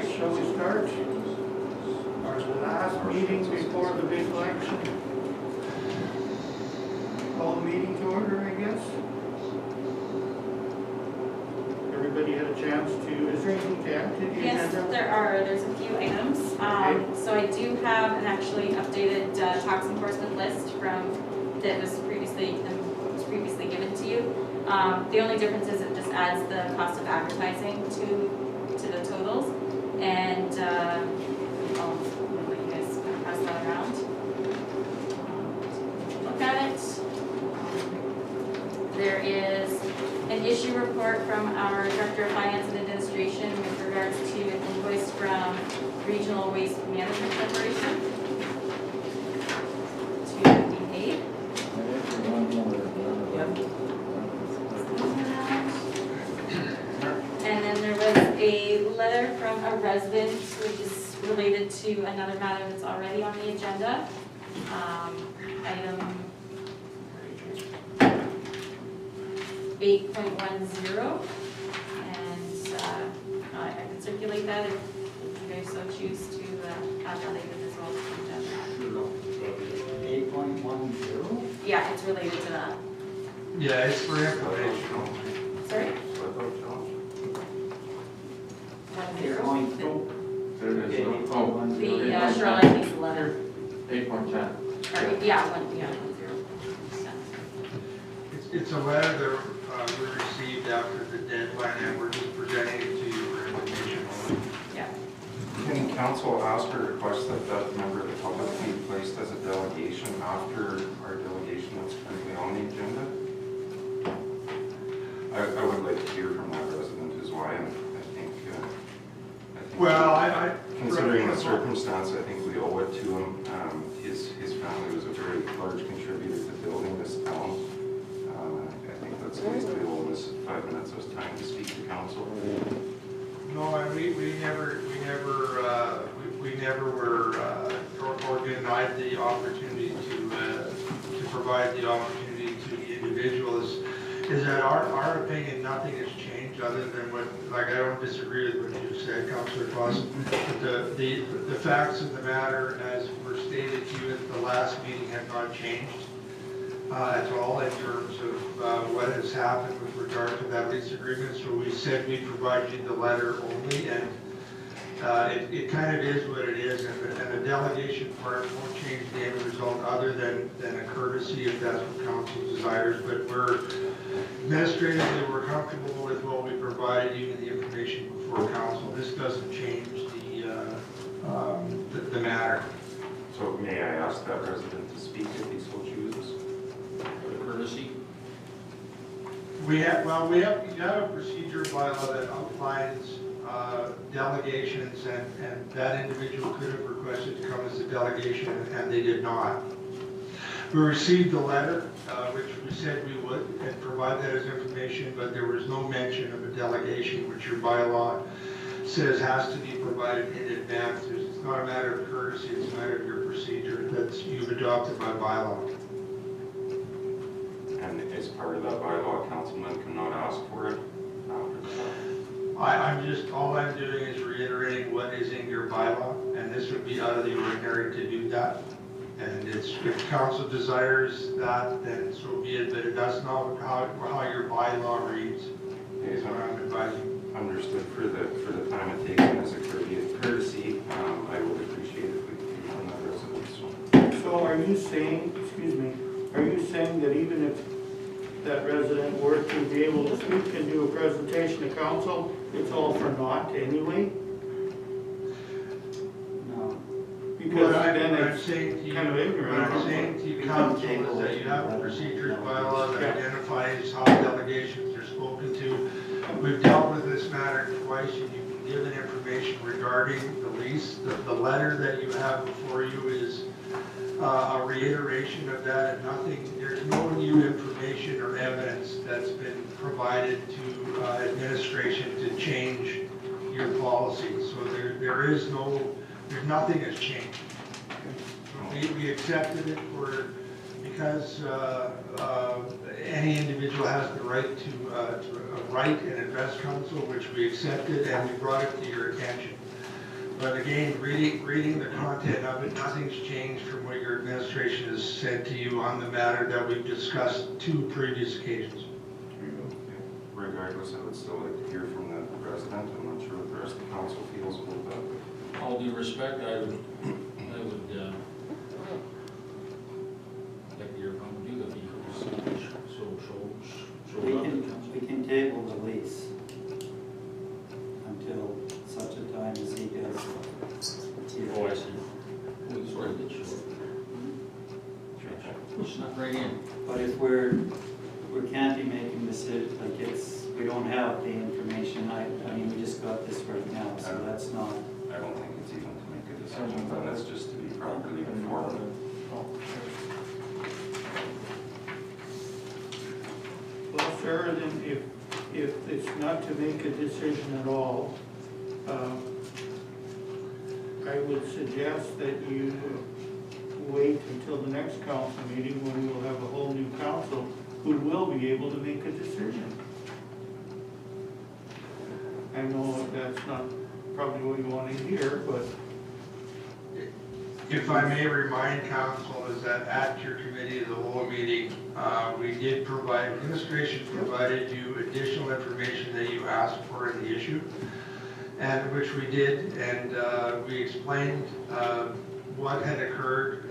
right, shall we start? Our last meeting before the big election. Call the meeting to order, I guess. Everybody had a chance to, is there anything to add to the Yes, agenda? there's a few items. So I do have an actually updated tax enforcement list that was previously given to you. The only difference is it just adds the cost of advertising to the totals, and I'll let you guys pass that around. Look at it. There is an issue report from our Director of Finance and Administration with regards to an invoice from Regional Waste Management Corporation to be paid. And then there was a letter from a resident which is related to another matter that's already on the agenda. Item 8.10, and I can circulate that if you guys so choose to have that later as well. 8.10? Yeah, it's related to that. Yeah, it's for informational. Sorry? 10? The Shoreline Lease letter. 8.10. Or, yeah, 10. It's a letter that we received after the deadline, and we're just presenting it to you for information only. Yeah. Can council ask or request that that member of the public be placed as a delegation after our delegation that's currently on the agenda? I would like to hear from that resident as why, and I think Well, I considering the circumstance, I think we owe it to him. His family was a very large contributor to building this town. I think that's at least we owe him 5 minutes of time to speak to council. No, and we never were or denied the opportunity to provide the opportunity to the individual. Is that our opinion, nothing has changed other than what, like, I don't disagree with what you said, Councillor Clausen. But the facts of the matter, as were stated to you at the last meeting, have not changed at all in terms of what has happened with regard to that lease agreement. So we said we'd provide you the letter only, and it kind of is what it is, and the delegation part won't change the end result other than a courtesy if that's what council desires. But administratively, we're comfortable with what we provided you in the information before council. This doesn't change the matter. So may I ask that resident to speak if he so chooses? Courtesy? You have a procedure bylaw that outlines delegations, and that individual could have requested to come as a delegation, and they did not. We received a letter, which we said we would, and provide that as information, but there was no mention of a delegation, which your bylaw says has to be provided in advance. It's not a matter of courtesy, it's a matter of your procedure that you've adopted by bylaw. And as part of that bylaw, councilman cannot ask for it after the fact. All I'm doing is reiterating what is in your bylaw, and this would be out of the ordinary to do that. And if council desires that, then so be it, but it does not how your bylaw reads. Is what I'm advising. Understood. For the time it takes as a courtesy, I would appreciate it if we could hear from that resident. So are you saying, are you saying that even if that resident were to be able to speak and do a presentation to council, it's all for naught anyway? No. Because What then I'm it's saying to you, kind of ignorant. what I'm saying to you, council, is that you have a procedures bylaw that identifies how delegations are spoken to. We've dealt with this matter twice, and you've been given information regarding the lease. The letter that you have before you is a reiteration of that, and there's no new information or evidence that's been provided to administration to change your policy. So there's nothing has changed. We accepted it because any individual has the right to write and address council, which we accepted, and we brought it to your attention. But again, reading the content of it, nothing's changed from what your administration has said to you on the matter that we've discussed 2 previous occasions. Regardless, I would still like to hear from the resident. I'm not sure what the rest of the council feels about that. All due respect, I would like to hear from you, the vehicles, so We can table the lease until such a time as he does. Oh, I see. Oh, sorry, that's short. It's not right in. But if we can't be making decisions, like we don't have the information, I mean, we just got this right now, so that's not. I don't think it's even to make a decision, but that's just to be properly informed. Well, sir, then if it's not to make a decision at all, I would suggest that you wait until the next council meeting when we will have a whole new council who will be able to make a decision. I know that's not probably what you want to hear, but If I may remind council is that at your committee of the whole meeting, we did provide, administration provided you additional information that you asked for in the issue, and which we did, and we explained what had occurred.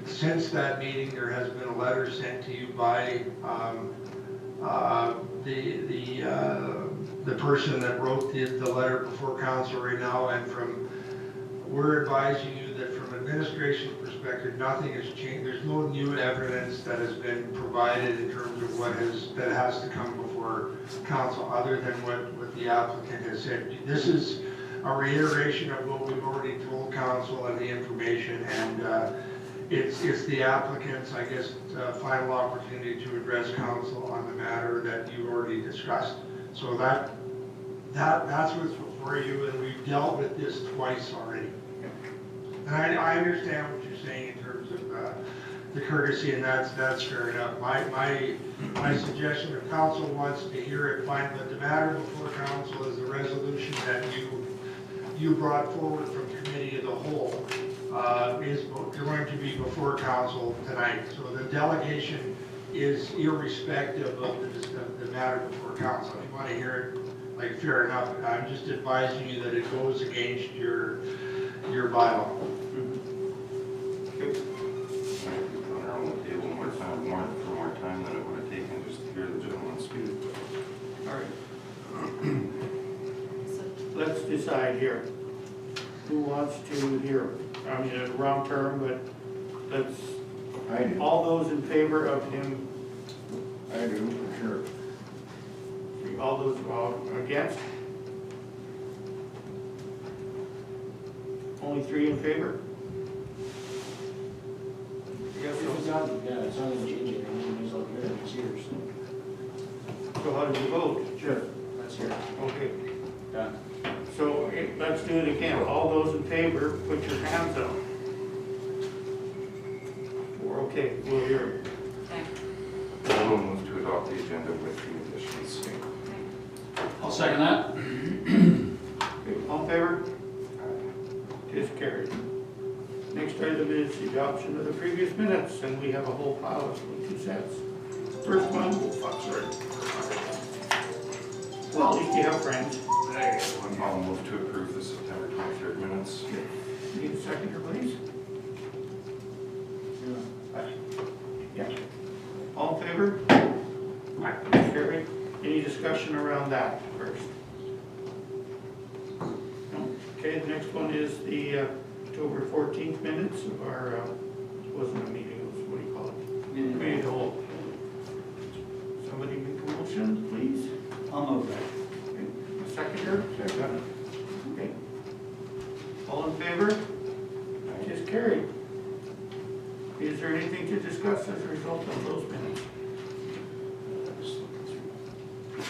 Since that meeting, there has been a letter sent to you by the person that wrote the letter before council right now, and we're advising you that from administration perspective, nothing has changed. There's no new evidence that has been provided in terms of that has to come before council other than what the applicant has said. This is a reiteration of what we've already told council and the information, and it's the applicant's, I guess, final opportunity to address council on the matter that you already discussed. So that's what's before you, and we've dealt with this twice already. And I understand what you're saying in terms of the courtesy, and that's fair enough. My suggestion, if council wants to hear it, fine, but the matter before council is the resolution that you brought forward from committee of the whole is going to be before council tonight. So the delegation is irrespective of the matter before council. If you want to hear it, like, fair enough. I'm just advising you that it goes against your bylaw. On the table more time than it would have taken just to hear the gentleman speak. all right, So let's decide here. Who wants to hear? I mean, a wrong term, but let's, all those in favor of him, I do, for sure. all those against? Only 3 in favor? Yes, If it's not, yeah, it's not gonna change it, it's all good, it's here, so how did you vote? Sure. That's here. Okay, Done. so let's do it again. All those in favor, put your hands up. We're okay, we'll hear it. okay. I will move to adopt the agenda with the additions. I'll second that. Okay, all in favor? It is carried. Next item is the adoption of the previous minutes, and we have a whole pile of 2 sets. First one, well, at least you have friends. I'll move to approve the September 23rd minutes. Need a seconder, please? Yeah. All in favor? Aye. Carried. Any discussion around that first? No? Okay, the next one is the October 14th minutes of our, it wasn't a meeting, it was, what do you call it? Committee of the whole. Somebody make a motion, please? I'll move that. Okay. A seconder? Second. Okay. All in favor? It is carried. Is there anything to discuss as a result of those minutes?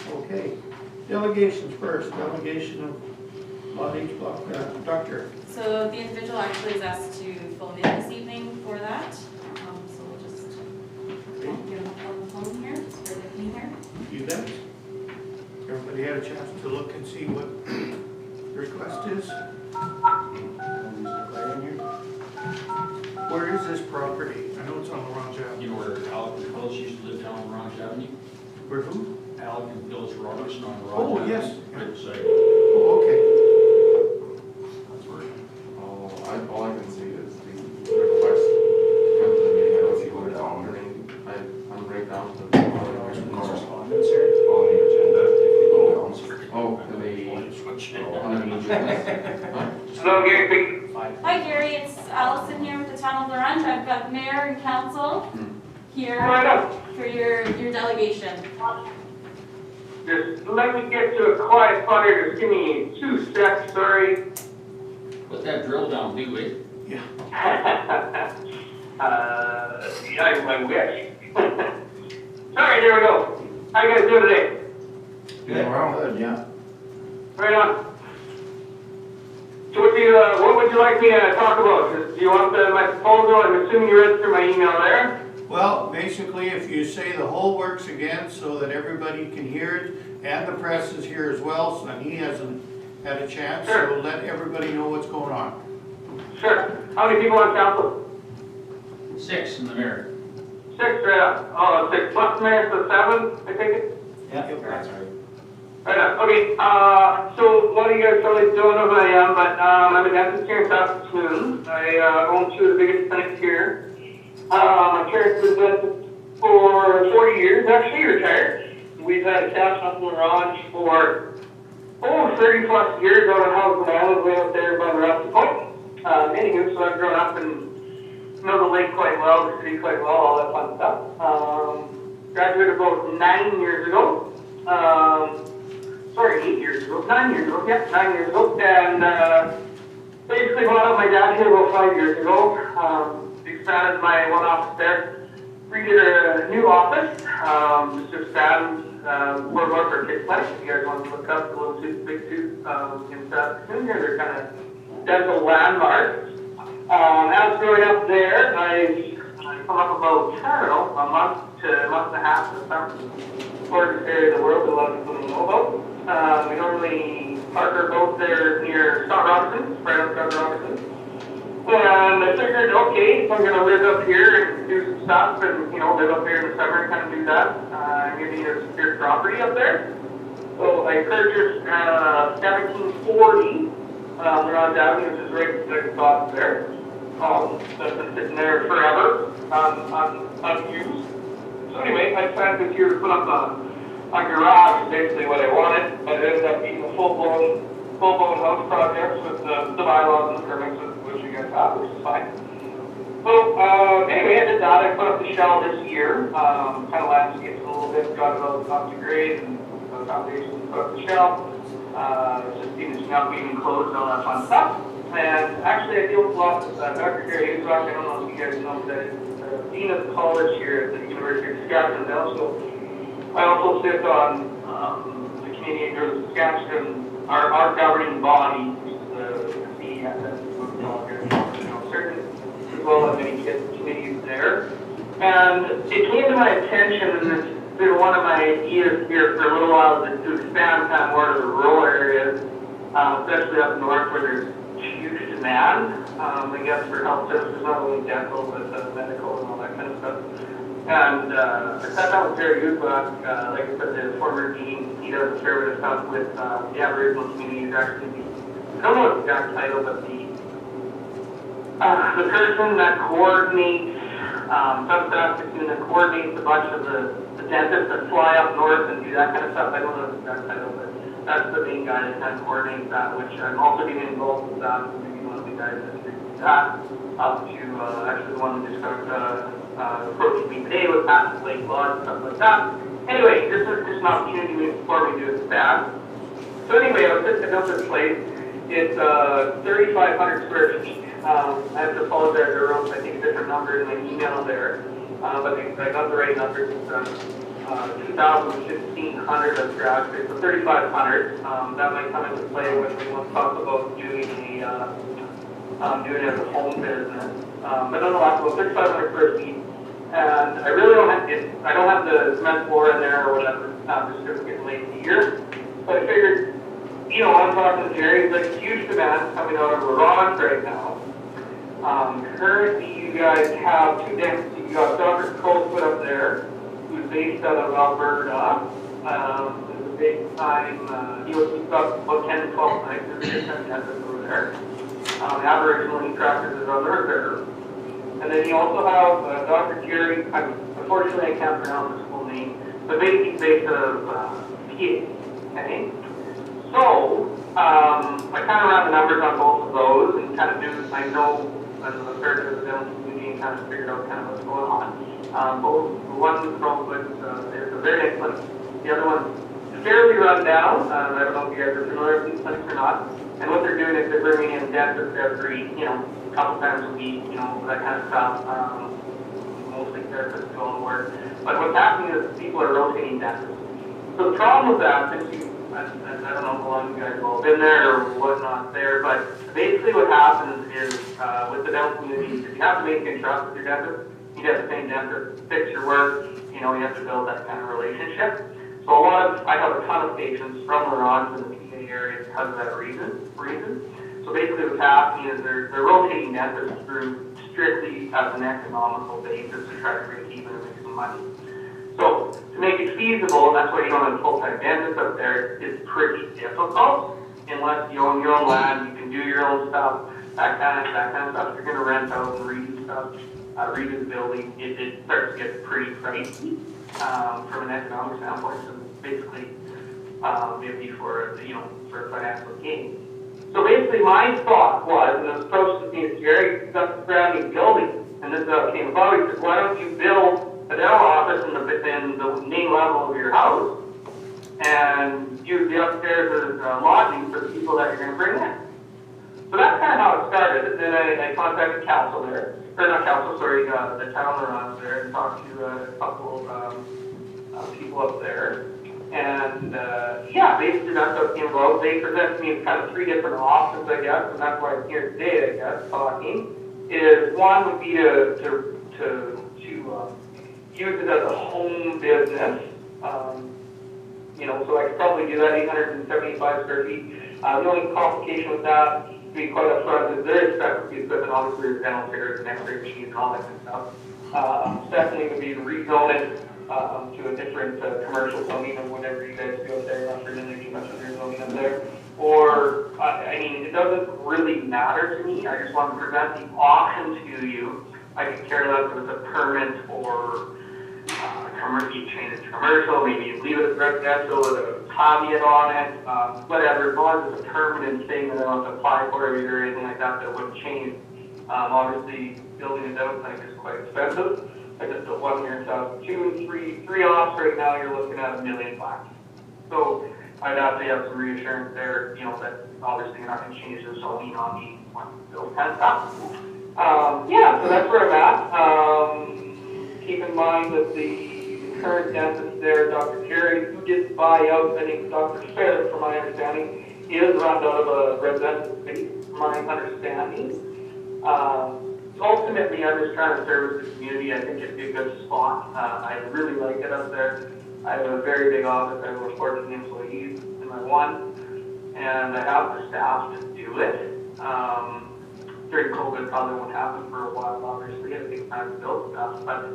Okay. Delegations first. Delegation of Lot H Block, Doctor. So the individual actually is asked to phone in this evening for that. So we'll just get him on the phone here, just bear with me here. You bet. Everybody had a chance to look and see what the request is? property? I know it's on Orange Avenue. You know where Alec and Phyllis used to live down on Orange Avenue? Where who? Alec and Phyllis Robertson on Orange Oh, Avenue. yes. Right beside, Oh, okay. that's where. All I can see is the request to come to the meeting. I don't see what it's on. I'm right down to the Correspondence here? on the agenda. If you go down. Oh, on the agenda. Hello, Gary. Hi Gary, it's Allison here with the town of Laurent. I've got mayor and council here Right up. for your delegation. Just let me get to a quiet spot here. Just give me 2 seconds, sorry. Let that drill down, do we? Yeah, I wish. Sorry, there we go. How you guys doing today? Good, yeah. Right on. So what would you like me to talk about? Do you want my proposal? I'm assuming you read through my email there. Well, basically, if you say the whole works again so that everybody can hear it, and the press is here as well, and he hasn't had a chance, so let everybody know what's going on. Sure. How many people on council? 6 in the mayor. 6, right on. Oh, 6 plus the mayor, so 7, I take it? Yeah, that's right. Right on. Okay, so a lot of you guys probably don't know who I am, but I'm a dentist here in Saskatoon. I own 2 of the biggest clinics here. My parents have been dentist for 40 years, actually retired. We've had a cash up in Orange for 30 plus years out on House Island, way out there by the Rusty Point. Anywho, so I've grown up and know the lake quite well, the city quite well, all that fun stuff. Graduated about 9 years ago. 8 years ago, 9 years ago, yeah, 9 years ago, and basically bought out my dad here about 5 years ago. Expanded my one office there, redid a new office, just to expand more for kids clinic. If you guys want to look up the Little Tooth, Big Tooth in Saskatoon here, they're kind of dental landmarks. As growing up there, I've come up about, I don't know, a month to a month and a half to some gorgeous area of the world that a lot of people don't know about. We normally park our boat there near Scott Robertson, right on Scott Robertson. And I figured, okay, if I'm going to live up here and do some stuff and, live up here in the summer and kind of do that, I'm going to need a secure property up there. So I purchased 1740 Laurent Avenue, which is right next spot there. That's been sitting there forever, unused. So anyway, I decided this year to put up a garage, basically what I wanted. It ended up being a full-blown house project with the bylaws and the permits, which you guys have, which is fine. So anyway, I did that. I put up the shell this year, kind of landscaped a little bit, got it all up to grade, and the foundation, put up the shell. Just finishing up, being enclosed, all that fun stuff. And actually, I deal with a lot with Dr. Gary Uzak. I don't know if you guys know that is Dean of the college here at the University of Saskatchewan. I also sit on the Canadian Girls of Saskatchewan, our governing body, the CES, certain as well as many kids committees there. And it came to my attention, and it's been one of my ideas here for a little while, to expand kind of more to the rural areas, especially up north where there's huge demand, I guess, for health services, not only dental, but medical and all that kind of stuff. And I thought that was very good, but like I said, the former dean, he does a fair bit of stuff with the Aboriginal communities, actually. I don't know the exact title, but the person that coordinates, Saskatoon, that coordinates a bunch of the dentists that fly up north and do that kind of stuff. I don't know the exact title, but that's the main guy that kind of coordinates that, which I'm also getting involved with that. Maybe one of the guys that do that, up to actually the one that just approached me today with Pat Lake Law and stuff like that. Anyway, this is just an opportunity for me to expand. So anyway, I was setting up this place. It's 3,500 square feet. I have to apologize, I wrote, I think, a different number in my email there. But I got the right numbers. It's 2,100 as garage space, so 3,500. That might come into play when we want to talk about doing it as a home business. But nonetheless, about 3,500 square feet. And I really don't have it. I don't have the cement floor in there or whatever. Just because it's getting late in the year. So I figured, when I'm talking to Jerry, there's like huge demand coming out of Laurent right now. Currently, you guys have two dentists. You got Dr. Cole put up there, who's based out of Alberta. There's a big time, he's got about 10 to 12 nights, there's a big time dentist over there. Aboriginal, he practices on the repair. And then you also have Dr. Jerry, unfortunately I can't pronounce his full name, but basically he's based out of PA, okay? So, I kind of ran the numbers on both of those and kind of knew, I know, as a third of the dental community and kind of figured out kind of what's going on. Both, one from they're very excellent. The other one's fairly run down. I don't know if you guys are familiar with these clinics or not. And what they're doing is they're bringing in dentists every, couple times a week, that kind of stuff. Mostly therapists do all the work. But what's happening is people are rotating dentists. So the problem with that, since you, I don't know how long you guys have all been there or whatnot there, but basically what happens is with the dental community, if you have to maintain trust with your dentist, you have to pay dentist, fix your work, you have to build that kind of relationship. So I have a ton of patients from Laurent in the PA area because of that reason. So basically what's happening is they're rotating dentists through strictly as an economical basis to try to break even and make some money. So to make it feasible, and that's why you don't have a full-time dentist up there, it's pretty difficult unless you own your own land, you can do your own stuff, that kind of stuff. You're going to rent out and redo stuff, redo the building. It starts to get pretty pricey from an economic standpoint. So basically, maybe for a financial gain. So basically, my thought was, and I was approached to me, Jerry, got the brand new building, and this came about. He said, why don't you build a dental office in the main level of your house, and use the upstairs as lodging for the people that you're going to bring in. So that's kind of how it started. And then I contacted council there, or not council, sorry, the town around there, and talked to a couple of people up there. And basically that's what came about. They presented me kind of three different options, I guess, and that's why I'm here today, I guess, talking. One would be to use it as a home business. So I could probably do that 875 square feet. The only complication with that, to be quite upfront, is there is specialty equipment, obviously there's dental chairs and x-ray machines and all that kind of stuff. Secondly would be to rezone it to a different commercial zoning or whatever you guys do up there. I'm not familiar too much with your zoning up there. Or, it doesn't really matter to me. I just want to present the option to you. I could care less if it's a permit or you change it to commercial, maybe you leave it as residential with a caveat on it, whatever, as long as it's a permanent thing that I don't have to apply for it or anything like that wouldn't change. Obviously, building a dental clinic is quite expensive. I just built one here in South, three ops right now, you're looking at $1 million. So I'd have to have some reassurance there, that obviously you're not going to change the zoning on me when you build kind of stuff. So that's where I'm at. Keep in mind that the current dentist there, Dr. Jerry, who did buy out, I think Dr. Fair, from my understanding, is run out of a residential space, from my understanding. Ultimately, I'm just trying to service the community. I think it'd be a good spot. I really like it up there. I have a very big office. I have over 14 employees in my one, and I have the staff to do it. During COVID, probably won't happen for a while, obviously. It takes time to build stuff, but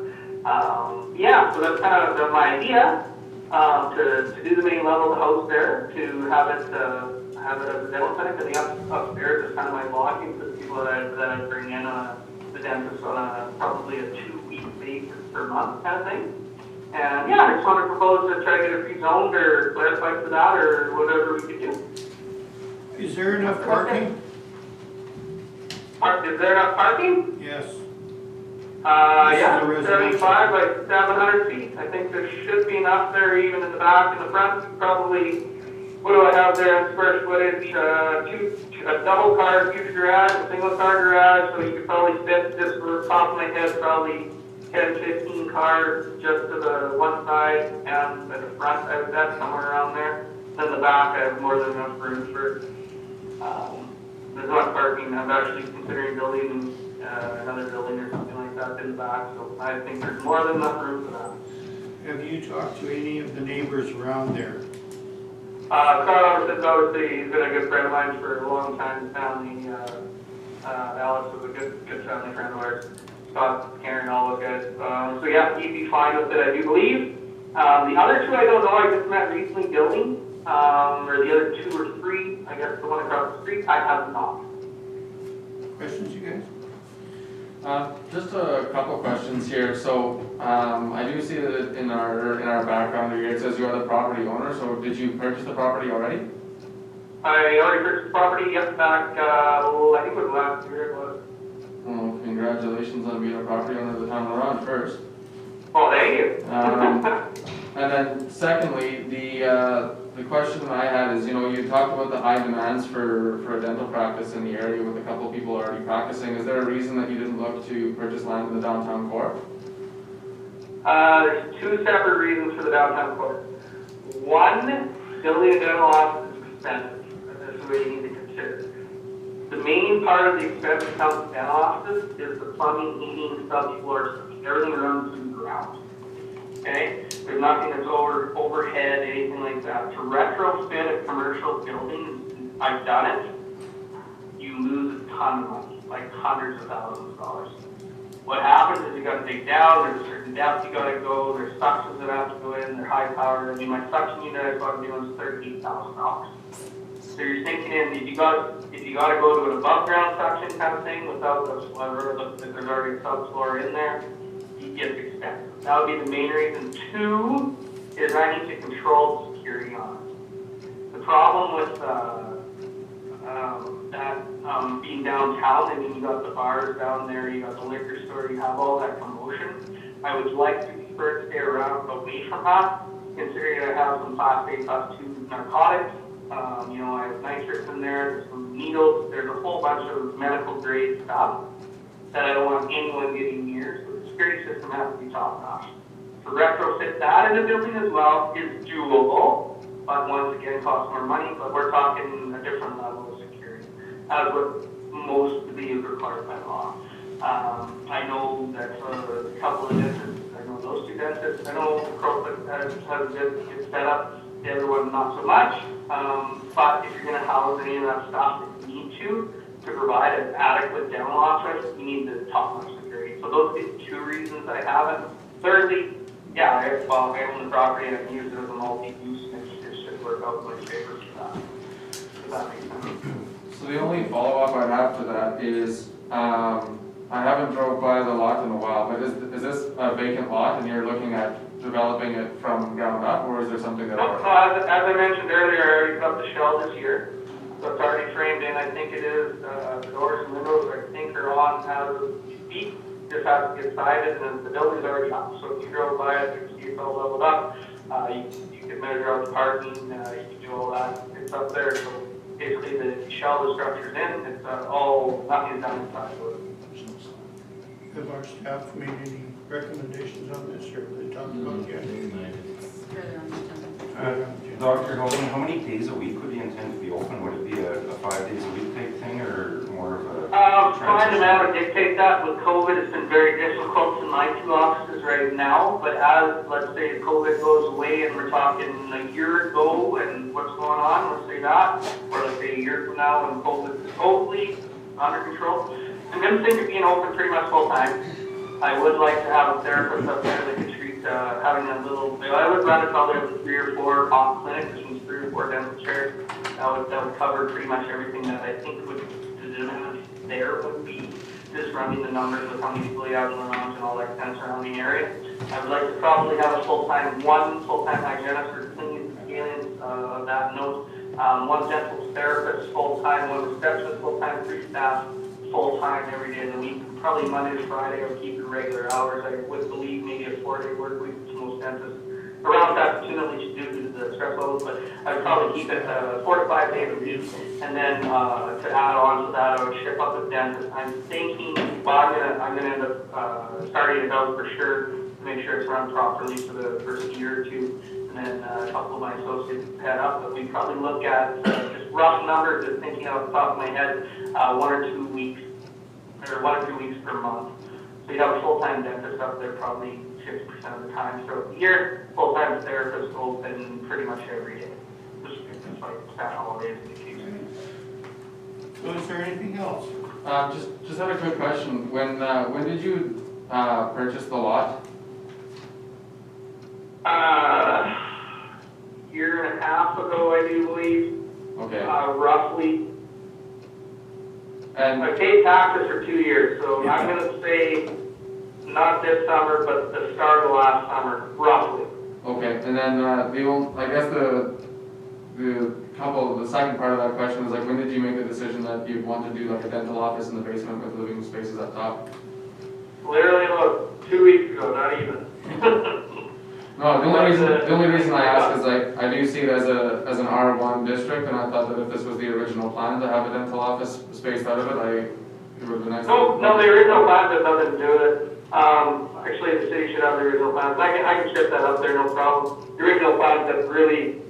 so that's kind of my idea, to do the main level of the house there, to have it as a dental clinic, and the upstairs is kind of my lodging for the people that I bring in, the dentist on probably a 2-week basis per month kind of thing. And I just want to propose to try to get it rezoned or clarified for that or whatever we could do. Is there enough parking? Is there enough parking? Yes. 75 by 700 feet. I think there should be enough there, even in the back and the front. Probably, what do I have there in square footage? A double car huge garage, a single car garage, so you could probably fit, just from the top of my head, probably 10, 15 cars just to the one side and at the front. I would bet somewhere around there. Then the back, I have more than enough room for. There's not parking. I'm actually considering building another building or something like that in the back, so I think there's more than enough room for that. Have you talked to any of the neighbors around there? Carl Robertson, obviously, he's been a good friend of mine for a long time. His family Alex was a good family friend of ours. Scott, Karen, all those guys. So yeah, he'd be fine with it, I do believe. The other two I don't know, I just met recently building, or the other 2 or 3, I guess the one across the street, I have not. Questions, you guys? Just a couple questions here. So, I do see that in our background here, it says you are the property owner, so did you purchase the property already? I already purchased the property, yep, back, I think it was last year it was. Well, congratulations on being a property owner of the town we're on first. Oh, thank you. And then secondly, the question I had is, you talked about the high demands for a dental practice in the area with a couple of people already practicing. Is there a reason that you didn't look to purchase land in the downtown core? There's 2 separate reasons for the downtown core. One, building a dental office is expensive, and this is what you need to consider. The main part of the expense that comes to dental offices is the plumbing, heating, subfloor, everything runs through the ground. Okay? There's nothing that's overhead, anything like that. To retrofit a commercial building, I've done it, you lose a ton of money, like hundreds of thousands of dollars. What happens is you gotta dig down, there's a certain depth you gotta go, there's suctions that have to go in, they're high powered. I mean, my suction unit I bought new is $38,000. So you're thinking if you gotta go to an above ground suction kind of thing without the if there's already a subfloor in there, it gets expensive. That would be the main reason. 2 is I need to control security on it. The problem with being downtown, I mean, you got the bars down there, you got the liquor store, you have all that commotion. I would like to prefer to stay around away from that, considering I have some Class A, Class 2 narcotics. I have nitrates in there, there's some needles, there's a whole bunch of medical grade stuff that I don't want anyone getting near. So the security system has to be top notch. To retrofit that in the building as well is doable, but once again costs more money, but we're talking a different level of security, as what mostly is required by law. I know that a couple of dentists, I know those 2 dentists, I know Crowfoot has a good setup, the other one not so much, but if you're going to house any of that stuff that you need to provide an adequate dental office, you need the top-notch security. So those are the 2 reasons I haven't. Thirdly, yeah, I own the property and I can use it as a multi-use, and it should work out in my favor for that. Does that make sense? So the only follow-up I have to that is, I haven't drove by the lot in a while, but is this a vacant lot and you're looking at developing it from ground up, or is there something that No, as I mentioned earlier, I already got the shell this year. So it's already framed in. I think it is, the doors and windows, I think, are on as of speak. Just has to get sided, and the building's already up. So if you drove by it, you can see it's all leveled up. You can measure out the parking, you can do all that. It's up there. So basically, the shell, the structure's in. It's nothing's done inside. Have our staff made any recommendations on this, or have they talked about it yet? It's further on the agenda. Dr. Holden, how many days a week would you intend to be open? Would it be a 5 days a week type thing, or more of a Trying to matter dictate that. With COVID, it's been very difficult in my 2 offices right now, but as, let's say, COVID goes away and we're talking a year ago and what's going on, let's say that, or let's say a year from now when COVID is hopefully under control, I'm going to think of being open pretty much full time. I would like to have a therapist up there that could treat, having a little, I would rather probably have 3 or 4 off clinics, which means 3 or 4 dental chairs. That would cover pretty much everything that I think would there would be just running the numbers with how many people you have in the lounge and all that kind of surrounding area. I would like to probably have a one full-time hygienist or cleaning scaling of that note, 1 dental therapist full-time, 1 receptionist full-time, 3 staff full-time every day of the week. Probably Monday to Friday, I'll keep it regular hours. I would believe maybe a 4-day work week for most dentists. Around that, opportunity due to the stress levels, but I would probably keep it 4 to 5 days a week. And then to add on to that, I would ship up a dentist. I'm thinking, well, I'm gonna end up starting it out for sure to make sure it's run properly for the first year or 2, and then a couple of my associates head up. But we probably look at just rough numbers, just thinking off the top of my head, 1 or 2 weeks, or 1 or 2 weeks per month. So you have a full-time dentist up there probably 50% of the time. So a year, full-time therapist open pretty much every day. Just like stat holidays and vacations. So is there anything else? Just had a quick question. When did you purchase the lot? Year and a half ago, I do believe, Okay. roughly. And I paid taxes for 2 years, so I'm gonna say not this summer, but the start of last summer, roughly. okay, and then I guess the second part of that question is like, when did you make the decision that you'd want to do like a dental office in the basement with living spaces up top? Literally about 2 weeks ago, not even. No, the only reason I ask is like, I do see it as an R1 district, and I thought that if this was the original plan to have a dental office spaced out of it, it would have been nice. No, the original plan has nothing to do with it. Actually, the city should have the original plans. I can ship that up there, no problem. The original plans that really,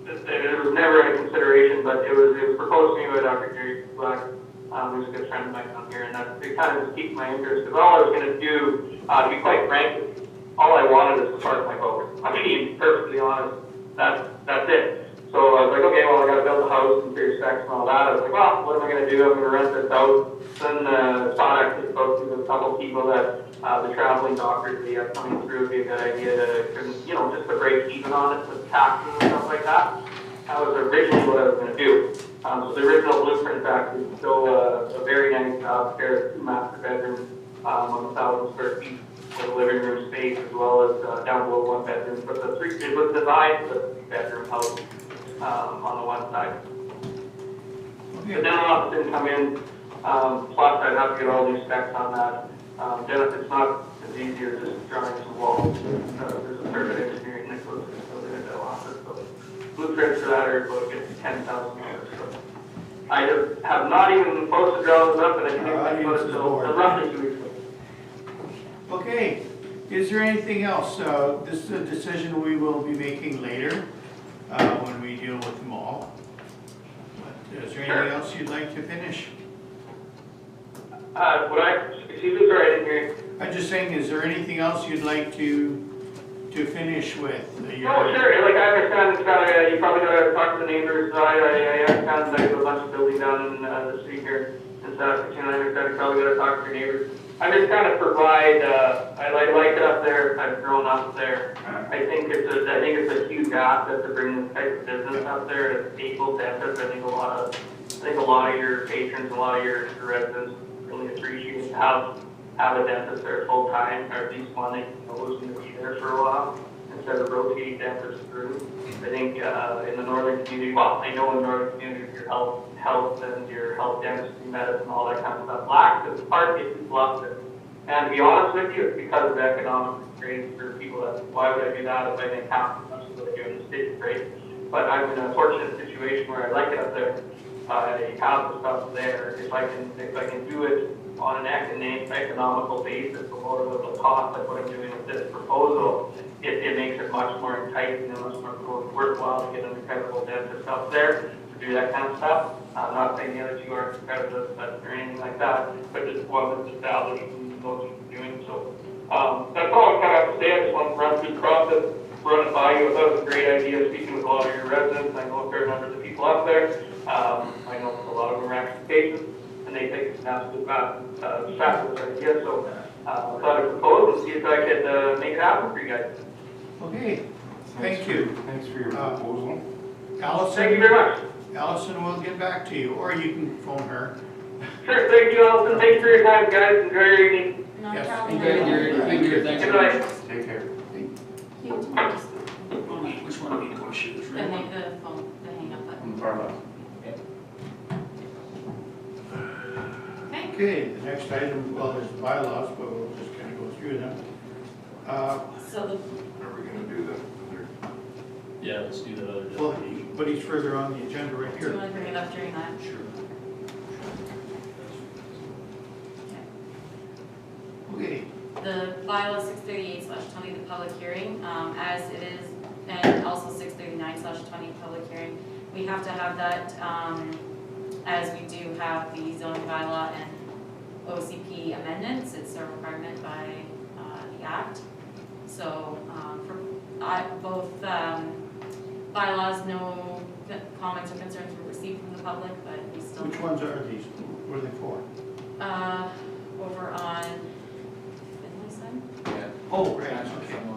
it was never a consideration, but it was proposed to me by Dr. Jerry Black, who's a good friend of mine down here, and that it kind of just piqued my interest, because all I was gonna do, to be quite frank, all I wanted is to park my boat. I mean, perfectly honest, that's it. So I was like, okay, well, I gotta build a house and figure specs and all that. I was like, well, what am I gonna do? I'm gonna rent this out. Then, Todd actually spoke to a couple people that, the traveling doctors we have coming through would be a good idea to, just to break even on it with taxes and stuff like that. That was originally what I was gonna do. So the original blueprint actually is still a very nice upstairs 2 master bedrooms, on 1,000 square feet with a living room space, as well as down below 1 bedroom. But it was designed as a 3-bedroom house on the one side. The dental office didn't come in. Plus, I'd have to get all new specs on that. Then it's not as easy as just drawing some walls. There's a fair bit of engineering that goes into building a dental office. So blueprints for that are about $10,000. So I have not even posted drawings up, and I think I put it till roughly 2 weeks ago. Okay, is there anything else? This is a decision we will be making later, when we deal with them all. But is there anything else you'd like to finish? Excuse me, sorry, I didn't hear you. I'm just saying, is there anything else you'd like to finish with? No, sure, like I understand it's kind of, you probably gotta talk to the neighbors. I understand that there's a bunch of building down in the city here in Saskatoon. I understand you probably gotta talk to your neighbors. I just kind of provide, I like it up there. I've grown up there. I think it's a huge asset to bring this type of business up there. It's a staple dentist. I think a lot of your patrons, a lot of your residents really appreciate to have a dentist there full time, or at least one that knows going to be there for a while, instead of rotating dentists through. I think in the northern community, well, I know in the northern community, your health and your health dentistry, medicine, all that kind of stuff lacks. It's hard to get people up there. And to be honest with you, it's because of economic constraints for people that, why would I do that if I didn't have as much as what I do in the city, right? But I'm in a fortunate situation where I like it up there. I have the stuff there. If I can do it on an economical basis, below the cost of what I'm doing with this proposal, it makes it much more enticing and much more worthwhile to get an incredible dentist up there to do that kind of stuff. I'm not saying the other two aren't competitive or anything like that, but just one that's established and knows what you're doing. So that's all I kind of have to say. I just want to run through the process, run it by you. I thought it was a great idea speaking with a lot of your residents. I know a fair number of the people up there. I know a lot of them are actually patients, and they think it's an absolute fabulous idea. So I thought I'd propose and see if I could make it happen for you guys. Okay, thank you. Thanks for your proposal. Allison? Thank you very much. Allison will get back to you, or you can phone her. Sure, thank you, Allison. Thank you for your time, guys. Enjoy your evening. No Yes. problem. Thank you. Thanks. Good night. Take care. Which one do we push it? The phone, the hang up button. On the far left. Okay. Okay, the next item, well, there's bylaws, but we'll just kind of go through them. So the, Are we gonna do the other? Yeah, let's do that other Well, deputy. but he's further on the agenda right do you here. want to bring it up during that? Sure. Okay, The bylaw 638/20, the public hearing, as it is, and also 639/20 public hearing, we have to have that, as we do have the zoning bylaw and OCP amendments. It's a requirement by the Act. So both bylaws, no comments or concerns were received from the public, but we still. Which ones are these? What are they for? Over on Finlayson? Yeah. Oh, right, Transfer okay. from a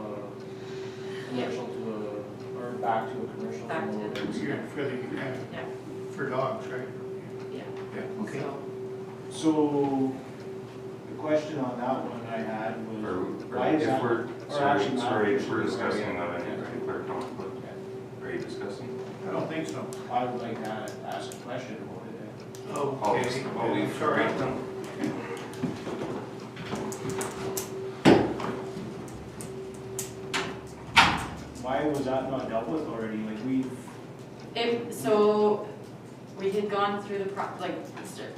commercial to a, or back to a commercial. Back to- You're for the, Yeah, for dogs, right? yeah. Yeah, okay. So, So, the question on that one I had was, why is If that? we're, or actually not sorry, if officially we're discussing right? that, any Yeah. particular conflict, are you discussing? I don't think so. I would like to ask a question about it. Okay, I'll leave for sorry. now. Why was that not dealt with already? Like so we had gone through the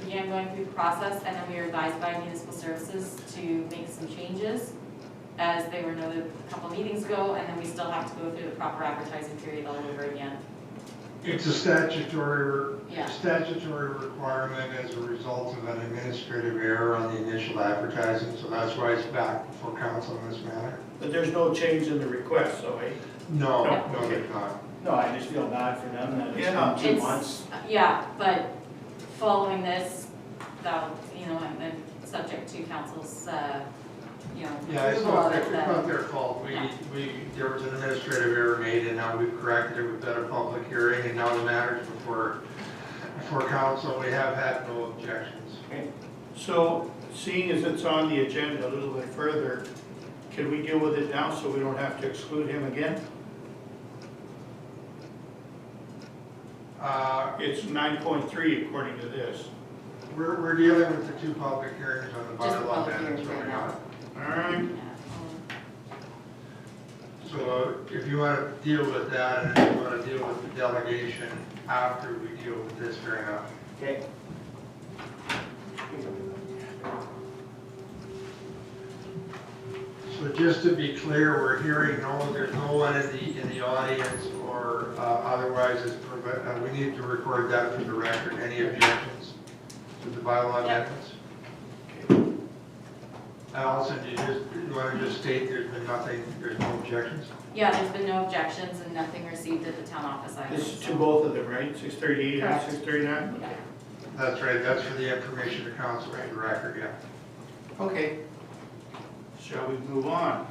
began going through the process, and then we were advised by municipal services to make some changes as they were noted a couple meetings ago, and then we still have to go through the proper advertising period all over again. It's a statutory Yeah. requirement as a result of an administrative error on the initial advertising, so that's why it's back before council in this matter. But there's no change in the request, so, eh? No, Yeah. no, there's not. No, I just feel bad for them that Yeah. it's been 2 months. Yeah, but following this, that'll, and then subject to council's, Yeah, it's approval not, of it's it, not then, their fault. Yeah. There was an administrative error made, and now we've corrected it, we've got a public hearing, and now the matter's before council. We have had no objections. So, seeing as it's on the agenda a little bit further, can we deal with it now so we don't have to exclude him again? It's 9.3 according to this. We're dealing with the 2 public hearings on the Just the bylaw public amendments hearings right right now. All right, So if you want to deal with that, and if you want to deal with the delegation after we deal with this, fair enough. Okay. So just to be clear, we're hearing there's no one in the audience or otherwise, we need to record that for the record. Any objections to the bylaw Yeah. amendments? Allison, you want to just state there's been nothing, there's no objections? Yeah, there's been no objections and nothing received at the town office either. this is to so- both of them, right? 638 and Correct. 639? Yeah. That's right, that's for the information to council for the record, yeah. Okay. Shall we move on?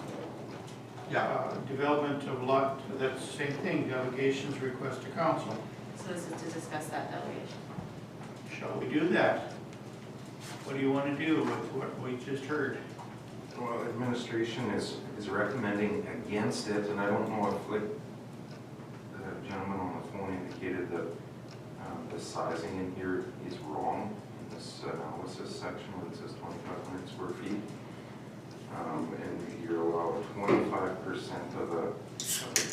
Yeah. Development of lot, that's the same thing, delegations request to council. So this is to discuss that delegation. Shall we do that? What do you want to do with what we just heard? Well, administration is recommending against it, and I don't know if, like, the gentleman on the phone indicated that the sizing in here is wrong in this analysis section where it says 2,500 square feet. And you're allowed 25% of the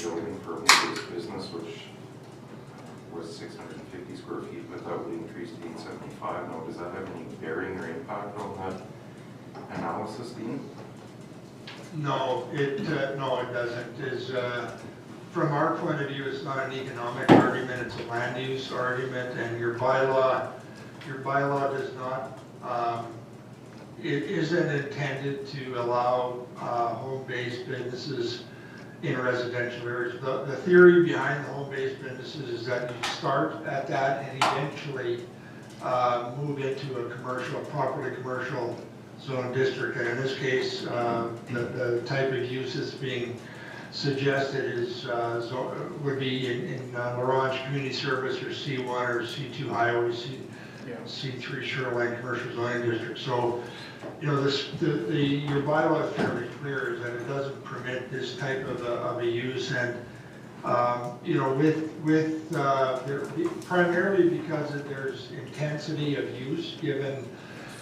building for home-based business, which was 650 square feet, but that would increase to 875. Now, does that have any bearing or impact on that analysis, Dean? No, it doesn't. From our point of view, it's not an economic argument, it's a land use argument, and your bylaw does not, it isn't intended to allow home-based businesses in residential areas. The theory behind the home-based businesses is that you start at that and eventually move into a properly commercial zone district. And in this case, the type of use that's being suggested would be in Laurent Community Service or C1 or C2 highway, C3 shoreline commercial zoning district. So, your bylaw is fairly clear is that it doesn't permit this type of a use, and primarily because there's intensity of use, given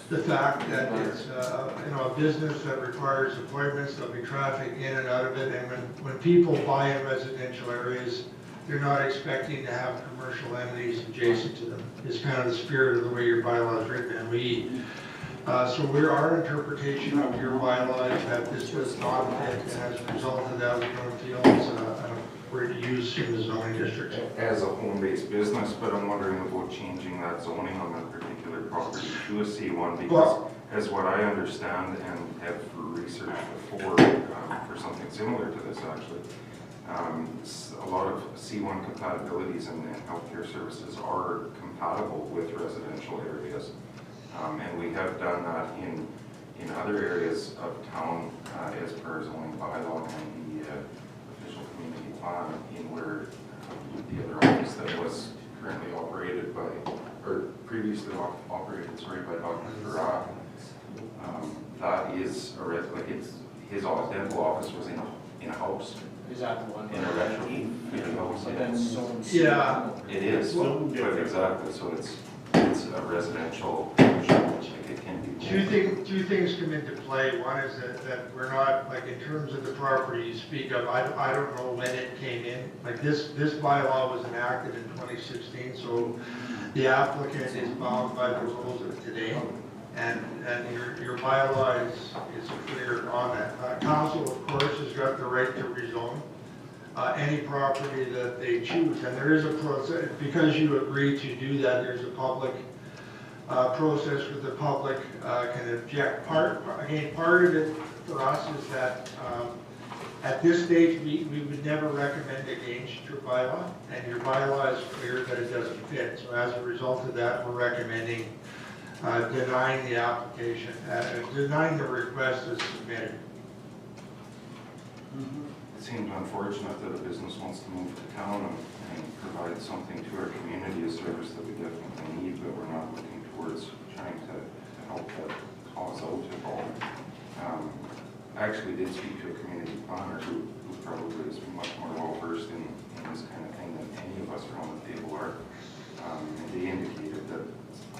the fact that it's a business that requires appointments, there'll be traffic in and out of it, and when people buy in residential areas, they're not expecting to have commercial entities adjacent to them. It's kind of the spirit of the way your bylaw is written, and our interpretation of your bylaw is that this was not fit, and as a result of that, we don't feel it's appropriate to use in the zoning district. As a home-based business, but I'm wondering about changing that zoning on that particular property to a C1, because as what I understand and have researched before for something similar to this actually, A lot of C1 compatibilities and healthcare services are compatible with residential areas. And we have done that in other areas of town as per zoning bylaw and the official community plan, in where the other office that was currently operated by, or previously operated, sorry, by Dr. Farah. That is a like his dental office was in a house. Is that the one? In a retrofit house. But then zone C. Yeah. It is, but exactly, so it's a residential, like it can be. Two things come into play. One is that we're not, like, in terms of the property you speak of, I don't know when it came in. Like, this bylaw was enacted in 2016, so the applicant is bound by the rules of today. And your bylaw is clear on that. Council, of course, has got the right to rezone any property that they choose. And there is a process, because you agree to do that, there's a public process where the public can object. Part of it for us is that at this stage, we would never recommend against your bylaw, and your bylaw is clear that it doesn't fit. So as a result of that, we're recommending denying the application, denying the request as submitted. It seems unfortunate that a business wants to move to town and provide something to our community, a service that we definitely need, but we're not looking towards trying to help that cause out at all. I actually did speak to a community planner who probably is much more well versed in this kind of thing than any of us around the table are. And they indicated that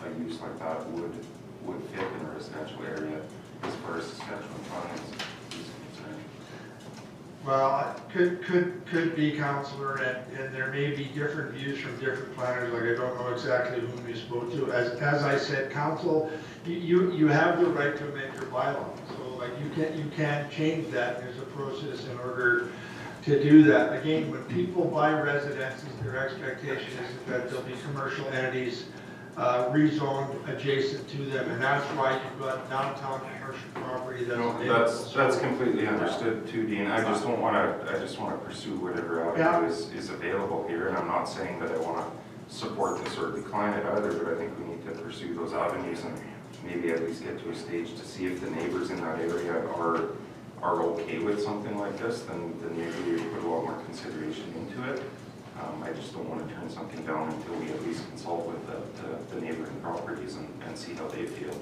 a use like that would fit in a residential area as far as Saskatchewan planning is concerned. Well, could be, Councillor, and there may be different views from different planners. Like, I don't know exactly whom you spoke to. As I said, Council, you have the right to amend your bylaw. So, like, you can't change that. There's a process in order to do that. Again, when people buy residences, their expectation is that there'll be commercial entities rezoned adjacent to them, and that's why you've got downtown commercial property that's available. That's completely understood too, Dean. I just want to pursue whatever avenue is available here, and I'm not saying that I want to support this or decline it either, but I think we need to pursue those avenues and maybe at least get to a stage to see if the neighbors in that area are okay with something like this, then maybe we put a lot more consideration into it. I just don't want to turn something down until we at least consult with the neighboring properties and see how they feel.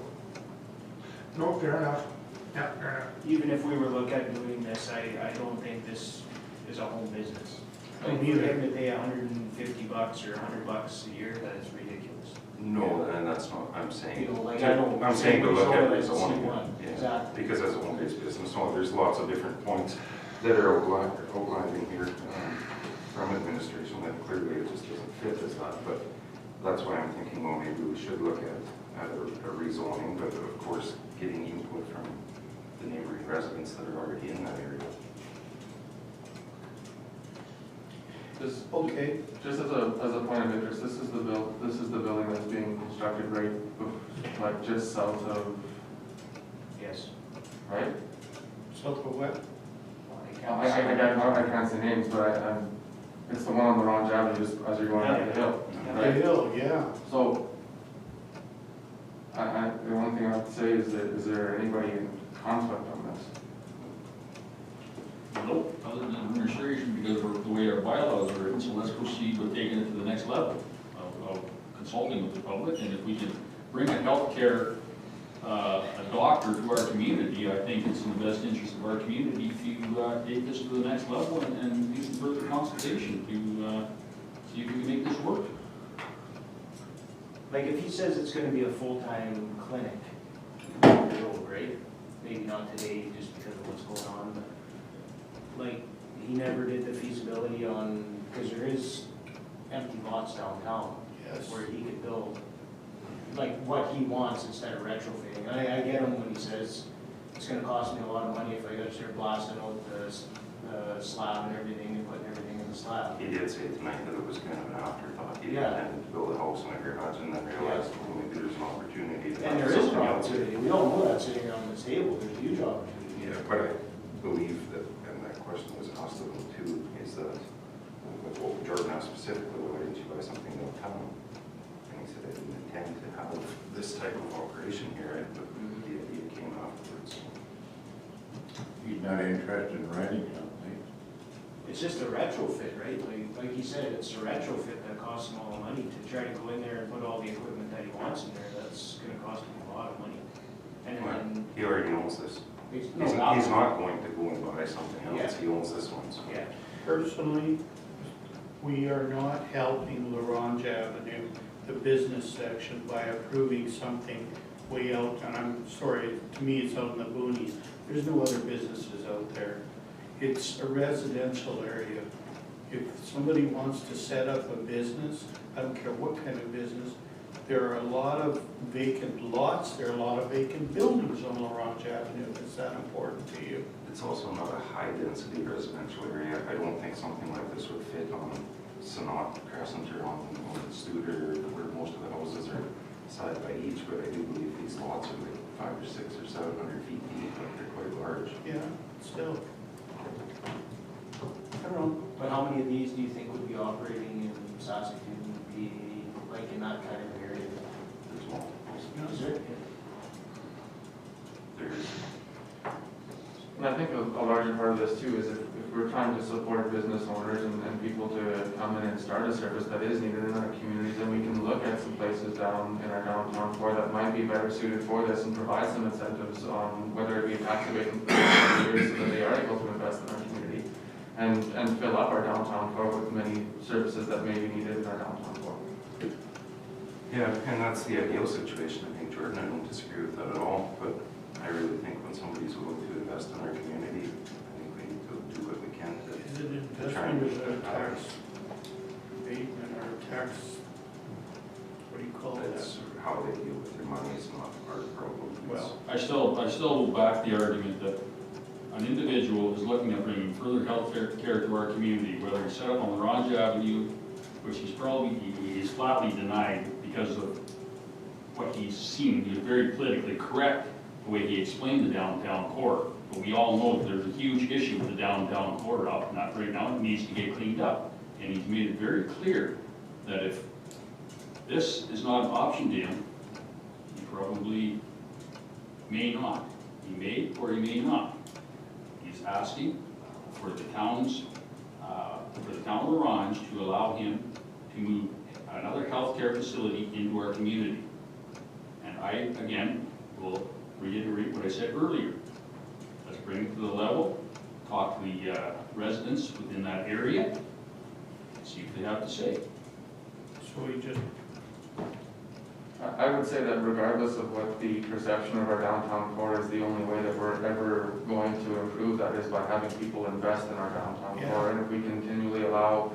No, fair enough. Yeah, fair enough. Even if we were looking at doing this, I don't think this is a home business. Like, you have to pay $150 or $100 a year, that is ridiculous. No, and that's not, I'm saying. You know, like, I don't. I'm saying to look at it as a C1. home, yeah, Exactly. because as a home-based business, no, there's lots of different points that are outlined in here from administration that clearly it just doesn't fit as that, but that's why I'm thinking, well, maybe we should look at a rezoning, but of course, getting input from the neighboring residents that are already in that area. Just as a point of interest, this is the building that's being constructed right, like just south of, Yes. right? South of what? I can't say names, but it's the one on the Ron Avenue just as you're going up the hill. The Right? hill, yeah. So, the one thing I have to say is that, is there anybody in conflict on this? Nope, other than administration, because of the way our bylaws are written, so let's proceed with taking it to the next level of consulting with the public, and if we can bring a healthcare, a doctor to our community, I think it's in the best interest of our community to take this to the next level and do some further consultation to see if we can make this work. Like, if he says it's gonna be a full-time clinic, right? Maybe not today, just because of what's going on, but, like, he never did the feasibility on, because there is empty lots downtown. Yes. Where he could build, like, what he wants instead of retrofitting. I get him when he says, it's gonna cost me a lot of money if I gotta start blasting out the slab and everything and putting everything in the slab. He did say tonight that it was kind of an afterthought. He Yeah. intended to build a house in a garage and then realized, well, maybe there's an opportunity to And have there is an something else. opportunity, we all know that sitting on this table, there's a huge opportunity. Yeah, but I believe that, and I question was asked of him too, is that, with what Jordan asked specifically, why didn't you buy something downtown? And he said, I didn't intend to have this type of operation here, but the idea came afterwards. He's not interested in renting something. It's just a retrofit, right? Like he said, it's a retrofit that costs him all the money to try to go in there and put all the equipment that he wants in there. That's gonna cost him a lot of money. And Well, then, he already owns this. he's He's not going to go and buy something else, Yeah. he owns this one, so. Yeah, Personally, we are not helping LaRange Avenue, the business section, by approving something way out, and I'm sorry, to me, it's out in the boonies. There's no other businesses out there. It's a residential area. If somebody wants to set up a business, I don't care what kind of business, there are a lot of vacant lots, there are a lot of vacant buildings on LaRange Avenue. Is that important to you? It's also not a high-density residential area. I don't think something like this would fit on Sonat Crescent or on Studer, where most of the houses are side by each, but I do believe these lots are like 500 or 600 or 700 feet deep, like they're quite large. Yeah, still. I don't know, but how many of these do you think would be operating in Saskatoon, would be like in that kind of area? There's multiples. Is there? There's, And I think a larger part of this too is if we're trying to support business owners and people to come in and start a service that is needed in our communities, then we can look at some places down in our downtown core that might be better suited for this and provide some incentives on whether it be tax abatement for years so that they are able to invest in our community and fill up our downtown core with many services that may be needed in our downtown core. yeah, and that's the ideal situation. I think, Jordan, I don't disagree with that at all, but I really think when somebody's willing to invest in our community, I think we need to do what we can to. Is it investment or is it a tax abatement or tax, what do you call that? It's how they deal with their money, it's not our problem. Well, I still back the argument that an individual is looking at bringing further health care to our community, whether he's set up on LaRange Avenue, which he's flatly denied because of what he's seen. He was very politically correct the way he explained the downtown core. But we all know that there's a huge issue with the downtown core out, not right now, it needs to get cleaned up. And he's made it very clear that if this is not an option to him, he probably may not. He may or he may not. He's asking for the town of LaRange to allow him to move another healthcare facility into our community. And I, again, will reiterate what I said earlier. Let's bring it to the level, talk to the residents within that area, see what they have to say. so we just, I would say that regardless of what the perception of our downtown core is, the only way that we're ever going to improve that is by having people invest in our downtown core. And if we continually allow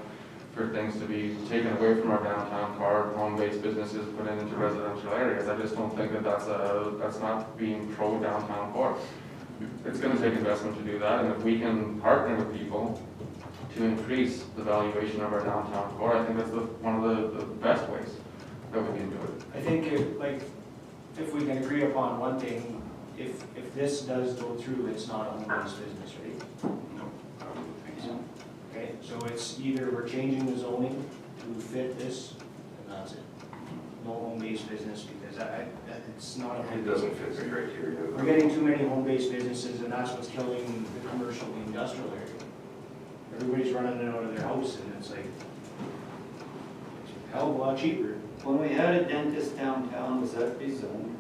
for things to be taken away from our downtown core, home-based businesses put into residential areas, I just don't think that that's not being pro-downtown core. It's going to take investment to do that, and if we can partner with people to increase the valuation of our downtown core, I think that's one of the best ways that we can do it. I think if we can agree upon one thing, if this does go through, it's not a home-based business, right? No, I wouldn't think so. Okay, so it's either we're changing the zoning to fit this, and that's it. No home-based business, because it's not a. It doesn't fit the criteria. We're getting too many home-based businesses, and that's what's killing the commercial, the industrial area. Everybody's running it out of their house, and it's like, it's a hell of a lot cheaper. When we had a dentist downtown, was that rezoned?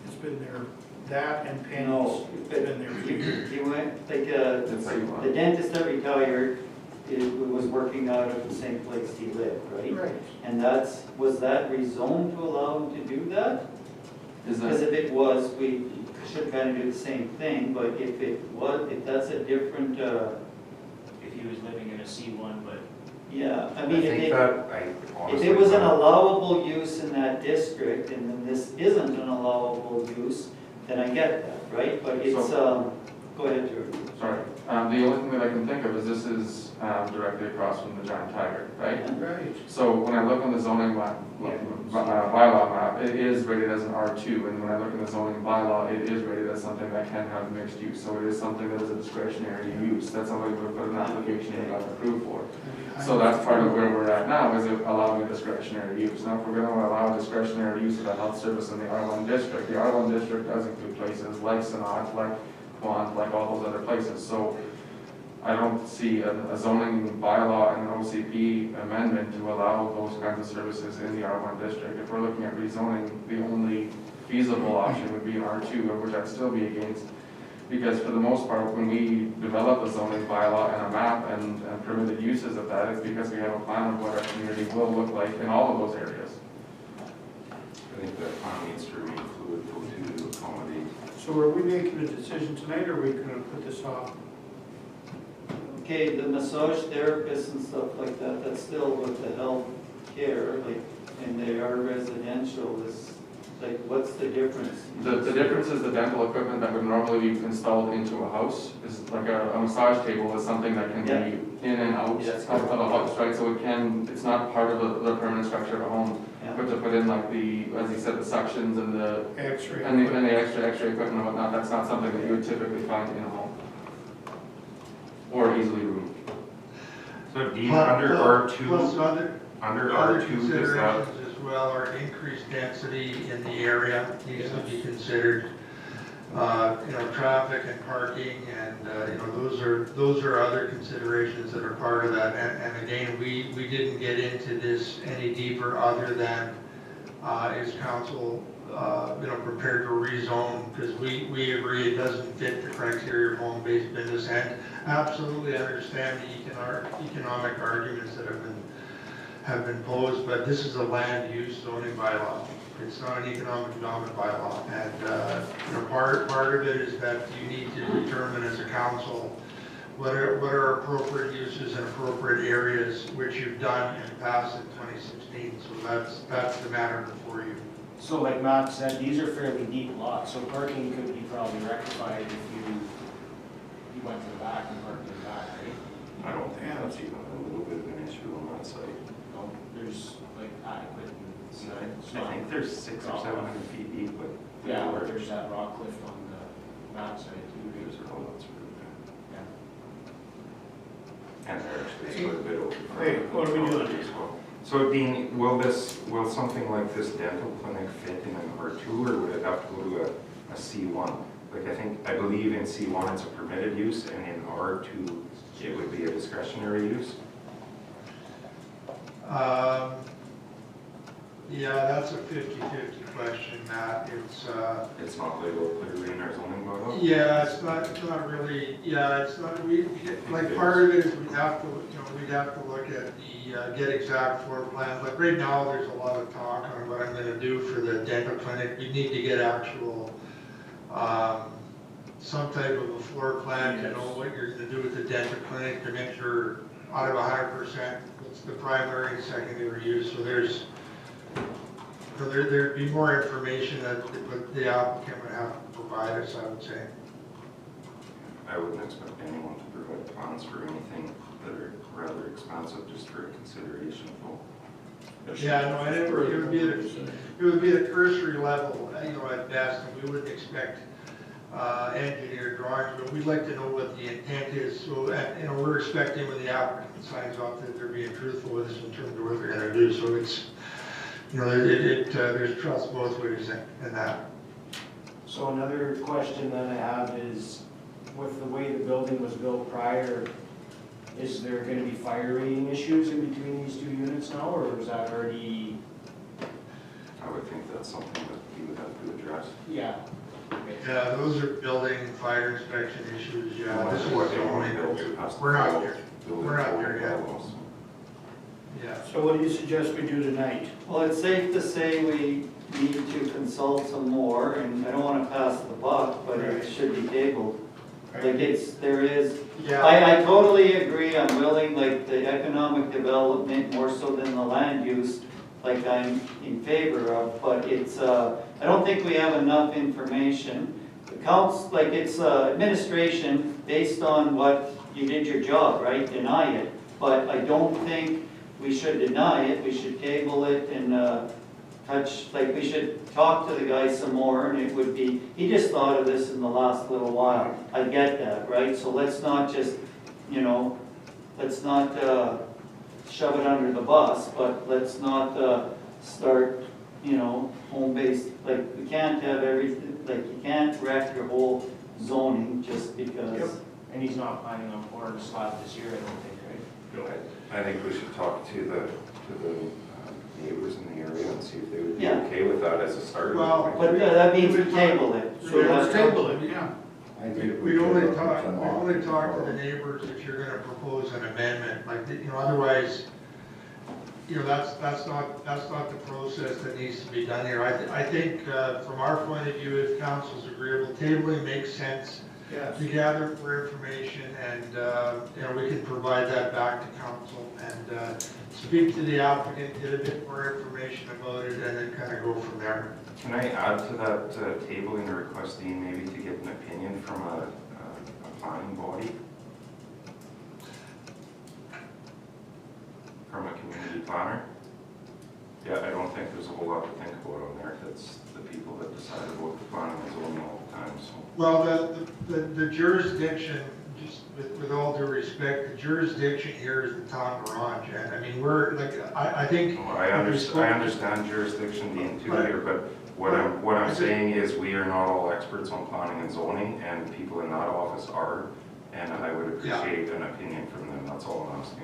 it's been there, that and Penny's, No, it's been there for years. He went, like, It's like, the dentist that retired, was working out of the same place he lived, right? Right. And was that rezoned to allow him to do that? is Because that, if it was, we should kind of do the same thing, but if that's a different, If he was living in a C1, but yeah, I I mean, think if that, I if honestly. it was an don't- allowable use in that district, and then this isn't an allowable use, then I get that, right? But it's, Go ahead, George. Sorry, the only thing that I can think of is this is directly across from the Giant Tiger, right? Right. So when I look on the zoning bylaw map, it is rated as an R2, and when I look in the zoning bylaw, it is rated as something that can have mixed use, so it is something that is a discretionary use, that somebody would put an application and got approved for. So that's part of where we're at now, is it allowing a discretionary use. Now, if we're gonna allow discretionary use of a health service in the R1 district, the R1 district does include places like Sonat, like Quant, like all those other places, so I don't see a zoning bylaw and an OCP amendment to allow those kinds of services in the R1 district. If we're looking at rezoning, the only feasible option would be an R2, which I'd still be against. Because for the most part, when we develop a zoning bylaw and a map and permitted uses of that, it's because we have a plan of what our community will look like in all of those areas. I think that plan needs to remain fluid though too, to accommodate. So are we making a decision tonight, or are we gonna put this off? Okay, the massage therapists and stuff like that, that's still with the health care, like, and they are residential, is, like, what's the difference? The difference is the dental equipment that would normally be installed into a house is like a massage table is something that can Yeah. be in and out Yes. of a house, right? So it's not part of the permanent structure of a home. Yeah. But to put in like as you said, the suctions and the X-ray. And the extra equipment and whatnot, that's not something that you would typically find in a home. Or easily removed. So Dean, under R2, Plus other under other R2, is that, considerations as well are increased density in the area needs to be considered. Traffic and parking and, those are other considerations that are part of that. And again, we didn't get into this any deeper other than, is council, prepared to rezone? Because we agree it doesn't fit the criteria of home-based business, and absolutely understand the economic arguments that have been posed, but this is a land use zoning bylaw. It's not an economic development bylaw, and part of it is that you need to determine as a council what are appropriate uses and appropriate areas, which you've done and passed in 2016. So that's the matter before you. So like Matt said, these are fairly deep lots, so parking could be probably rectified if you went to the back and parked in the back, right? I don't think that's even a little bit of an issue on that site. No, there's like adequate, I think there's 600 or 700 feet deep, but. yeah, but there's that rock cliff on the map side too. There's a road that's really Yeah. bad. And there actually is quite a bit over. Hey, what are we doing? as well. So Dean, will something like this dental clinic fit in an R2, or would it have to go to a C1? Like I believe in C1 it's a permitted use, and in R2 it would be a discretionary use. Yeah, that's a 50-50 question, Matt. It's not laid out clearly in our zoning bylaw. Yeah, it's not really, it's not, like part of it is we'd have to look at get exact floor plans. Like right now, there's a lot of talk on what I'm gonna do for the dental clinic. We need to get actual, some type of a floor plan to know what you're gonna do with the dental clinic to make sure out of 100%, it's the primary and secondary use. So there'd be more information that the applicant would have to provide us, I would say. I wouldn't expect anyone to provide plans for anything that are rather expensive just for a consideration of. Yeah, no, and it would be a cursory level, at best, and we wouldn't expect engineer drawings, but we'd like to know what the intent is. So, we're expecting when the applicant signs off that they're being truthful with us in terms of what they're going to do. So it's, there's trust both ways in that. So another question that I have is, with the way the building was built prior, is there going to be fire rating issues in between these two units now, or is that already? I would think that's something that you would have to address. Yeah. Okay. Yeah, those are building fire inspection issues, yeah. This is What they the want only, to build, it has to we're not follow there. building We're not code there yet. bylaws. Yeah. So what do you suggest we do tonight? Well, it's safe to say we need to consult some more, and I don't want to pass the buck, but it should be tabled. Like Yeah. I totally agree, I'm willing, like the economic development more so than the land use, like I'm in favor of, but it's, I don't think we have enough information. Accounts, like it's administration based on what you did your job, right? Deny it. But I don't think we should deny it. We should table it and we should talk to the guy some more, and it would be, he just thought of this in the last little while. I get that, right? So let's not just, let's not shove it under the bus, but let's not start, home-based, like, we can't have everything, like, you can't wreck your whole zoning just because. And he's not planning on pouring a slab this year, I don't think, right? I think we should talk to the neighbors in the area and see if they would be Yeah. okay with that as a starting Well, point. But that means we table it. So let's table it, yeah. I think We should only look at talk, some we only options talk to for the it. neighbors if you're gonna propose an amendment, like, otherwise, that's not the process that needs to be done here. I think, from our point of view, if council's agreeable, tabling makes sense Yes. to gather more information and, we can provide that back to council and, speak to the applicant, get a bit more information about it and then kind of go from there. Can I add to that tabling or requesting maybe to get an opinion from a planning body? From a community planner? Yeah, I don't think there's a whole lot to think about on there. That's the people that decide about the planning and zoning all the time, so. Well, the jurisdiction, just with all due respect, the jurisdiction here is the town of Orange, and I mean, we're, like, I think. Well, I understand jurisdiction being two here, but what I'm saying is we are not all experts on planning and zoning, and people in that office are, and I would appreciate an opinion from them, that's all I'm asking.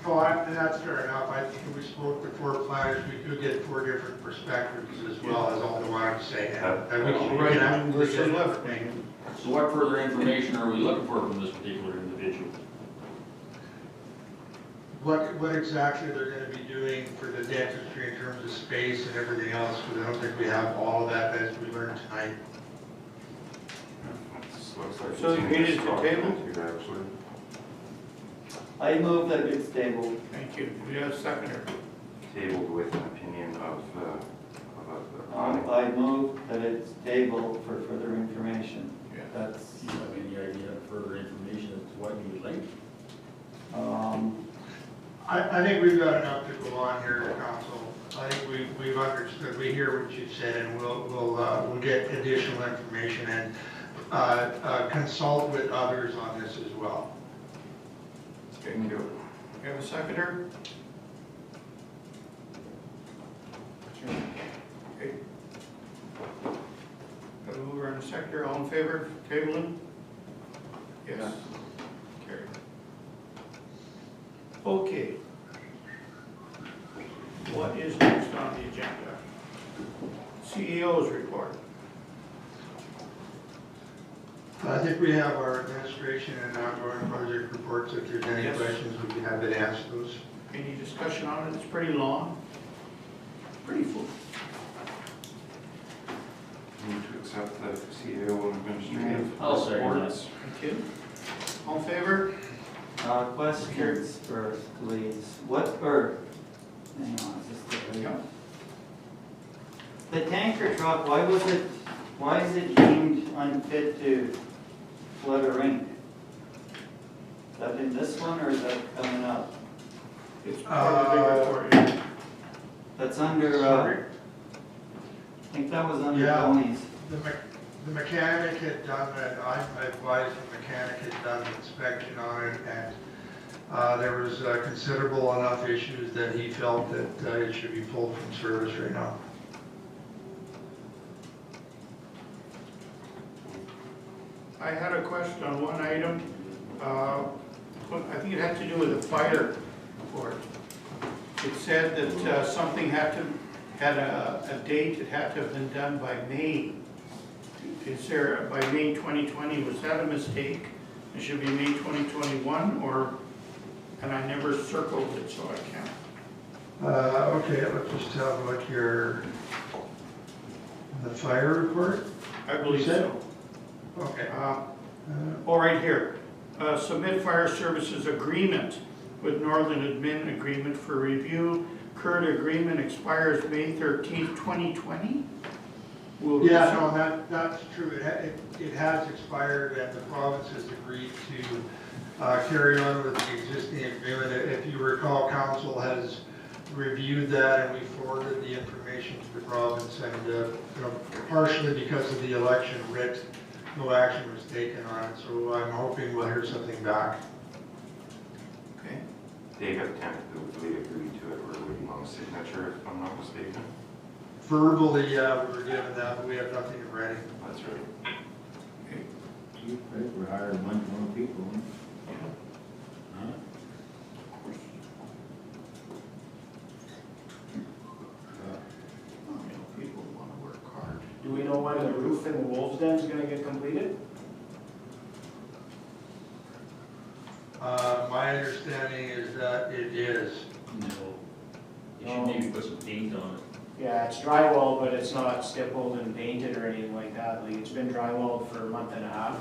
Oh, and that's fair enough. I think if we spoke to 4 planners, we could get 4 different perspectives as well, as all the one I'm saying. And we can Right have- wing versus left wing. So what further information are we looking for from this particular individual? What exactly they're gonna be doing for the dentistry in terms of space and everything else, because I don't think we have all of that as we learned tonight. Looks like So it's in you need this it to document here, actually. I move that it's tabled. Thank you. Do we have a seconder? Tabled with an opinion of the planning. I move that it's tabled for further information. Yeah. That's, Do you have any idea of further information as to what you would like? I think we've got enough to go on here, council. I think we've understood, we hear what you've said, and we'll get additional information and consult with others on this as well. Thank you. We have a seconder? Okay. Got a mover and a seconder, all in favor, tabling? Yes. Carried. Okay. What is next on the agenda? CEO's report. I think we have our administration and ongoing project reports. If there's any Yes. questions, we can have it answer those. Any discussion on it? It's pretty long. Pretty full. Move to accept the CEO and administrative I'll second that. reports. Thank you. All in favor? questions first, please. Hang on, is this the Yeah. The tanker truck, why is it deemed unfit to flood a rink? Is that in this one or is that coming up? It's part of the big report. Yeah. That's under, Sorry. I think that was under Yeah. Tony's. The mechanic had done it, I advised the mechanic had done an inspection on it, and there was considerable enough issues that he felt that it should be pulled from service right now. I had a question on one item. I think it had to do with the fire report. It said that something had a date, it had to have been done by May. Is there, by May 2020, was that a mistake? It should be May 2021, or, and I never circled it, so I can't. Okay, let's just have a look here. The fire report? I believe so. Okay. Oh, right here. Submit fire services agreement with Northern Admin Agreement for review. Current agreement expires May 13th, 2020. Will Yeah, no, that's true. It has expired and the province has agreed to carry on with the existing agreement. If you recall, council has reviewed that and we forwarded the information to the province and, you know, partially because of the election writ, no action was taken on it. So I'm hoping we'll hear something back. Okay. They have tentatively agreed to it, we're waiting on a signature, if I'm not mistaken. Verbally, yeah, we were given that, but we have nothing in writing. That's right. Chief, right, we hired a bunch more people, huh? You know, people want to work hard. Do we know when the roof in the Wolves Den is gonna get completed? My understanding is that it is. No. You should maybe put some paint on it. Yeah, it's drywall, but it's not stippled and painted or anything like that. Like, it's been drywalled for a month and a half.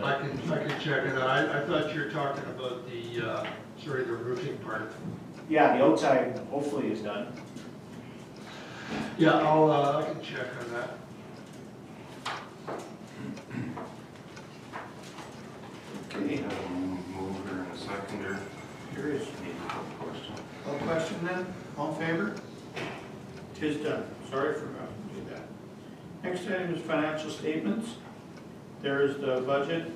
I can check it out. I thought you were talking about the, sorry, the roofing part. Yeah, the outside hopefully is done. Yeah, I can check on that. Okay, Mover and a seconder. here is Need a question. no question then, all in favor? Tis done, sorry for forgot to do that. Next item is financial statements. There is the budget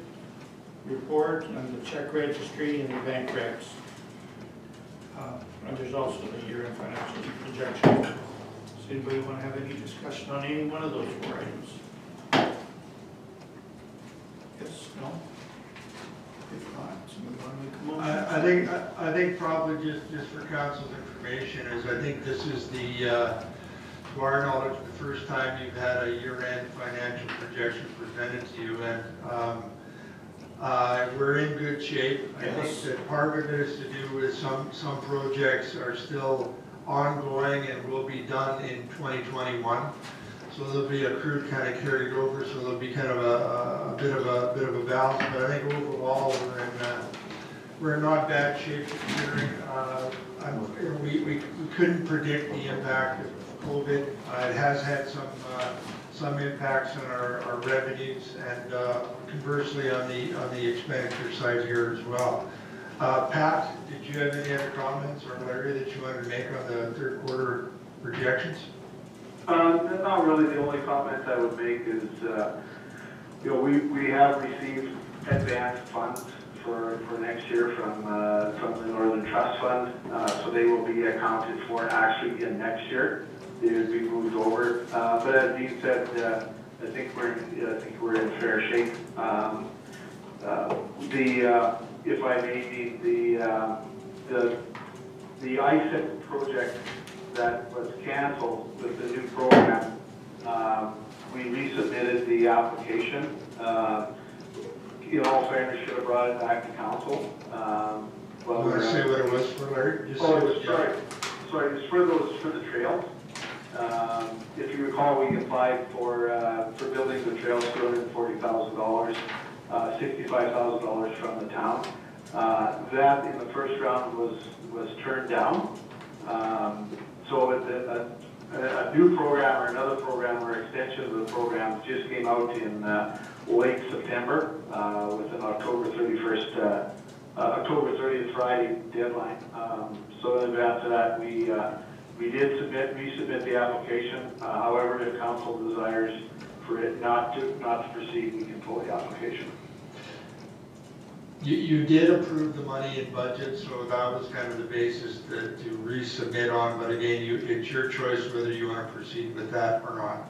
report and the check registry and the bank recs. And there's also the year-end financial projection. Does anybody want to have any discussion on any one of those 4 items? Yes, no? If not, somebody want to make a motion? I think probably just for council's information is I think this is the, to our knowledge, the first time you've had a year-end financial projection presented to you, and we're in good shape. I think that part of it is to do with some projects are still ongoing and will be done in 2021. So there'll be accrued kind of carried over, so there'll be kind of a bit of a balance. But I think overall we're in not bad shape considering we couldn't predict the impact of COVID. It has had some impacts on our revenues and conversely on the expenditure side here as well. Pat, did you have any other comments or Larry that you wanted to make on the third quarter projections? Not really. The only comment I would make is, you know, we have received advanced funds for next year from the Northern Trust Fund, so they will be accounted for actually in next year. They would be moved over. But as Dean said, I think we're in fair shape. If I may, the ISIP project that was canceled with the new program, we resubmitted the application. In all fairness, should have brought it back to council. You want to say what it was for, Larry? Sorry, it's for the trails. If you recall, we applied for building the trails, $240,000, $65,000 from the town. That in the first round was turned down. So a new program or another program or extension of the program just came out in late September with an October 31st, October 30th Friday deadline. So in advance of that, we did resubmit the application. However, if council desires for it not to proceed, we can pull the application. You did approve the money in budget, so that was kind of the basis to resubmit on, but again, it's your choice whether you want to proceed with that or not.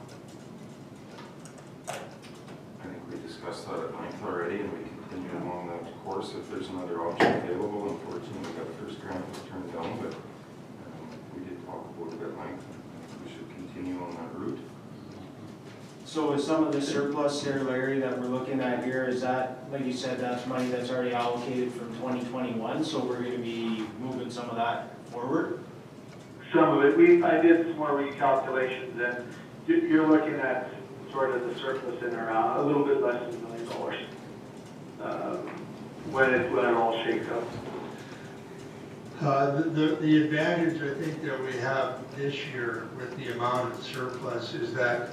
I think we discussed that at length already, and we continue along that course if there's another option available. Unfortunately, we got the first grant was turned down, but we did talk about it at length. We should continue on that route. So with some of the surplus here, Larry, that we're looking at here, is that, like you said, that's money that's already allocated from 2021, so we're gonna be moving some of that forward? Some of it, I did some more recalculations, and you're looking at sort of the surplus in around a little bit less than $1 million when it all shakes out. The advantage I think that we have this year with the amount of surplus is that,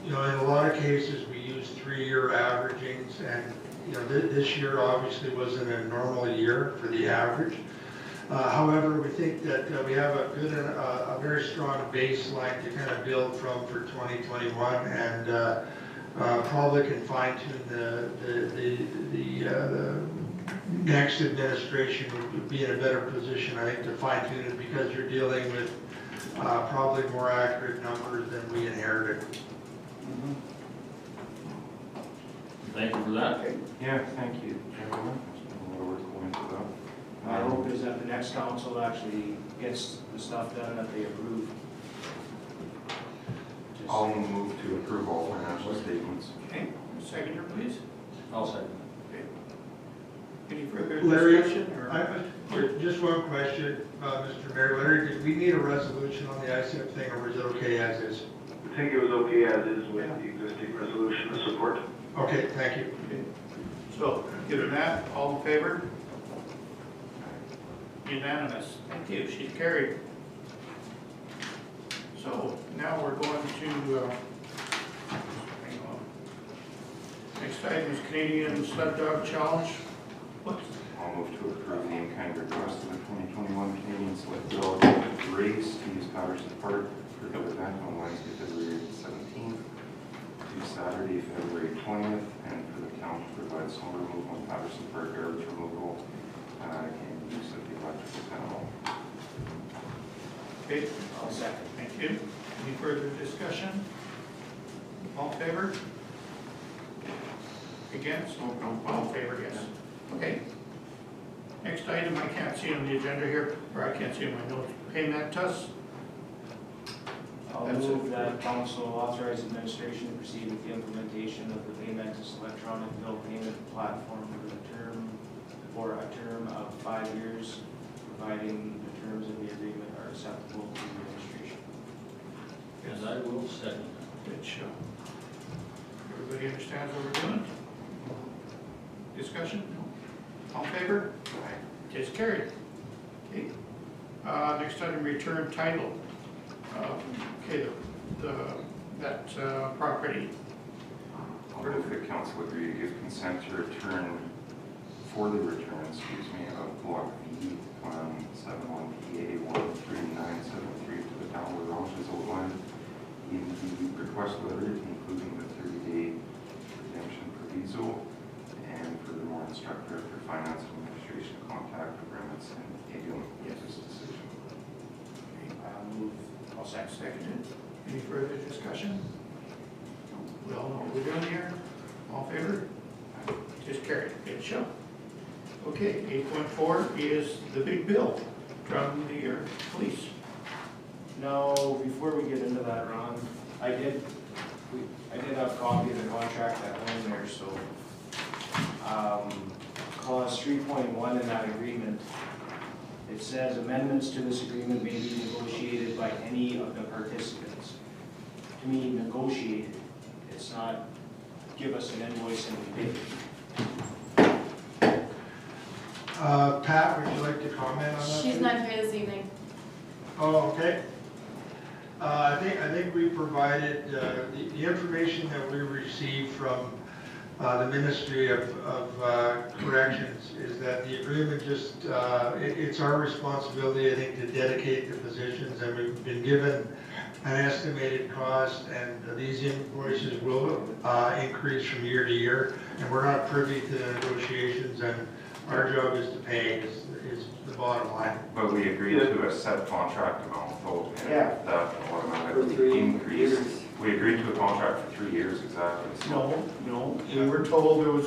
you know, in a lot of cases, we use 3-year averagings, and, you know, this year obviously wasn't a normal year for the average. However, we think that we have a good, a very strong baseline to kind of build from for 2021, and probably can fine tune the next administration would be in a better position, I think, to fine tune it, because you're dealing with probably more accurate numbers than we inherited. Thank you for that. Yeah, thank you, gentlemen. There's been a lot of work going into that. My hope is that the next council actually gets the stuff done that they approve. Just- I'll move to approve all financial statements. Okay, seconder, please. I'll second. Any further Larry, discussion? Or? Just one question, Mr. Mayor. Larry, did we need a resolution on the ISEP thing, or was it okay as is? I think it was okay as is with the existing resolution of support. Okay, thank you. Okay. So, given that, all in favor? Unanimous. Thank you, she's carried. So now we're going to, hang on. Next item is Canadian Sled Dog Challenge. What? I'll move to approve the in-kind request of the 2021 Canadian Sled Dog Race to use Patterson Park for the event on Wednesday, February 17th to Saturday, February 20th, and for the town to provide snow removal in Patterson Park, garbage removal, and use of the electrical panel. Okay, I'll second. thank you. Any further discussion? All in favor? Against? No, all in favor, yes. Okay. Next item, I can't see on the agenda here, or I can't see in my notes. Payment us. I'll That's move it. that council authorize administration to proceed with the implementation of the Paymentus electronic bill payment platform for a term of 5 years, providing the terms of the agreement are acceptable to the administration. And I will second. Good show. Everybody understands what we're doing? Discussion? All in favor? Aye. It's carried. Okay. Next item, return title. Okay, that property. I'll move the council agree to give consent to return, for the return, of Block V, Plan 71PA 13973 to the town of Orange as outlined in the request letter, including the 30-day redemption proviso, and furthermore instruct Director of Finance and Administration to contact agreements and Agam get this decision. I'll move. I'll second. Seconded. Any further discussion? We all know what we're doing here. All in favor? Just carried. Good show. Okay, 8.4 is the big bill from the police. No, before we get into that, Ron, I did have a copy of the contract at home there, so, clause 3.1 in that agreement, it says amendments to this agreement may be negotiated by any of the participants. To me, negotiated, it's not give us an invoice and we pay it. Pat, would you like to comment on that? She's not here this evening. Oh, okay. I think we provided, the information that we received from the Ministry of Corrections is that the agreement just, it's our responsibility, I think, to dedicate the positions, and we've been given an estimated cost, and these invoices will increase from year to year, and we're not privy to the negotiations, and our job is to pay, is the bottom line. But we agreed to a set contract amount, though, and Yeah. that For automatically 3 increased. years. We agreed to a contract for 3 years, exactly. So No, we were told there was,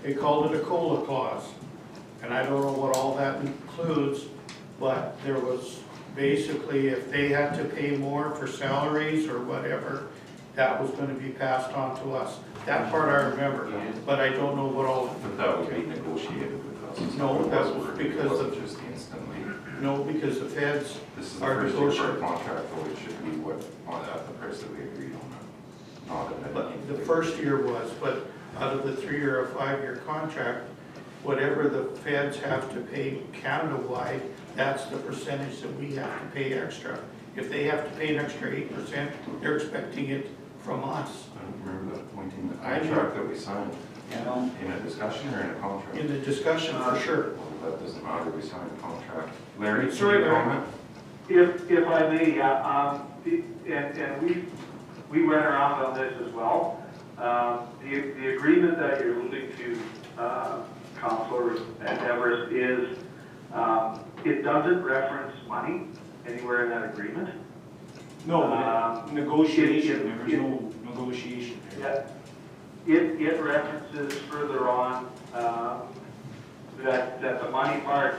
they called it a COLA clause. And I don't know what all that includes, but there was basically, if they had to pay more for salaries or whatever, that was gonna be passed on to us. That part I remember, but I don't know what all. But that would be negotiated with us. No, that was It because wasn't of- just instantly. No, because the feds, This is the Our first year for negotiation. our contract, though, it should be what, at the price that we agreed on. Not at but the first year was, but out of the 3 or 5 year contract, whatever the feds have to pay Canada-wide, that's the percentage that we have to pay extra. If they have to pay an extra 8%, they're expecting it from us. I don't remember that point in the I do. contract that we signed, You know, in a discussion or in a contract? In the discussion, for sure. Well, that doesn't matter, we signed a contract. Larry, can Sorry, you Larry. comment? If I may, yeah, and we went around on this as well. The agreement that you're alluding to, Councilor Everest, is, it doesn't reference money anywhere in that agreement. No, negotiation, there was no negotiation there. Yeah, it references further on, that the money part,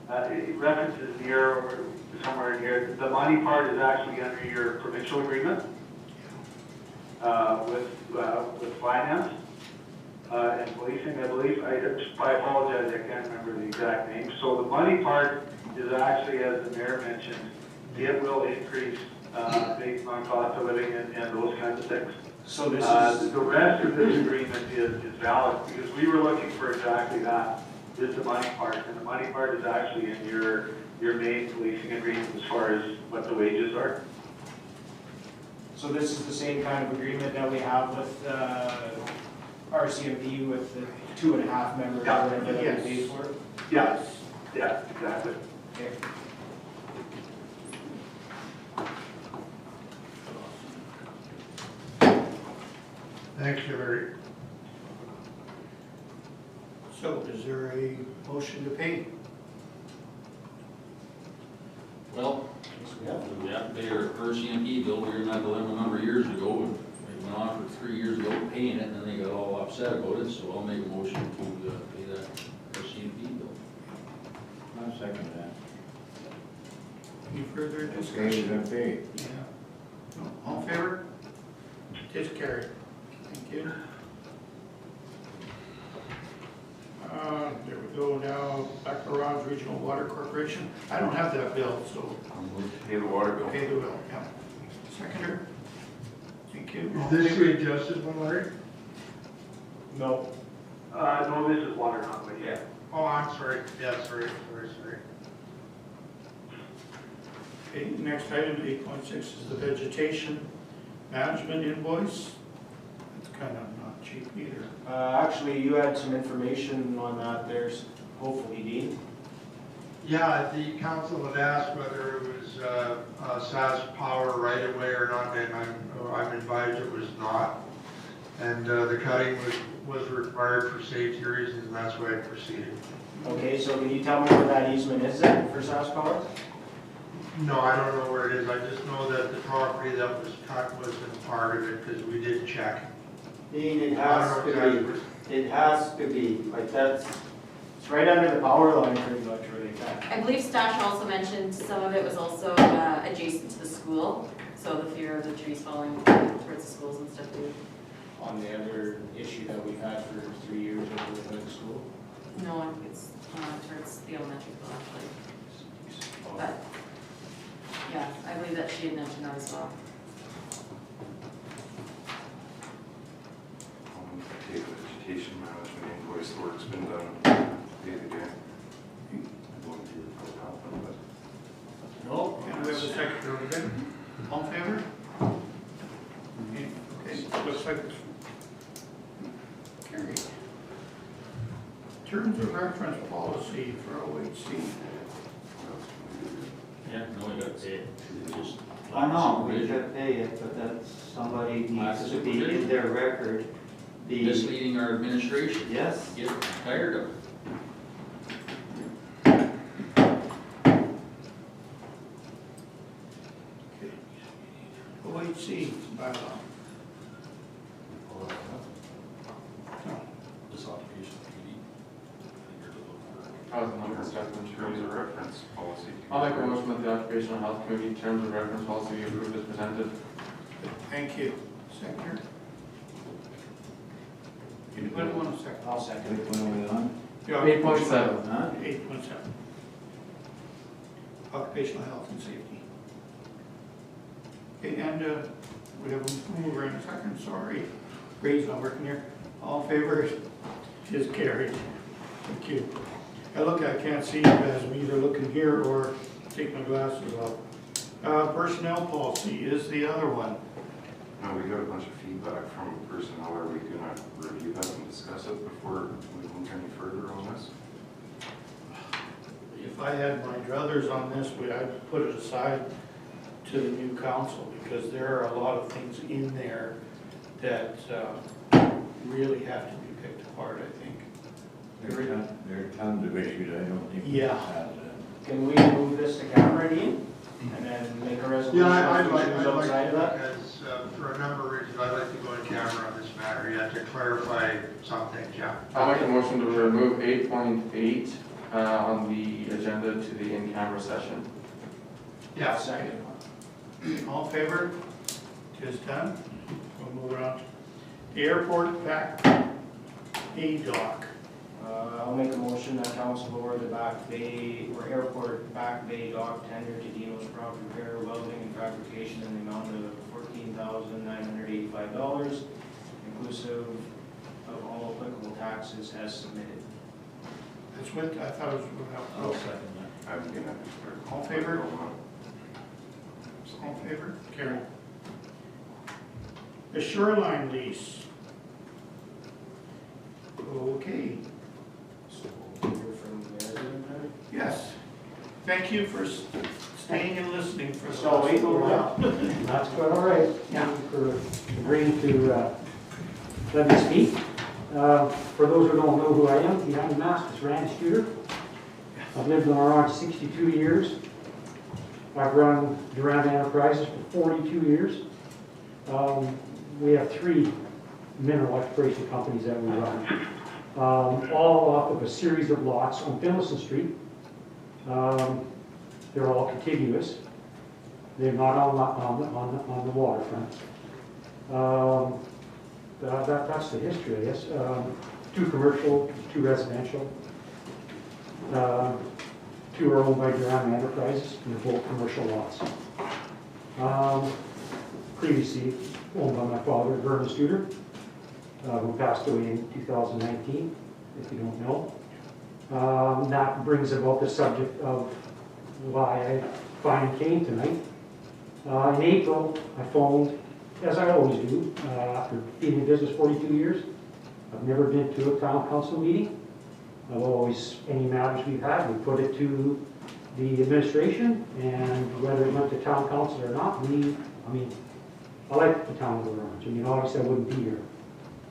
it references near, or somewhere in here, the money part is actually under your provincial agreement, with finance, and policing, I believe. I apologize, I can't remember the exact name. So the money part is actually, as the mayor mentioned, it will increase, based on cost of living and those kinds of things. So this is, The rest of this agreement is valid, because we were looking for exactly that, is the money part, and the money part is actually in your main policing agreement as far as what the wages are. so this is the same kind of agreement that we have with, RCMP with the 2.5 members or Yeah. whatever that Yes. we paid for? Yes, yeah, exactly. Okay. Thank you, Larry. So is there a motion to pay? Well, we have to pay our RCMP bill, we were in that dilemma a number of years ago, and we went on for 3 years ago paying it, and then they got all upset about it, so I'll make a motion to pay that RCMP bill. I'll second that. Any further Okay, discussion? then pay. Yeah. No, all in favor? It is carried. Thank you. There we go now, back to Ron's Regional Water Corporation. I don't have that bill, so I'm going to pay the water bill. pay the bill, yeah. Seconder? Thank you. Is this the adjusted one, Larry? No. No, this is water conway, yeah. Oh, I'm sorry, yeah, sorry. Okay, next item, 8.6 is the vegetation management invoice. It's kind of not cheap either. Actually, you had some information on that there, hopefully, Dean. Yeah, the council had asked whether it was SAS Power right away or not, and I'm advised it was not. And the cutting was required for safety reasons, and that's why I proceeded. Okay, so can you tell me where that easement is then for SAS Power? No, I don't know where it is, I just know that the property that was cut wasn't part of it, because we did check. Dean, it I has don't know to exactly where. be, it has to be, like that's, It's right under the power line pretty much where they cut. I believe Stash also mentioned some of it was also adjacent to the school, so the fear of the trees falling towards the schools and stuff too. On the other issue that we've had for 3 years over the school. No, I think it's towards the elementary school actually, but, yeah, I believe that she had mentioned that as well. Pay the vegetation management invoice, the work's been done, pay it again. I don't do it for the company, but No. And we have a seconder over there. All in favor? Okay, looks like it's carried. Terms of reference policy for OHC. Yeah, no, we gotta pay it. It's just- I know, we should pay it, but that's, somebody needs to be in their record. The, Misleading our administration. yes, Get tired of it. OHC bylaw. No. This occupation duty. I think there's a little- I was looking for stuff in terms of reference policy. I'll make a motion that the occupational health committee terms of reference policy be approved as presented. Thank you. Seconder? Anybody want a second? I'll second. Which one are we on? 8.7. Huh? 8.7. Occupational health and safety. Okay, and we have a mover and a second, sorry. Brain's not working here. All in favor? It is carried. Thank you. I can't see you guys, I'm either looking here or take my glasses off. Personnel policy is the other one. We got a bunch of feedback from personnel. Are we gonna review that and discuss it before we move any further on this? If I had my druthers on this, I'd put it aside to the new council, because there are a lot of things in there that really have to be picked apart, I think. There are tons of issues I don't think. we Yeah. have, Can we move this to camera, Dean? And then make a resolution Yeah, I'd if like, we choose I'd like outside to, of that? because for a number of reasons, I'd like to go in camera on this matter. You have to clarify something, yeah. I'll make a motion to remove 8.8 on the agenda to the in-camera session. Yeah. Second. All in favor? Tis done. We'll move on. The airport back A dock. I'll make a motion that council lower the back bay, or airport back bay dock tender to Dino's Prop Repair, Welding and Fabrication in the amount of $14,985, inclusive of all applicable taxes as submitted. That's what, I thought it was I'll without. second that. I'm gonna. All in favor? All in favor? Carry. The shoreline lease. Okay, So we'll hear from the resident then. yes. Thank you for staying and listening for the So last wait, little while. That's quite all right. Thank you for agreeing to let me speak. For those who don't know who I am, behind the mask is Randy Studer. I've lived on our ranch 62 years. I've run Durand Enterprises for 42 years. We have 3 mineral exploration companies that we run, all off of a series of lots on Finlayson Street. They're all contiguous. They're not on the waterfront. That's the history, I guess. 2 commercial, 2 residential. 2 are owned by Durand Enterprises, and they're both commercial lots. Previously owned by my father, Vernon Studer, who passed away in 2019, if you don't know. That brings about the subject of why I finally came tonight. In April, I phoned, as I always do, after being in business 42 years. I've never been to a town council meeting. I've always, any matters we've had, we put it to the administration, and whether it went to town council or not, I like the town of Orange. Obviously I wouldn't be here.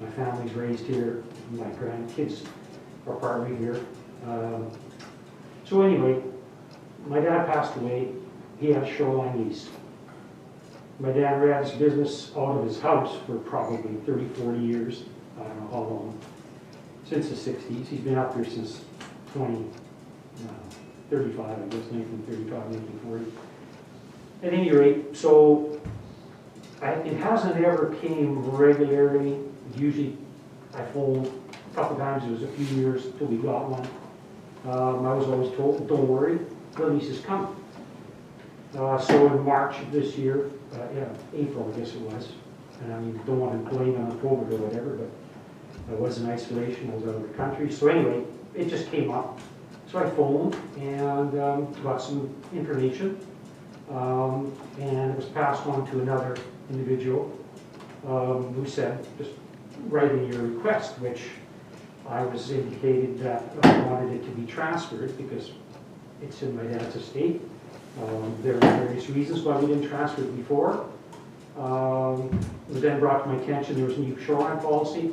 My family's raised here, my grandkids are partly here. So anyway, my dad passed away. He had a shoreline lease. My dad ran his business out of his house for probably 30, 40 years. I don't know how long. Since the 60s. He's been up here since 35, I guess, 1935, 1940. At any rate, so it hasn't ever came regularly. Usually I phoned a couple times. It was a few years until we got one. I was always told, don't worry, the lease is coming. So in March of this year, April I guess it was, and don't want to blame it on COVID or whatever, but I was in isolation, I was out of the country. So anyway, it just came up. So I phoned and got some information, and it was passed on to another individual who said, just write in your request, which I was indicated that I wanted it to be transferred because it's in my dad's estate. There are various reasons why we didn't transfer it before. It was then brought to my attention there was a new shoreline policy.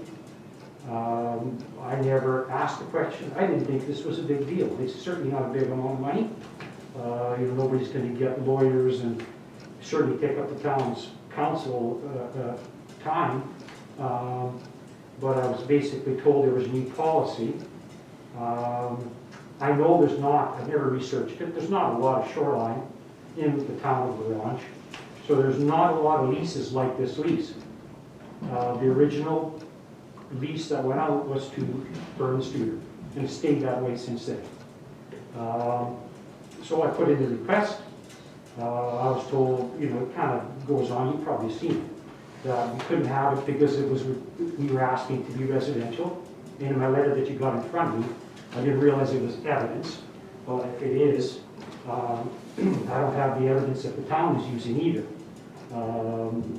I never asked the question. I didn't think this was a big deal. It's certainly not a big amount of money. Nobody's going to get lawyers and certainly take up the town's council time. But I was basically told there was a new policy. I know there's not, I've never researched it, there's not a lot of shoreline in the town of Orange. So there's not a lot of leases like this lease. The original lease that went out was to Vernon Studer, and it's stayed that way since then. So I put in the request. I was told, it kind of goes on, you've probably seen it, that we couldn't have it because we were asking to be residential. And in my letter that you got in front of me, I didn't realize it was evidence, but if it is, I don't have the evidence that the town is using either.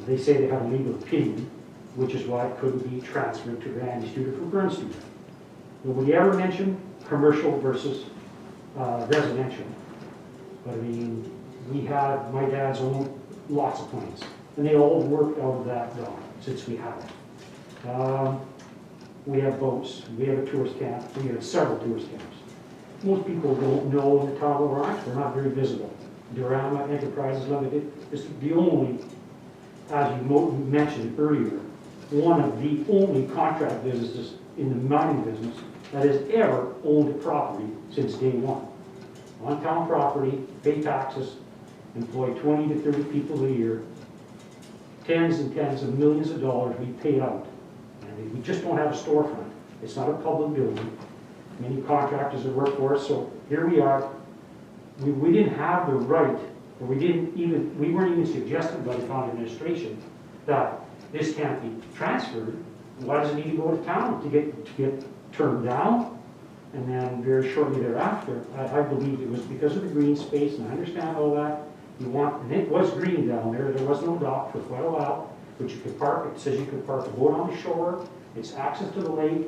They say they have a legal opinion, which is why it couldn't be transferred to Randy Studer from Burn Studer. Nobody ever mentioned commercial versus residential. But I mean, we had, my dad's owned lots of planes, and they all worked out of that dock since we had it. We have boats, we have a tourist camp, we have several tourist camps. Most people don't know the town of Orange, they're not very visible. Durama Enterprises Limited is the only, as you mentioned earlier, one of the only contract businesses in the mining business that has ever owned a property since day one. On town property, pay taxes, employ 20 to 30 people a year, tens and tens of millions of dollars we pay out. And we just don't have a storefront. It's not a public building. Many contractors have worked for us, so here we are. We didn't have the right, or we weren't even suggested by the town administration that this can't be transferred. Why does it need to go to town to get turned down? And then very shortly thereafter, I believe it was because of the green space, and I understand all that. And it was green down there. There was no dock for quite a while, but you could park. It says you could park a boat on the shore. It's access to the lake.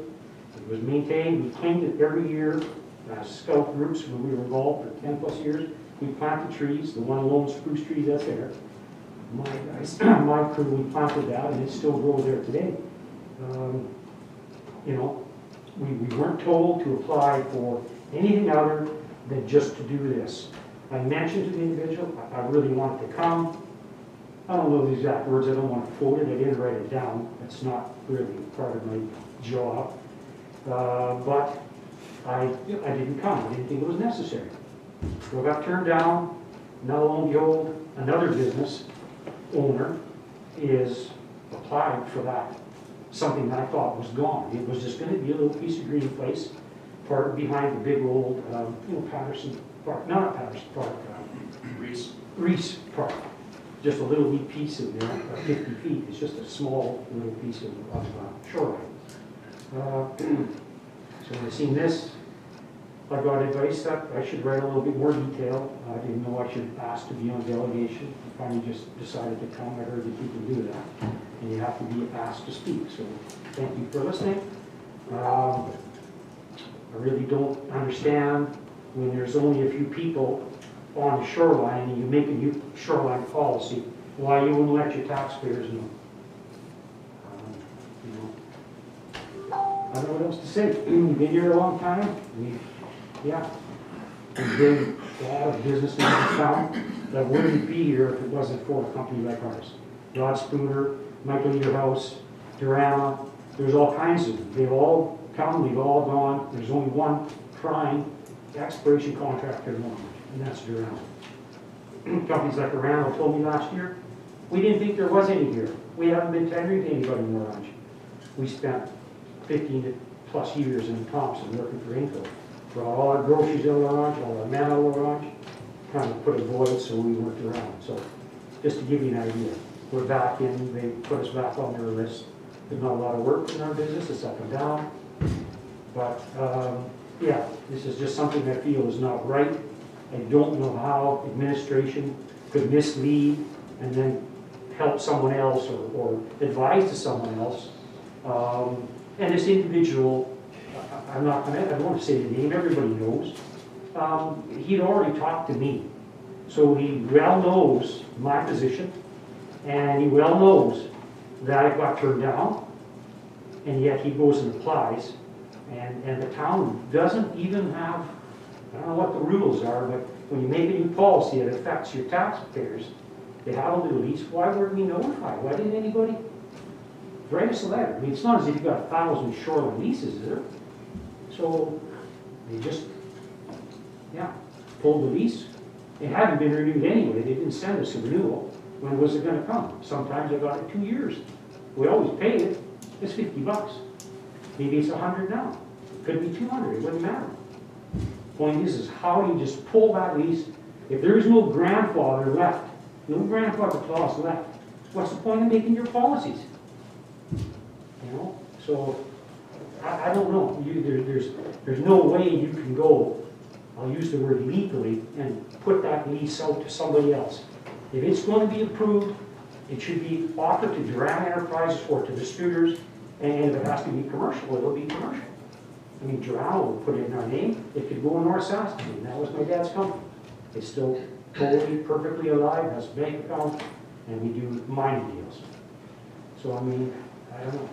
It was maintained. We cleaned it every year as scout groups when we were involved for 10 plus years. We planted trees, the one lone spruce tree that's there. My guys, my crew, we planted that, and it still grows there today. You know, we weren't told to apply for anything other than just to do this. I mentioned to the individual, I really wanted to come. I don't know the exact words, I don't want to quote it, I didn't write it down. It's not really part of my job. But I didn't come, I didn't think it was necessary. So I got turned down. Now lo and behold, another business owner is applied for that, something that I thought was gone. It was just going to be a little piece of green place, part behind the big old, Patterson Park, not Patterson Park, Reese Park. Just a little wee piece of there, 50 feet. It's just a small little piece of shoreline. So I've seen this. I got advice that I should write a little bit more detail. I didn't know I should ask to be on delegation. I finally just decided to come. I heard that you can do that. And you have to be asked to speak. So thank you for listening. I really don't understand when there's only a few people on the shoreline and you make a new shoreline policy, why you wouldn't let your taxpayers know. I don't know what else to say. We've been here a long time. We've been a lot of business in this town that wouldn't be here if it wasn't for a company like ours. Rod Spooner, Michael Eaterhouse, Durama, there's all kinds of them. They've all come, they've all gone. There's only one prime exploration contractor in Orange, and that's Durama. Companies like Orano told me last year, we didn't think there was any here. We haven't been tendering to anybody in Orange. We spent 15 plus years in Thompson working for Inco. Brought all our groceries in Orange, all our men out of Orange, kind of put a void so we weren't around. So just to give you an idea, we're back in, they put us back on their list. There's not a lot of work in our business, it's up and down. But yeah, this is just something I feel is not right. I don't know how administration could mislead and then help someone else or advise to someone else. And this individual, I don't want to say the name, everybody knows. He'd already talked to me. So he well knows my position, and he well knows that I got turned down, and yet he goes and applies. And the town doesn't even have, I don't know what the rules are, but when you make a new policy that affects your taxpayers, they have a little lease. Why weren't we notified? Why didn't anybody write us a letter? I mean, it's not as if you've got 1,000 shoreline leases, is there? So they just, pulled the lease. It hadn't been renewed anyway. They didn't send us a renewal. When was it going to come? Sometimes I got it 2 years. We always paid it. It's $50. Maybe it's 100 now. It could be 200. It wouldn't matter. Point is how do you just pull that lease? If there is no grandfather left, no grandfather clause left, what's the point of making your policies? You know, so I don't know, there's no way you can go, I'll use the word legally, and put that lease out to somebody else. If it's going to be approved, it should be offered to Durant Enterprises or to the Studers, and if it has to be commercial, it'll be commercial. I mean, Durant will put it in our name, it could go in North Saskatoon, that was my dad's company. It's still totally, perfectly alive, has a bank account, and we do mining deals. So, I mean, I don't know,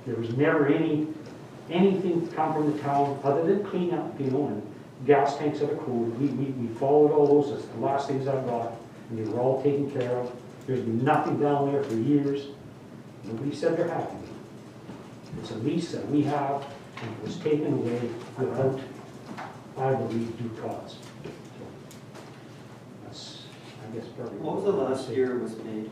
there was never anything come from the town other than clean up, you know, and gas tanks that are cooled. We followed all those, that's the last things I got, and they were all taken care of. There's been nothing down there for years. Nobody said they're happy. It's a lease that we have, and it was taken away without, I believe, due cause. So, that's, I guess, probably. What was the last year it was paid?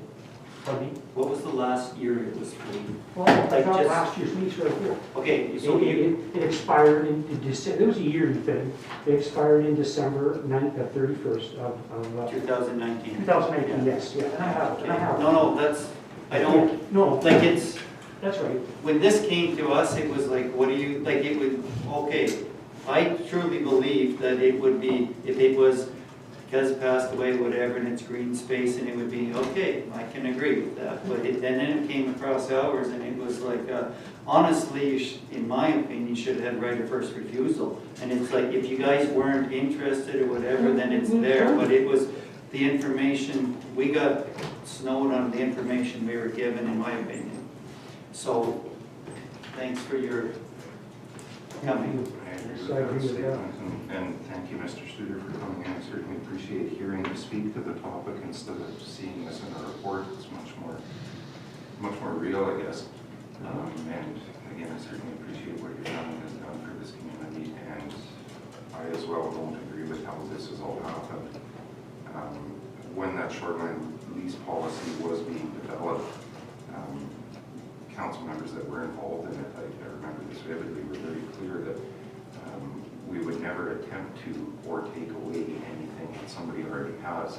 Pardon me? What was the last year it was paid? Well, I Like got just- last year's lease right here. Okay, so you, It expired in December, it was a yearly thing. It expired in December 31st of 2019. 2019, yes, yeah, and I have, and I have. No, that's, I don't, No, like it's, that's right. when this came to us, it was like, what do you, like it would, okay. I truly believe that it would be, if it was, because passed away, whatever, and it's green space, and it would be, okay, I can agree with that. But it, and then it came across ours, and it was like, honestly, in my opinion, you should have had right of first refusal. And it's like, if you guys weren't interested or whatever, then it's there. But it was the information, we got snowed on the information we were given, in my opinion. So, thanks for your coming. So I agree with that. And thank you, Mr. Studer, for coming in. I certainly appreciate hearing you speak to the topic instead of seeing this in a report. It's much more real, I guess. And again, I certainly appreciate what your family has done for this community. And I as well don't agree with how this has all happened. When that shoreline lease policy was being developed, council members that were involved in it, I remember this vividly, were very clear that we would never attempt to or take away anything that somebody already has.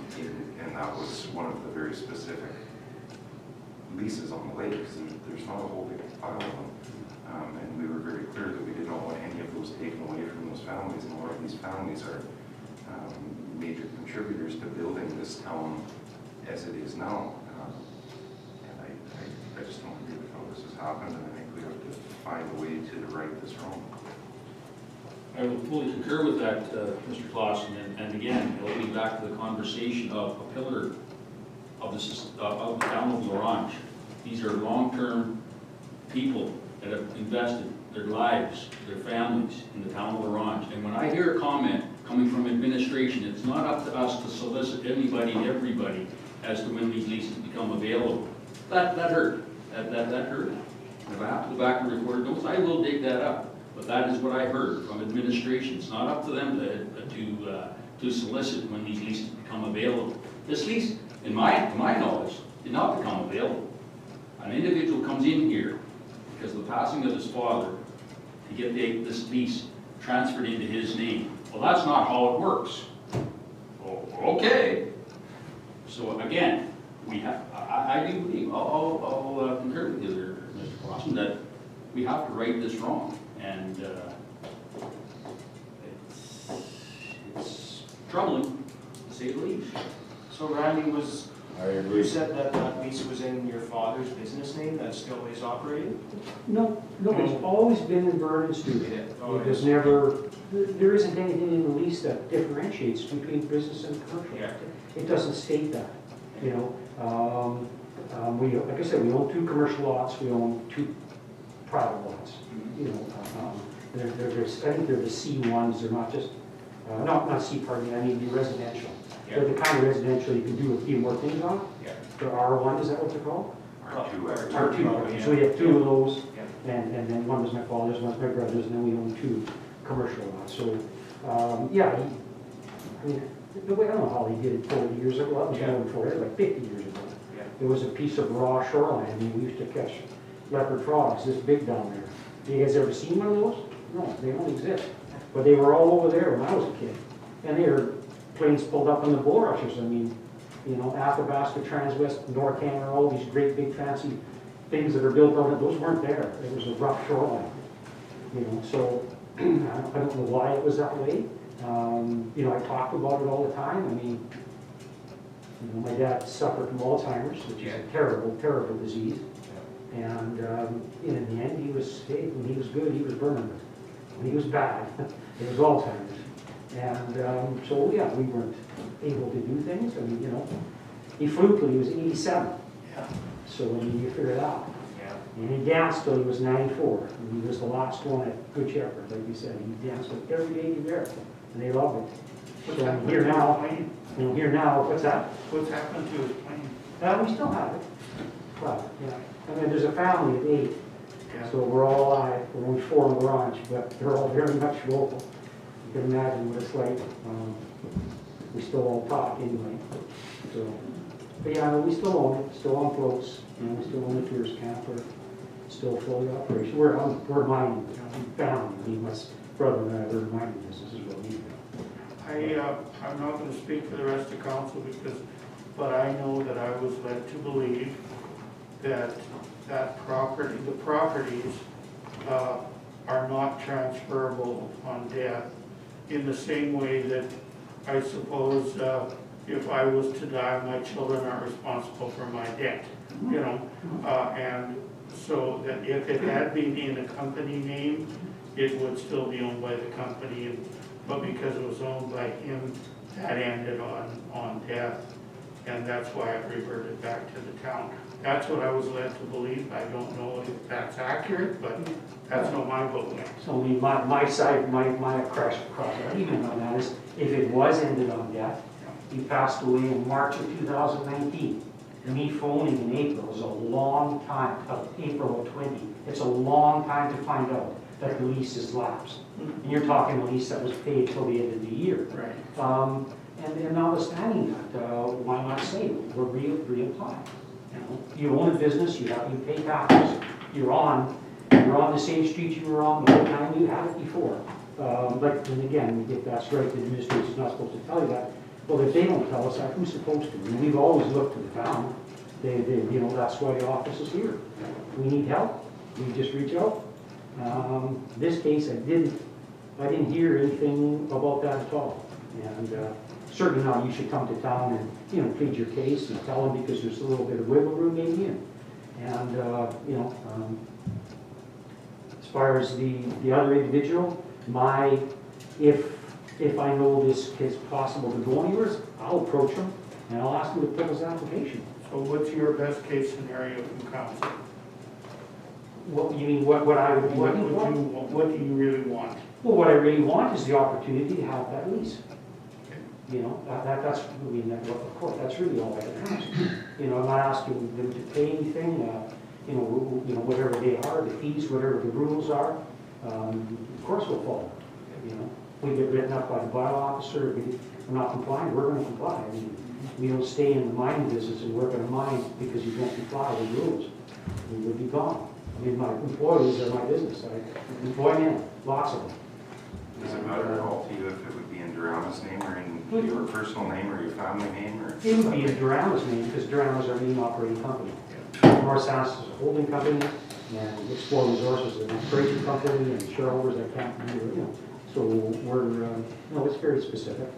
And that was one of the very specific leases on the lakes. There's not a whole big pile of them. And we were very clear that we did not want any of those taken away from those families. And a lot of these families are major contributors to building this town as it is now. And I just don't agree with how this has happened. And I think we have to find a way to right this wrong. I would fully concur with that, Mr. Clausen, and again, it'll be back to the conversation of a pillar of the town of La Ronge. These are long-term people that have invested their lives, their families in the town of La Ronge. And when I hear a comment coming from administration, it's not up to us to solicit anybody and everybody as to when these leases become available. That hurt. That hurt. If I have to go back and record those, I will dig that up. But that is what I heard from administration. It's not up to them to solicit when these leases become available. This lease, in my knowledge, did not become available. An individual comes in here because of the passing of his father to get this lease transferred into his name. Well, that's not how it works. Oh, okay. So again, we have. I do believe. I'll concur with you there, Mr. Clausen, that we have to right this wrong. And it's troubling, to say the least. So Randy, you agree. said that that lease was in your father's business name, that still is operating? No, it's always been in Vernon Studio. Oh, It was never, there isn't anything in the lease that differentiates between business and commercial. Yeah. It doesn't state that, you know. We, like I said, we own 2 commercial lots, we own 2 private lots. You know, there's, I think they're the C1s, they're not just, not C, pardon me, I mean the residential. They're the kind of residential you can do a few more things on. Yeah. The R1, is that what they're called? R2. R2, so we have 2 of those, and then one was my father's, one's my brother's, and then we own 2 commercial lots. So, yeah, I mean, I don't know how he did it 40 years ago, I was going for it, like 50 years ago. It was a piece of raw shoreline. I mean, we used to catch leopard frogs this big down there. You guys ever seen one of those? No, they don't exist. But they were all over there when I was a kid. And they were planes pulled up on the bulrushes. I mean, you know, Athabasca, Transwest, North Canada, all these great big fancy things that are built on it, those weren't there. It was a rough shoreline, you know, so I don't know why it was that way. You know, I talk about it all the time. I mean, you know, my dad suffered from Alzheimer's, which is a terrible, terrible disease. And in the end, he was, hey, when he was good, he was burned. When he was bad, it was Alzheimer's. And so, yeah, we weren't able to do things. I mean, you know, he flew till he was 87. Yeah. So, I mean, you figure it out. Yeah. And he danced till he was 94. And he was the last one at Good Shepherd, like you said. He danced with every day there, and they loved it. So I'm here now. And here now, what's that? What's happened to his plane? We still have it. Well, yeah. I mean, there's a family of 8. Yeah. So we're all alive. We're only 4 in the ranch, but they're all very much local. You can imagine what it's like. We still all talk anyway. So, but yeah, we still own it, still on floats, you know, we still own the tourist camp, we're still fully operational. We're mining, family. I mean, my brother and I, we're mining business is what we do. I'm not gonna speak for the rest of council but I know that I was led to believe that the properties are not transferable on death in the same way that I suppose if I was to die, my children are responsible for my debt, you know? And so that if it had been in a company name, it would still be owned by the company, but because it was owned by him, that ended on death, and that's why it reverted back to the town. That's what I was led to believe. I don't know if that's accurate, but that's what my vote went. So I mean, my side, my cross argument on that is, if it was ended on death, he passed away in March of 2019. Me phoning in April is a long time, April of 20. It's a long time to find out that the lease is lapsed. And you're talking a lease that was paid till the end of the year. Right. And notwithstanding that, why not say we're reapply? You know, you own a business, you pay taxes, you're on the same street you were on the whole time you had it before. But then again, if that's right, the administration's not supposed to tell you that. Well, if they don't tell us that, who's supposed to? And we've always looked to the town. You know, that's why the office is here. We need help, we just reach out. This case, I didn't hear anything about that at all. And certainly now you should come to town and, you know, plead your case and tell them, because there's a little bit of wiggle room maybe. And you know, as far as the other individual, if I know this is possible to go anywhere, I'll approach him and I'll ask him to put his application. So what's your best case scenario from council? What you mean? What I would be looking for? What do you really want? Well, what I really want is the opportunity to have that lease. You know, that's, I mean, of course, that's really all I can ask. You know, I'm not asking them to pay anything, you know, whatever they are, the fees, whatever the rules are, of course we'll follow. You know, we get written up by the bylaw officer, if we're not complying, we're gonna comply. I mean, we don't stay in the mining business and work in a mine because you don't comply with rules. We would be gone. I mean, my employees are my business. I employ men, lots of them. Does it matter at all to you if it would be in Durama's name or in your personal name or your family name? Or it would be in Durama's name, because Durama's our main operating company. North Sass is a holding company, and Explore Resources is an operating company, and shareholders that can't remember, you know. So we're, no, it's very specific.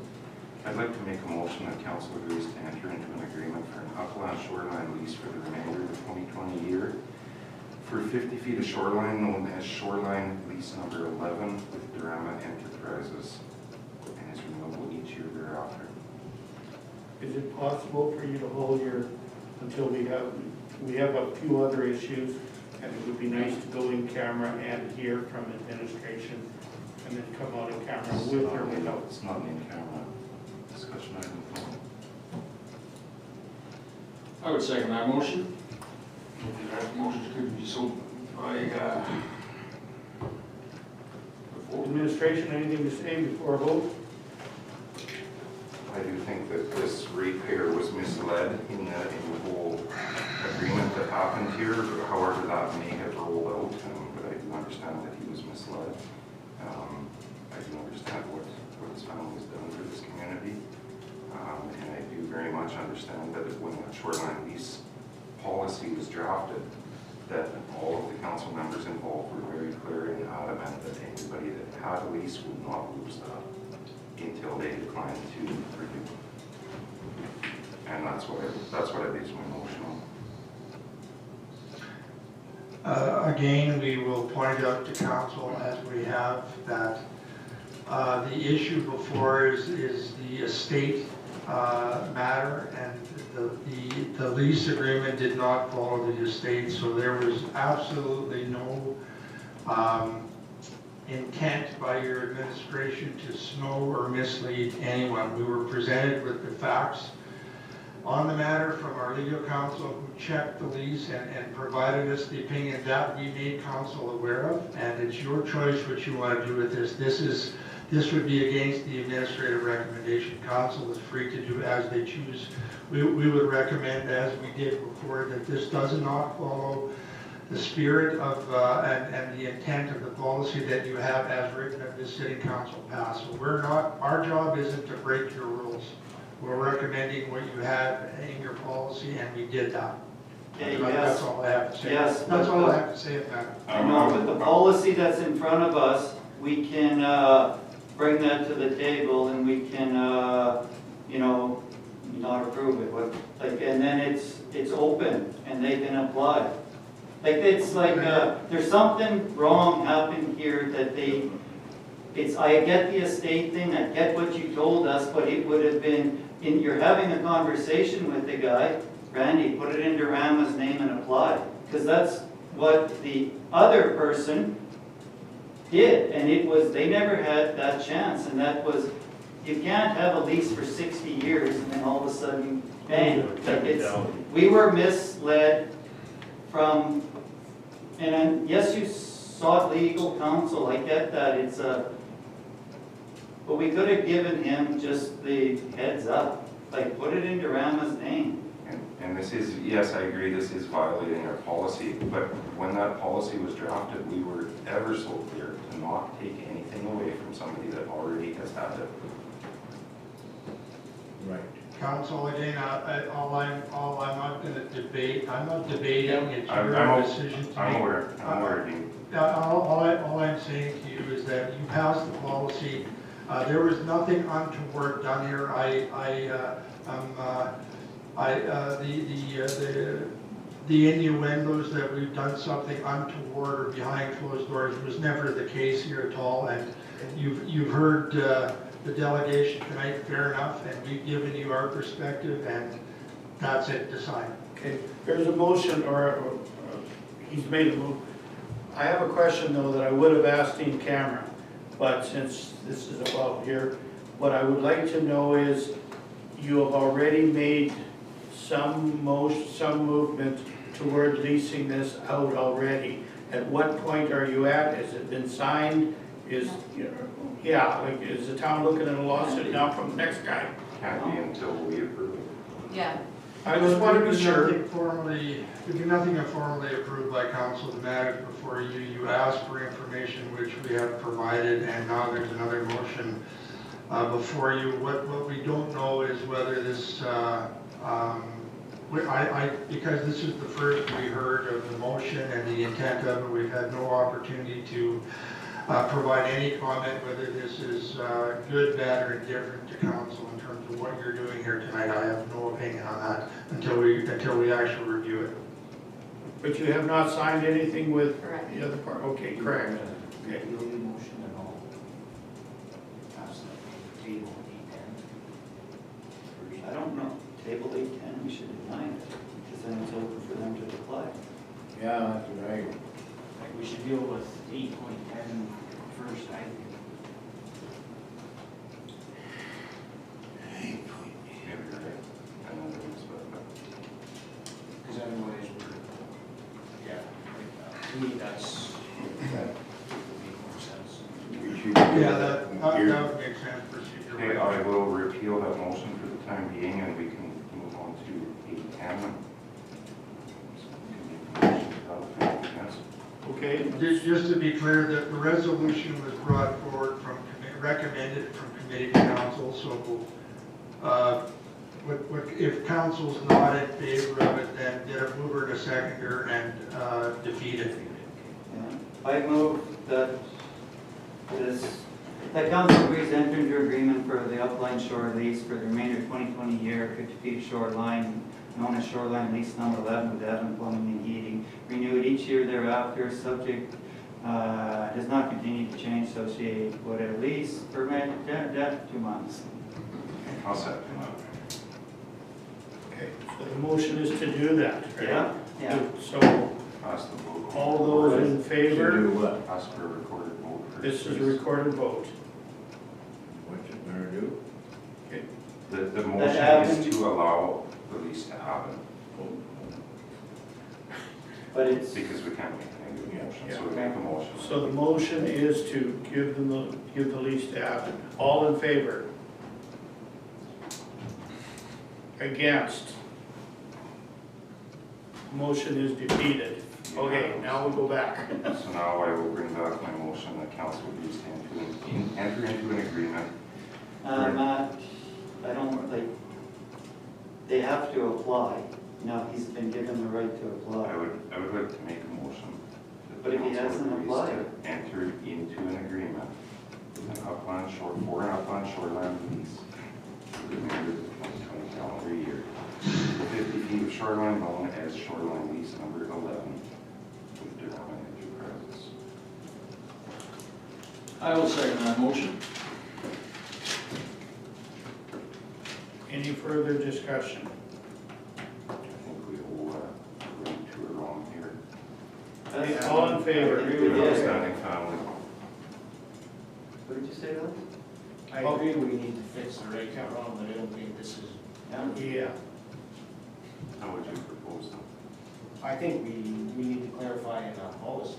I'd like to make a motion that council agrees to enter into an agreement for an upland shoreline lease for the remainder of the 2020 year for 50 feet of shoreline known as shoreline lease number 11 with Durama Enterprises, and is renewable each year thereafter. Is it possible for you to hold your, until we have a few other issues, and it would be nice to go in camera and hear from administration, and then come out of camera with or without? It's not an in-camera discussion item. I would second that motion. If that motion could be so by, Administration, anything to say before a vote? I do think that this ratepayer was misled in the whole agreement that happened here. However, that may have rolled out, but I do understand that he was misled. I do understand what his family has done for this community. And I do very much understand that when the shoreline lease policy was drafted, involved were very clear and adamant that anybody that had a lease would not lose that until they declined to renew. And that's what I based my motion on. Again, we will point out to council as we have that the issue before is the estate matter, and the lease agreement did not follow the estate, so there was absolutely no intent by your administration to snow or mislead anyone. We were presented with the facts on the matter from our legal counsel who checked the lease and provided us the opinion that we made council aware of, and it's your choice what you want to do with this. This would be against the administrative recommendation. Council is free to do as they choose. We would recommend, as we did before, that this does not follow the spirit of and the intent of the policy that you have as written of this city council passed. So our job isn't to break your rules. We're recommending what you have in your policy, and we did that. Okay, That's yes, all I have to say. yes. That's all I have to say about it. I know, with the policy that's in front of us, we can bring that to the table and we can, you know, not approve it. And then it's open and they can apply. Like, it's like, there's something wrong happened here that I get the estate thing, I get what you told us, but it would have been, you're having a conversation with the guy, Randy, put it into Rama's name and apply. Because that's what the other person did, and they never had that chance, and that was, you can't have a lease for 60 years and then all of a sudden, bang. We were misled from, and yes, you sought legal counsel, I get that, but we could have given him just the heads up, like put it into Rama's name. And this is, yes, I agree, this is violating our policy, but when that policy was drafted, we were ever so clear to not take anything away from somebody that already has had it. Right. Council, again, I'm not going to debate, I'm not debating, it's your I'm decision to make. I'm aware, Dean. All I'm saying to you is that you passed the policy. There was nothing untoward done here. The innuendos that we've done something untoward or behind closed doors was never the case here at all. And you've heard the delegation tonight, fair enough, and we've given you our perspective, and that's it, decide. Okay, there's a motion, or he's made a move. I have a question though that I would have asked in camera, but since this is about here, what I would like to know is, you have already made some movement toward leasing this out already. At what point are you at? Has it been signed? Is the town looking at a lawsuit now from the next guy? Can't be until we approve it. Yeah. I just want to be sure. There'd be nothing formally approved by council. The matter before you. You asked for information which we have provided, and now there's another motion before you. What we don't know is whether this, because this is the first we heard of the motion and the intent of it, we've had no opportunity to provide any comment whether this is good, bad, or indifferent to council in terms of what you're doing here tonight. I have no opinion on that until we actually review it. But you have not signed anything with Correct. the other part? Okay, correct. Okay. Will the motion and all pass the table 810? I don't know, table 810, we should deny it, because then it's open for them to apply. Yeah, that's right. Like, we should deal with 8.10 first, I think. Maybe you're right. I know there is, but Because otherwise to me, that would make more sense. we should. Yeah, that would make sense Okay, procedure. I will repeal that motion for the time being, and we can move on to 810. Okay. Just to be clear, that the resolution was brought forward recommended from committee to council, so if council's not in favor of it, then get a mover and a seconder and defeat it. Yeah. I move that that council agrees to enter into agreement for the upline shore lease for the remainder of 2020 year, 50 feet of shoreline, known as shoreline lease number 11 with Evans Plumbing and Heating, renewed each year thereafter, subject, does not continue to change, associated with a lease permit, 2 months. I'll second that. Okay, so the motion is to do that, right? Yeah. So, Pass the vote. all those in To favor? do what? Ask for a recorded vote. for This is a this. recorded vote. What's it gonna do? The motion happens- is to allow the lease to happen, But it's, because we can't make any new motion, so we Yeah. make a motion. So the motion is to give the lease to Abbott. All in favor? Against? Motion is defeated. Okay, now we'll go back. So now I will bring back my motion that council agrees to enter into an agreement. Matt, I don't, like, they have to apply. Now, he's been given the right to I apply. would like to make a motion. that But if he council hasn't agrees applied? to enter into an agreement with an upland shoreline lease for the remainder of the 2020 calendar year. The 50 feet of shoreline known as shoreline lease number 11 with Durham Enterprises. I will second that motion. Any further discussion? I think we will run two along here. Okay, all in favor? I think we did. Outstanding family. What did you say, Alex? I agree we need to fix the right and wrong, but I don't think this is, Yeah. How would you propose them? I think we need to clarify in our policy.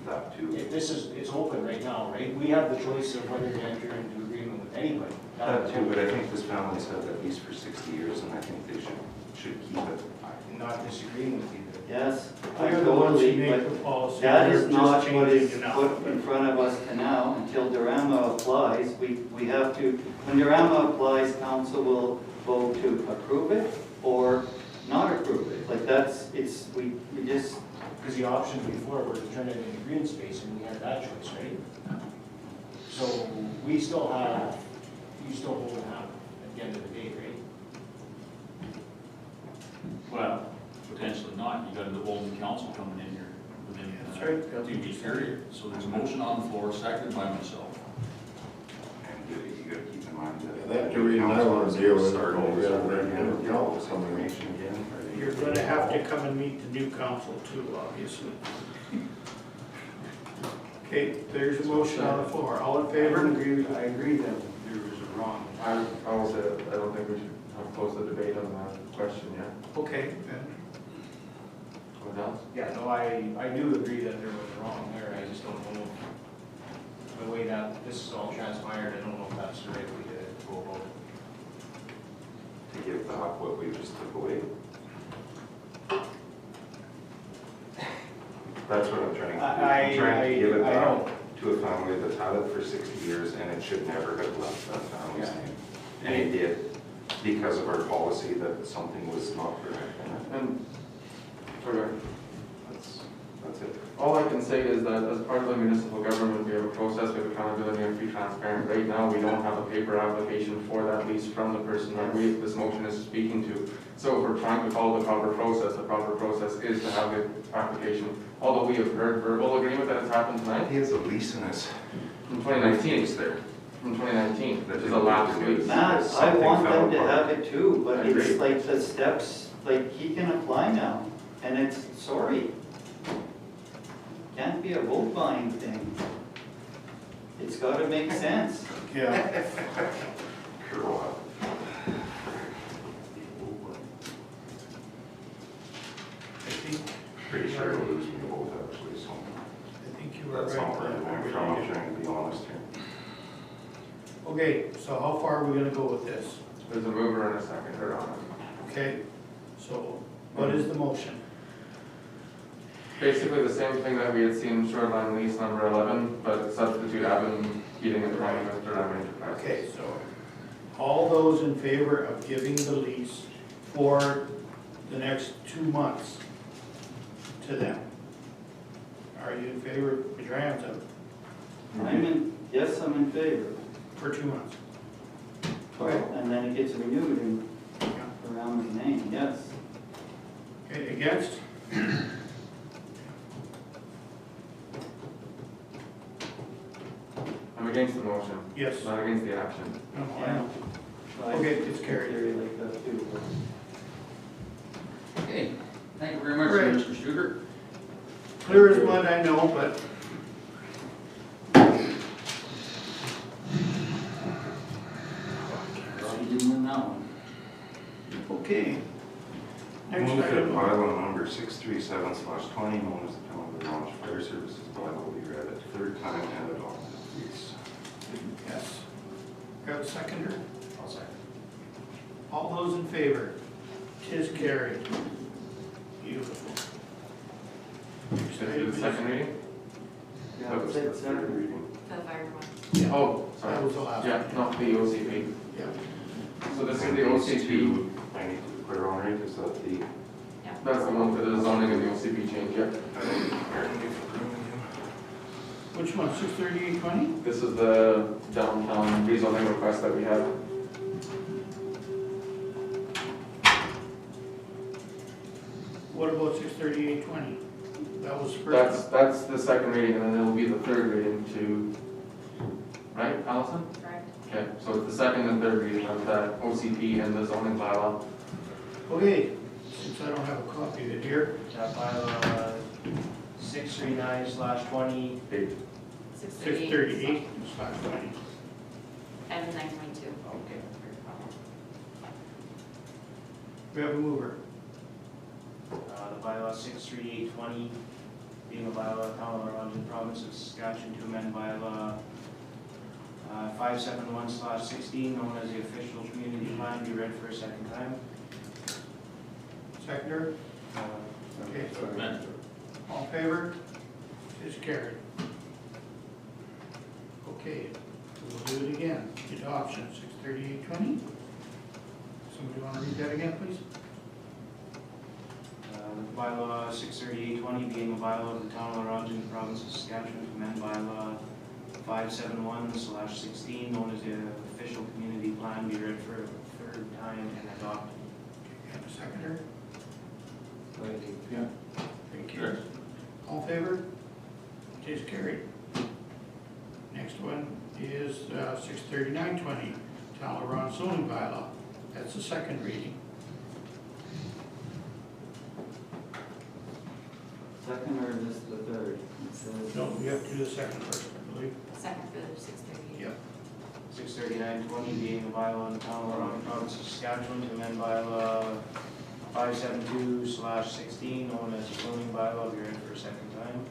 That too. If this is, it's open right now, right? We have the choice of whether to enter into agreement with anybody. That too, but I think this family's had that lease for 60 years and I think they should keep it. I'm not disagreeing with you. Yes, I They're the ones who totally, make but the policy. that They're is just not what is changing enough. put in front of us to now. Until Durama applies, we have to, when Durama applies, council will vote to approve it or not approve it. Like that's, we just, Because the options before were to turn it into green space, and we had that choice, right? So we still have, you still hold it out at the end of the day, right? Well, potentially not, you got the Bolton Council coming in here within That's right. 2 week period. So there's a motion on the floor, seconded by myself. And you gotta keep in mind that. That's the reason I wanna deal with it. Start all We gotta over bring again, in with all this council. information again. Are they- You're gonna have to come and meet the new council too, obviously. Okay, there's a motion on the floor. All in favor? I agree that there was a wrong. I will say that I don't think we should have closed the debate on that question yet. Okay, then. What else? Yeah, no, I do agree that there was a wrong there, I just don't know the way that this is all transpired, I don't know if that's the right way to go about it. To give back what we just took away. That's what I'm trying to do. I'm trying to give it I back know. to a family that's had it for 60 years and it should never have left that family's Yeah. name. And it did because of our policy that something was not correct. And, okay. That's it. All I can say is that as part of the municipal government, we have a process, we have accountability and be transparent. Right now, we don't have a paper application for that lease from the person that this motion is speaking to. So if we're trying to follow the proper process is to have the application. Although we have heard verbal agreement that it's happened tonight He has a lease in his. from 2019, He's there. from 2019, which is a lapsed lease. Matt, I Something want fell them to apart. have it too, but I it's agree. like the steps, like he can apply now, and it's, sorry. Can't be a vote buying thing. It's gotta make sense. Yeah. Sure. I think, Pretty sure we're losing the vote actually, so I think you were right. that's not where I'm Glenn. going from. I'm trying to be honest here. Okay, so how far are we gonna go with this? There's a mover and a seconder on it. Okay, so what is the motion? Basically the same thing that we had seen shoreline lease number 11, but substitute Avon Heating and Plumbing with Durham Enterprises. Okay, so all those in favor of giving the lease for the next 2 months to them? Are you in favor of, put your hands up, Yes, I'm in favor. for 2 months? And then it gets renewed in around the name, yes. Okay, against? I'm against the motion, Yes. not against the action. No, I Yeah. know. So I Okay, it's carried. theory like that too. Okay, thank you very much, Right. Mr. Studer. Clear as mud, I know, but You didn't win that one. okay. Next Move that item. bylaw number 637/20, known as the Town of Orange Fire Services bylaw, be read a third time and adopted, please. Yes. Got a seconder? I'll second. All those in favor? Tis carried. Beautiful. Next Is it item the is- second reading? Yeah, That was it's the at third seven. reading. For the fire one. Yeah, Oh, sorry. that was the last Yeah, one. not the OCP. Yeah. So this is And the these OCP, two, I need to be clear on, right, is that the, that's the one for the zoning of the OCP change, yeah. pardon me for bringing you. Which one, 63820? This is the downtown rezoning request that we had. What about 63820? That was the first That's the second reading, and then it'll be the third reading to, right, Allison? Correct. Okay, so it's the second and third reading of that OCP and the zoning bylaw. one. Okay, since I don't have a copy of it here, Bylaw 639/20, 638/20. And 9.2. okay. We have a mover. The bylaw 63820, being a bylaw of Town of London, Province of Saskatchewan, to amend bylaw 571/16, known as the official community plan, be read for a second time. Seconder, okay, Amen. all in favor? Tis carried. Okay, we'll do it again. Adoption, 63820. Somebody want to read that again, please? Bylaw 63820, being a bylaw of the Town of London, Province of Saskatchewan, to amend bylaw 571/16, known as the official community plan, be read for a third time and adopted. Have a seconder? Yeah. Thank you. Sure. All in favor? It is carried. Next one is 63920, Town of Ron zoning bylaw. That's the second reading. Second or is this the third? It says- No, we have to do the second first, I believe. Second for the 638. Yep. 63920, being a bylaw of the Town of London, Province of Saskatchewan, to amend bylaw 572/16, known as the zoning bylaw, be read for a second time.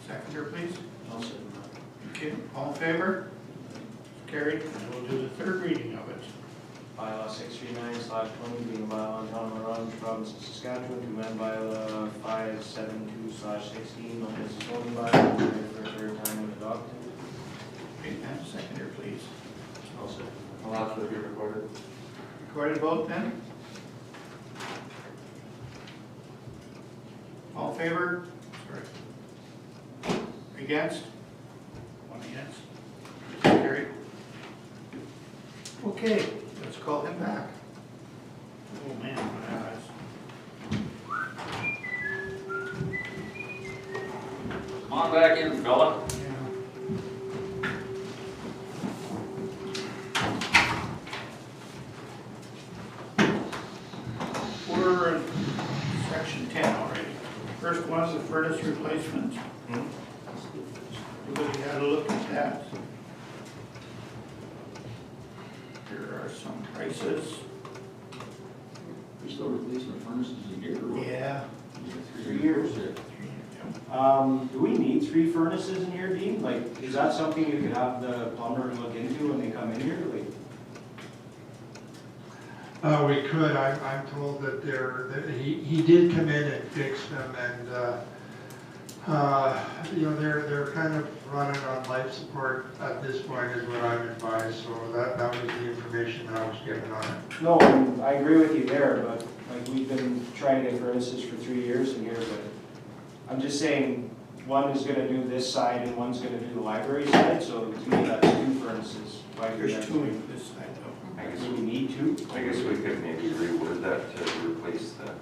Seconder, please. I'll second that. Okay, all in favor? Carried, and we'll do the third reading of it. Bylaw 639/20, being a bylaw in Town of London, Province of Saskatchewan, to amend bylaw 572/16, known as the zoning bylaw, be read for a third time and adopted. Okay, and a seconder, please. I'll second. I'll have to be recorded. Recorded vote then? All in favor? Sorry. Against? One against. Carried. Okay, let's call him back. Oh, man, my eyes. Come on back in, fella. Yeah. We're in section 10 already. First one is the furnace replacement. Everybody had a look at that. Here are some prices. We still replacing the furnaces a year or what? Yeah. 3 years. Do we need 3 furnaces in here, Dean? Like, is that something you could have the plumber look into when they come in here? Like, We could, I'm told that he did come in and fix them and, they're kind of running on life support at this point is what I'm advised, so that was the information that I was given on it. no, I agree with you there, but like, we've been trying to get furnaces for 3 years in here, but I'm just saying, one is gonna do this side and one's gonna do the library side, so to me, that's 2 furnaces. Why do you There's have 2 3? in this side though. I guess, Do we need 2? I guess we could maybe reword that to replace the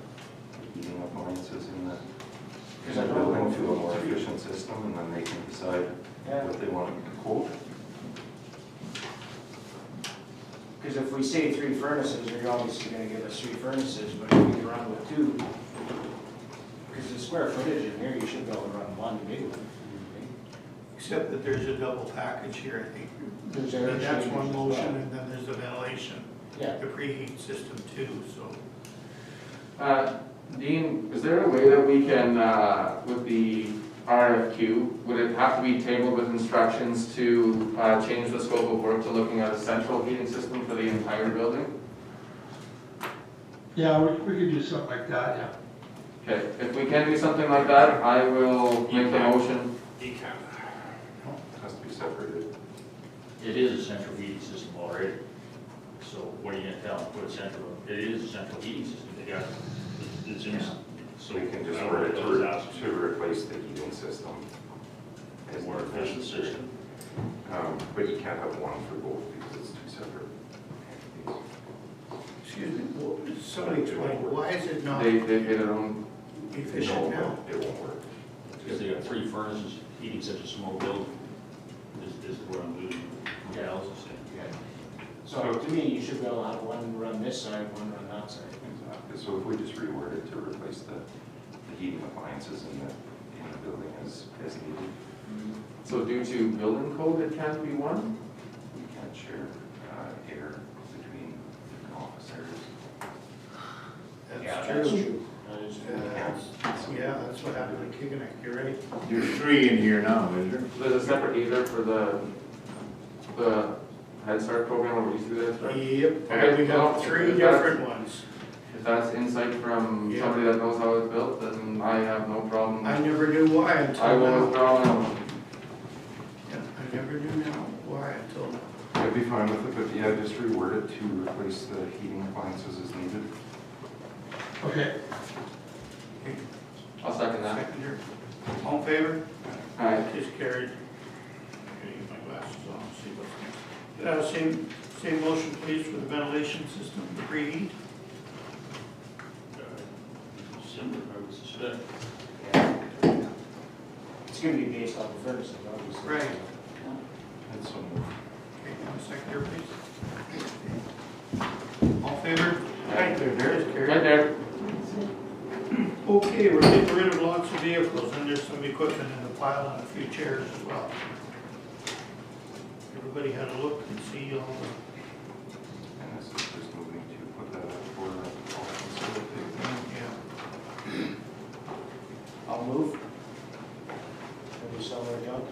heating appliances in the Because I don't know building if to a we more need 3. efficient system, and then they can decide Yeah, what they want to quote. because if we say 3 furnaces, you're obviously gonna give us 3 furnaces, but if we can run with 2, because the square footage in here, you should be able to run 1 big one. Except that there's a double package here, I think. There's And air that's one chambers as well. motion, and then there's the ventilation, Yeah. the preheat system too, so. Dean, is there a way that we can, with the RFQ, would it have to be tabled with instructions to change the scope of work to looking at a central heating system for the entire building? Yeah, we could do something like that, yeah. Okay, if we can do something like that, I will make the motion. You can. Has to be separated. It is a central heating system already. So what are you gonna tell them, put a central, it is a central heating system, they got, it's in, So we can just I don't word it know what those options to replace the heating system. a more efficient system. But you can't have one for both because it's 2 separate entities. Excuse me, somebody explain, why is it not They get their own, efficient now? It won't work. Because they got 3 furnaces heating such a small building, is where I'm losing gals and stuff. So to me, you should be able to have one run this side, one run that side. Exactly. So if we just reword it to replace the heating appliances in the building as needed, so due to building code, it can't be one? we can't share air between different office areas. That's That's true. true. That is true. Yeah, that's what happened in Kiganek, you're right. There's 3 in here now, is there? There's a separate heater for the Head Start program, or we see that, right? Yep, Okay, and we well, have 3 if that's- different ones. If that's insight from Yeah. somebody that knows how it's built, then I have no problem. I never knew why I until will now. withdraw my motion. Yeah, I never knew now why until now. I'd be fine with it, but yeah, just reword it to replace the heating appliances as needed. Okay. I'll second that. Seconder, all in favor? Aye. Is carried. Okay, get my glasses on, see what's next. Same motion please for the ventilation system, the preheat. Similar, I would suspect. It's gonna be based off the furnaces, obviously. Right. And so Okay, one seconder please. All in favor? Aye. There, is Right carried. there. Okay, we're getting rid of lots of vehicles, and there's some equipment in the pile and a few chairs as well. Everybody had a look and see all the, And this is just moving to put that up for all facilities. yeah. I'll move. Can we sell our junk?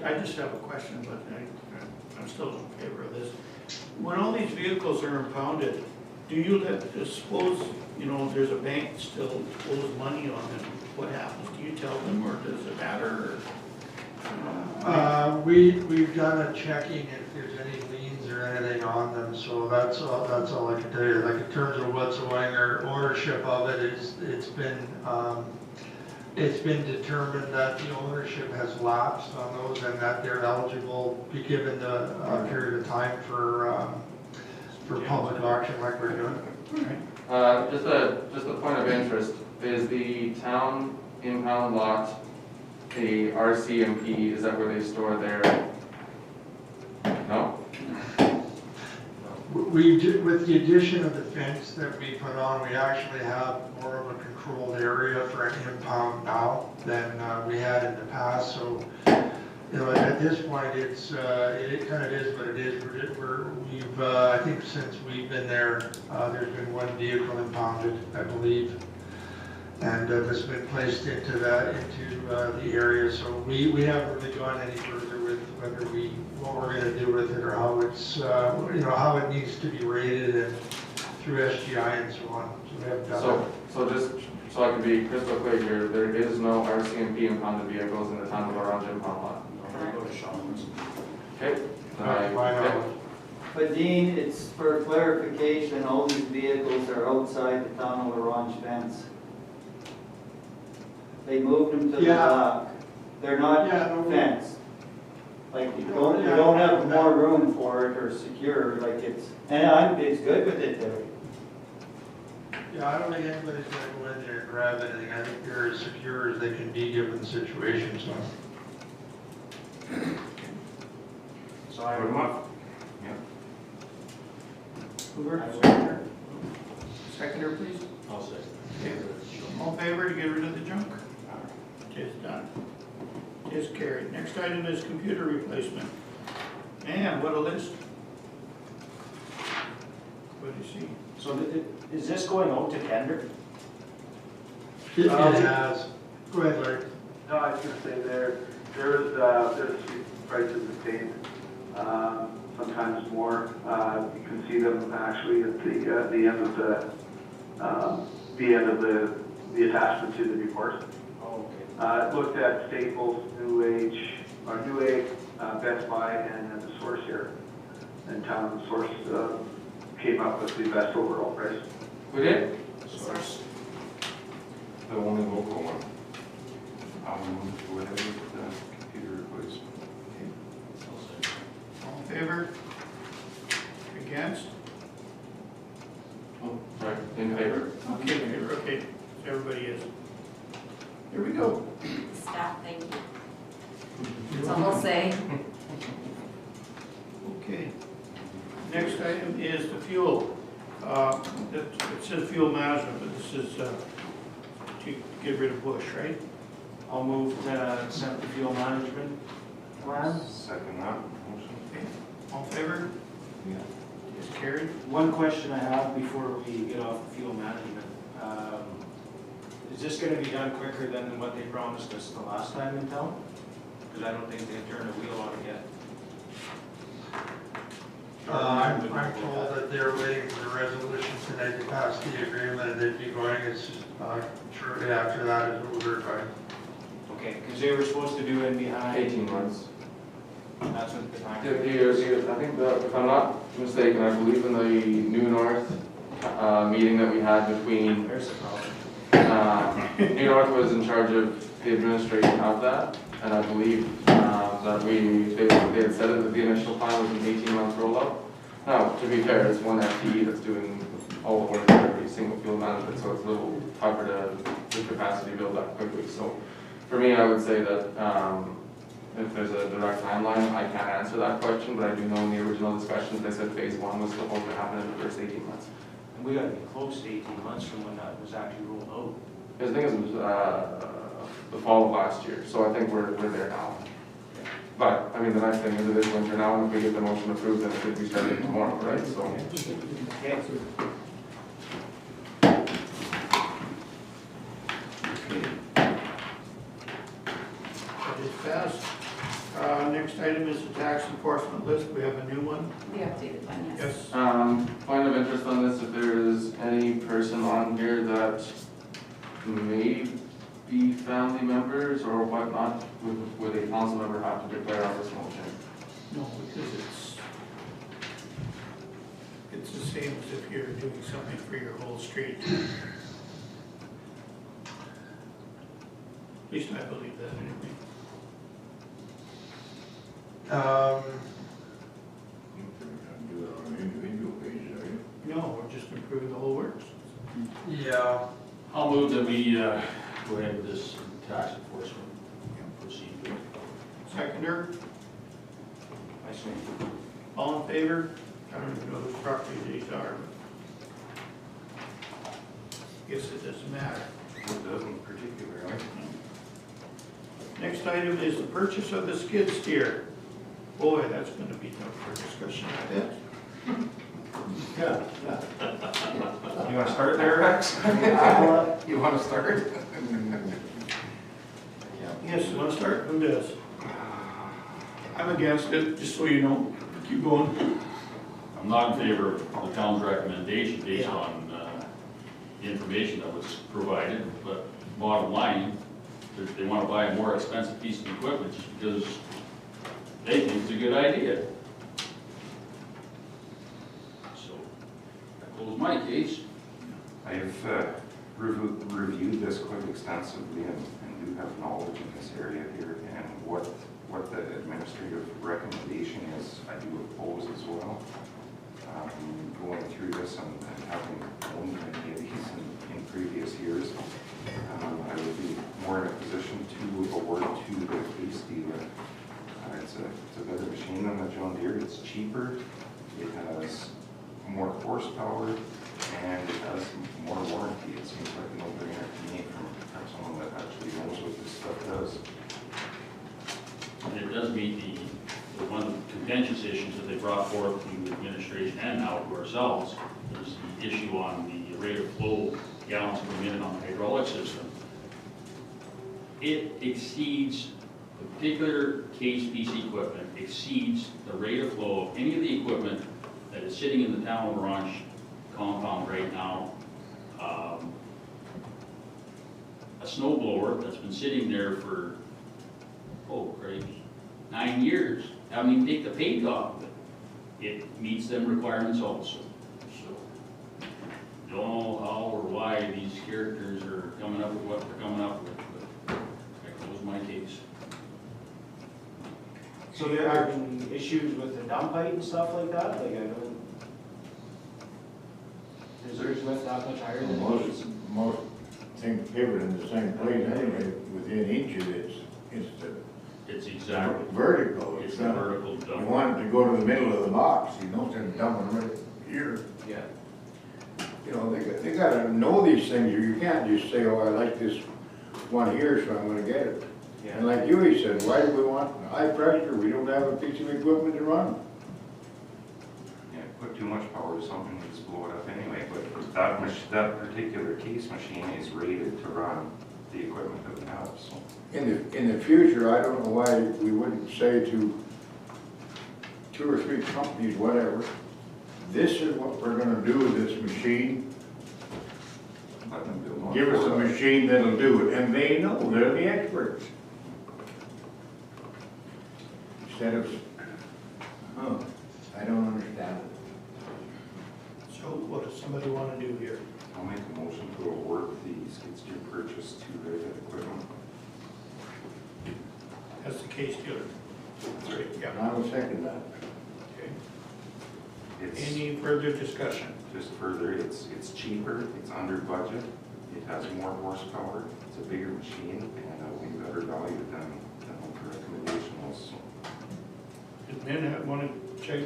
I just have a question, but I'm still in favor of this. When all these vehicles are impounded, do you suppose, there's a bank still owes money on them? What happens? Do you tell them, or does it matter, We've done a checking if there's any liens or anything on them, so that's all I can tell you. Like in terms of what's ownership of it, it's been determined that the ownership has lapsed on those and that they're eligible, be given a period of time for public auction like we're doing. Just a point of interest, is the town impound lot a RCMP, is that where they store their, no? With the addition of the fence that we put on, we actually have more of a controlled area for an impound now than we had in the past, so, at this point, it kind of is what it is. I think since we've been there, there's been one vehicle impounded, I believe, and that's been placed into the area, so we haven't really gone any further with what we're gonna do with it, or how it's, how it needs to be rated and through SGI and so on, so we haven't done that. So just, so I can be crystal clear here, there is no RCMP impounded vehicles in the town of Orange impound lot? Go to Shaw's. Okay? then Not to my okay. knowledge. But Dean, it's for clarification, all these vehicles are outside the town of Orange fence. They moved them to the Yeah. back. They're not Yeah, no. fenced. Like, you don't have more room for it or secure, like it's good with it there. Yeah, I don't think anybody's gonna go in there and grab anything. I think they're as secure as they can be given the situation, so. So I Put 'em would, up. Yeah. Hoover, I would- seconder? Seconder, please. I'll say. Okay. All in favor to get rid of the junk? It is done. It is carried. Next item is computer replacement. Man, what a list. What do you see? so is this going out to tender? It has. Go ahead, Larry. No, I was gonna say there's a few prices obtained, sometimes more. You can see them actually at the end of the attachment to the report. Oh, okay. Looked at Staples, New Egg, Best Buy, and then the Source here. And Town Source came up with the best overall price. We did? Source. The only local one. I'll move to go ahead with the computer replacement. All in favor? Against? Oh, sorry, in favor? Okay, in favor, okay. Everybody is. Here we go. Staff, thank you. That's all I'll say. Okay. Next item is the fuel. It says fuel management, but this is to get rid of bush, right? I'll move to accept the fuel management plan. Second that motion. Okay. All in favor? Yeah. Is carried. One question I have before we get off the fuel management. Is this gonna be done quicker than what they promised us the last time in town? Because I don't think they've turned a wheel on it yet. I'm told that they're waiting for the resolution tonight to pass the agreement and they'd be going, it's shortly after that is what we're going. Okay, because they were supposed to do it behind. 18 months. That's what the time. I think that, if I'm not mistaken, I believe in the New North meeting that we had between, There's the problem. New North was in charge of the administration of that, and I believe that they had said that the initial plan was an 18-month rollout. Now, to be fair, it's one FTE that's doing all the work for every single fuel management, so it's a little tougher to the capacity build that quickly. So for me, I would say that if there's a direct timeline, I can't answer that question, but I do know in the original discussions, they said phase one was supposed to happen in the first 18 months. And we gotta be close to 18 months from when that was actually rolled out. Because I think it was the fall of last year, so I think we're there now. But, I mean, the nice thing is it is winter now, and if we get the motion approved, then it could be starting tomorrow, right? So, Okay. Okay. That is passed. Next item is the tax enforcement list. We have a new one. The updated one, yes. Yes. point of interest on this, if there is any person on here that may be family members or whatnot, would a council member have to declare on this motion? No, because it's the same as if you're doing something for your whole street. At least I believe that anyway. Do it on an individual basis, are you? No, we're just improving the whole works. Yeah, I'll move that we go ahead with this tax enforcement procedure. Seconder, I see. all in favor? I don't even know whose property these are. Guess it doesn't matter. It doesn't particularly. Next item is the purchase of the skid steer. Boy, that's gonna be tough for discussion, I bet. You want to start there, Rex? You want to start? Yes, you wanna start? Who does? I'm against it, just so you know. Keep going. I'm not in favor of the town's recommendation based on the information that was provided, but bottom line, they want to buy a more expensive piece of equipment just because they think it's a good idea. my case. I've reviewed this quite extensively and do have knowledge in this area here, and what the administrative recommendation is, I do oppose as well. Going through this and having owned many of these in previous years, I would be more in a position to award to the case dealer. It's a better machine than the John Deere. It's cheaper, it has more horsepower, and it has more warranty. It seems like a no-brainer to me from someone that actually knows what this stuff does. And it does meet the one contentious issues that they brought forth to the administration and now to ourselves. There's the issue on the rate of flow gallons per minute on the hydraulic system. It exceeds, the particular case piece equipment exceeds the rate of flow of any of the equipment that is sitting in the town of Orange compound right now. A snow blower that's been sitting there for, oh crazy, 9 years, haven't even taken the paint off of it. It meets them requirements also. So, don't know how or why these characters are coming up with what they're coming up with, but that was my case. So there are any issues with the dump height and stuff like that? Like, I don't. Reserves went that much higher than these? Most things pivot in the same place anyway, within inches, it's It's the exactly, vertical. it's It's the not, vertical you dump. want it to go to the middle of the box, you know, instead of dumping right here. Yeah. You know, they gotta know these things, you can't just say, oh, I like this one here, so I'm gonna get it. And like Huey said, why do we want high pressure? We don't have a piece of equipment to run. Yeah, put too much power to something, you just blow it up anyway, but that particular case machine is rated to run the equipment that we have, so. In the future, I don't know why we wouldn't say to 2 or 3 companies, whatever, this is what we're gonna do with this machine. Let them build one Give us a for us. machine that'll do it, and they know, they're the experts. Instead of, I don't understand it. So what does somebody want to do here? I'll make a motion to award the skid steer purchase to Red Equipment. As the case dealer? That's right, yeah. I will second that. Okay. It's, Any further discussion? just further, it's cheaper, it's under budget, it has more horsepower, it's a bigger machine, and we better value than what the recommendation was, so. Did men want to check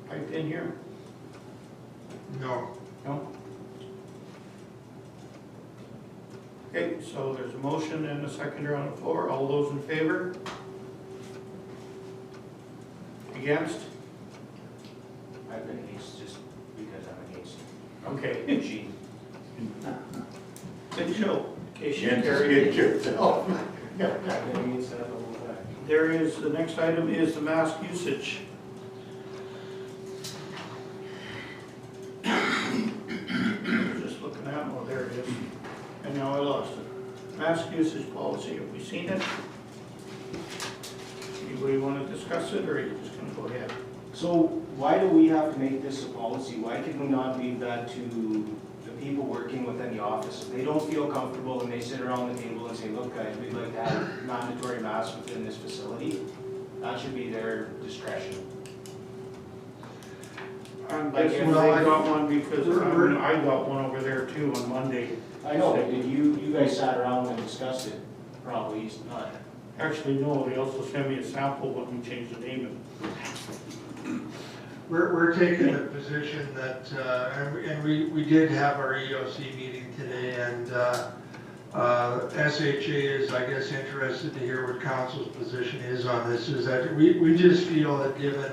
pipe in here? No. No? Okay, so there's a motion and a seconder on the floor. All those in favor? Against? I've been against just because I'm against Okay. machine. Good show. In case you Jens, carried get it. yourself. I've been against that the whole time. There is, the next item is the mask usage. Just looking at, oh, there it is. And now I lost it. Mask usage policy, have we seen it? Anybody want to discuss it, or are you just gonna go ahead? So why do we have to make this a policy? Why can we not leave that to the people working within the office? If they don't feel comfortable and they sit around the table and say, look guys, we'd like to have mandatory masks within this facility, that should be their discretion. I'm Like, guessing if they I- got one because I got one over there too on Monday. I know, but you guys sat around and discussed it, probably not. Actually, no, they also sent me a sample when we changed the name. We're taking the position that, and we did have our EOC meeting today, and SHA is, I guess, interested to hear what council's position is on this, is that we just feel that given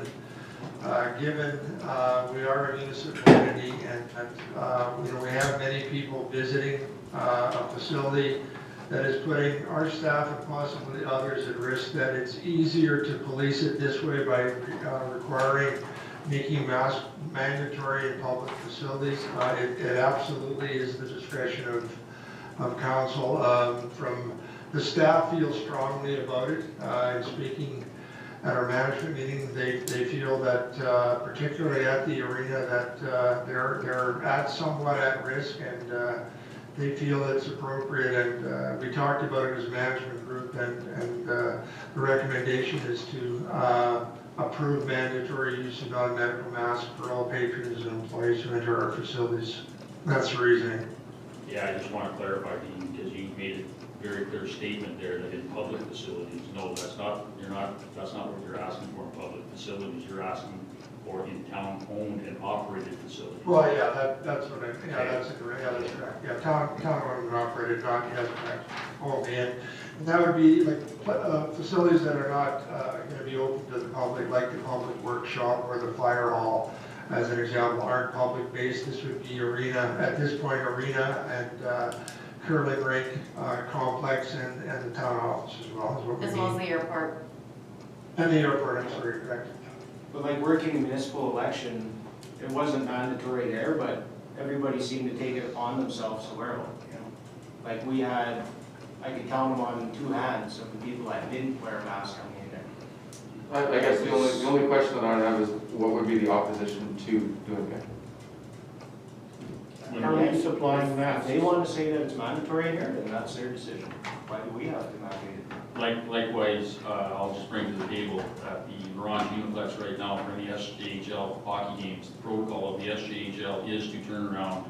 we are a municipal entity and you know, we have many people visiting a facility that is putting our staff and possibly others at risk, that it's easier to police it this way by making masks mandatory in public facilities. It absolutely is the discretion of council. From the staff feels strongly about it. I'm speaking at our management meeting, they feel that, particularly at the arena, that they're somewhat at risk, and they feel it's appropriate, and we talked about it as a management group, and the recommendation is to approve mandatory use of non-medical masks for all patrons and employees who enter our facilities. That's the reasoning. Yeah, I just want to clarify, Dean, because you made a very clear statement there that in public facilities, no, that's not what you're asking for in public facilities. You're asking for in town-owned and operated facilities. Well, yeah, that's what that's correct. Yeah, town-owned and operated, not yet, only in. And that would be like facilities that are not going to be open to the public, like the public workshop or the fire hall, as an example, aren't public-based. This would be arena, at this point, arena and curling rink complex and the town office as well, is what we As mean. well as the airport. And the airport, I'm sorry, correct. But like working in municipal election, it wasn't mandatory there, but everybody seemed to take it on themselves to wear one, you know? Like we had, I could count them on two hands of the people that didn't wear a mask coming in there. I guess the only question that I have is what would be the opposition to doing it? Are we supplying If masks? they want to say that it's mandatory in there, then that's their decision. Why do we have to mandate it? Likewise, I'll just bring to the table at the Orange Uniplex right now for any SJHL hockey games. The protocol of the SJHL is to turn around,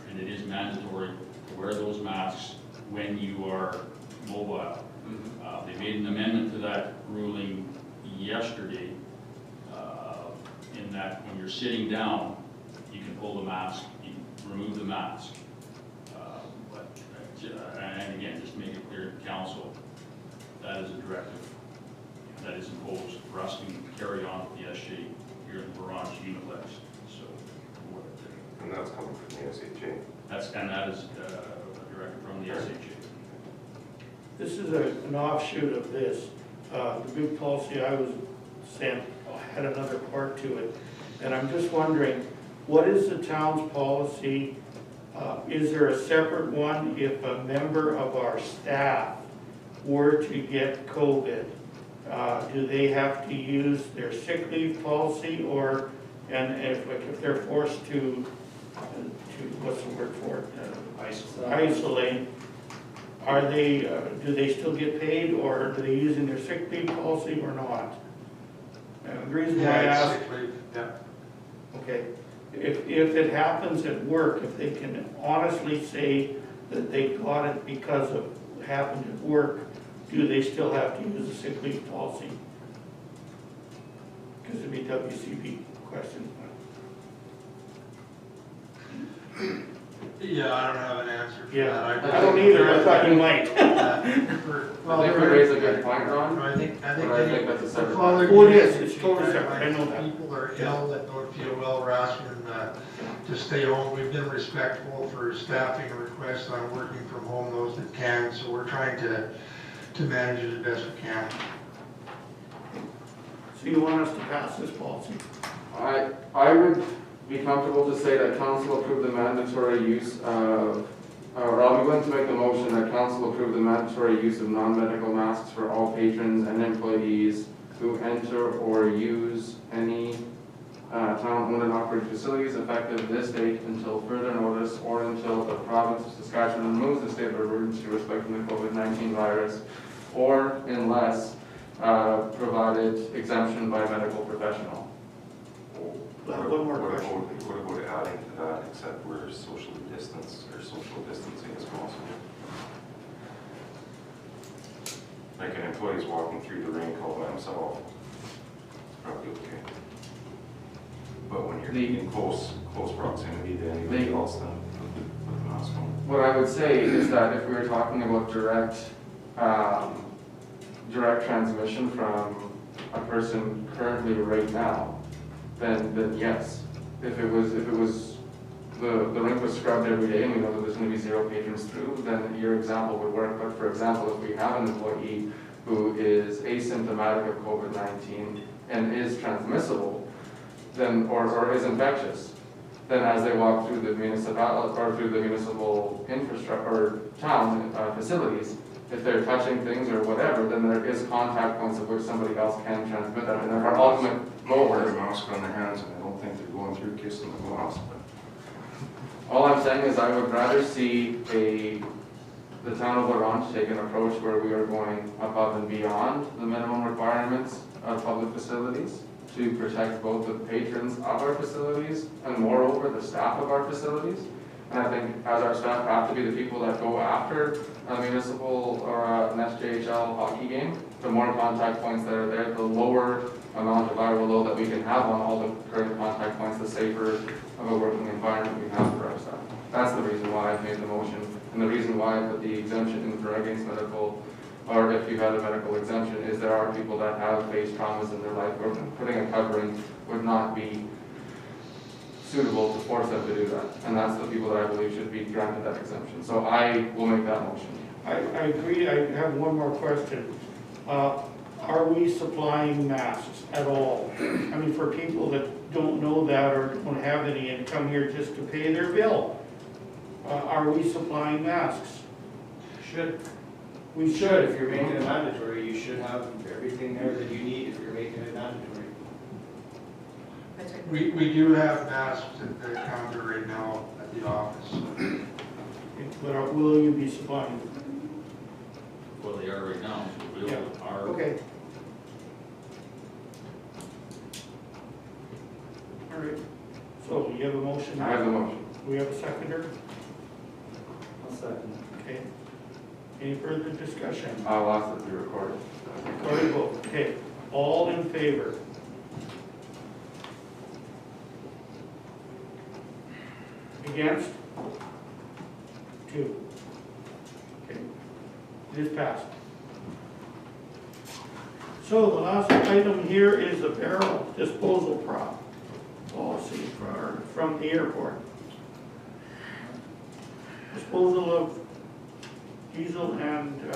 and it is mandatory to wear those masks when you are mobile. They made an amendment to that ruling yesterday in that when you're sitting down, you can pull the mask, you can remove the mask. And again, just to make it clear to council, that is a directive that is imposed for us to carry on with the SJ here in the Orange Uniplex. So, And that's coming from the SHA. that is a directive from the SHA. This is an offshoot of this. The big policy I was sent had another part to it. And I'm just wondering, what is the town's policy? Is there a separate one if a member of our staff were to get COVID? Do they have to use their sick leave policy, or, and if they're forced to what's the word for it? Isolate. Are they, do they still get paid, or are they using their sick leave policy or not? The reason why I ask, sick leave, yeah. okay, if it happens at work, if they can honestly say that they got it because of what happened at work, do they still have to use a sick leave policy? Because it'd be WCB question. Yeah, I don't have an answer for Yeah, that. I don't either, I thought you might. I think you raise a good point, Ron. I think But I think that's a separate. Oh, it is. It's totally separate. I know that. People are ill that don't feel well, we're asking them to stay home. We've been respectful for staffing requests on working from home, those that can, so we're trying to manage it as best we can. So you want us to pass this policy? I would be comfortable to say that council approve the mandatory use of, or I'll be willing to make the motion that council approve the mandatory use of non-medical masks for all patrons and employees who enter or use any town-owned and operated facilities effective this date until further notice or until the province of Saskatchewan removes the state of emergency respecting the COVID-19 virus, or unless provided exemption by a medical professional. One more question. What about adding to that, except where socially distanced or social distancing is possible? Like an employee's walking through the rink all by himself, it's probably okay. But when you're in close proximity to anybody else, then put the mask on. What I would say is that if we were talking about direct transmission from a person currently right now, then yes. If it was the rink was scrubbed every day and we know that there's going to be 0 patrons through, then your example would work. But for example, if we have an employee who is asymptomatic of COVID-19 and is transmissible, then or is infectious, then as they walk through the municipal or through the municipal infrastructure or town facilities, if they're touching things or whatever, then there is contact points of which somebody else can transmit that, and then our ultimate goal Wear is, a mask on their hands, and I don't think they're going through kissing the glass, but. all I'm saying is I would rather see the town of Orange take an approach where we are going above and beyond the minimum requirements of public facilities to protect both the patrons of our facilities and moreover the staff of our facilities. And I think as our staff have to be the people that go after a municipal or an SJHL hockey game, the more contact points that are there, the lower amount of viral load that we can have on all the current contact points, the safer of a working environment we have for our staff. That's the reason why I've made the motion, and the reason why I put the exemption in for against medical, or if you had a medical exemption, is there are people that have faced traumas in their life, where putting a covering would not be suitable to force them to do that. And that's the people that I believe should be granted that exemption. So I will make that motion. I agree. I have one more question. Are we supplying masks at all? I mean, for people that don't know that or don't have any and come here just to pay their bill, are we supplying masks? Should. We Should, if you're making it mandatory, you should have everything there that you need if you're making it mandatory. We do have masks at the counter right now at the office. But will you be supplying them? Well, they are right now, so we'll, Yeah. our, Okay. All right. So you have a motion? I have the motion. We have a seconder? I'll second. Okay. Any further discussion? I'll ask that be recorded. Recorded vote. Okay. All in favor? Against? 2. Okay. It is passed. So the last item here is a barrel disposal policy from the airport. Disposal of diesel and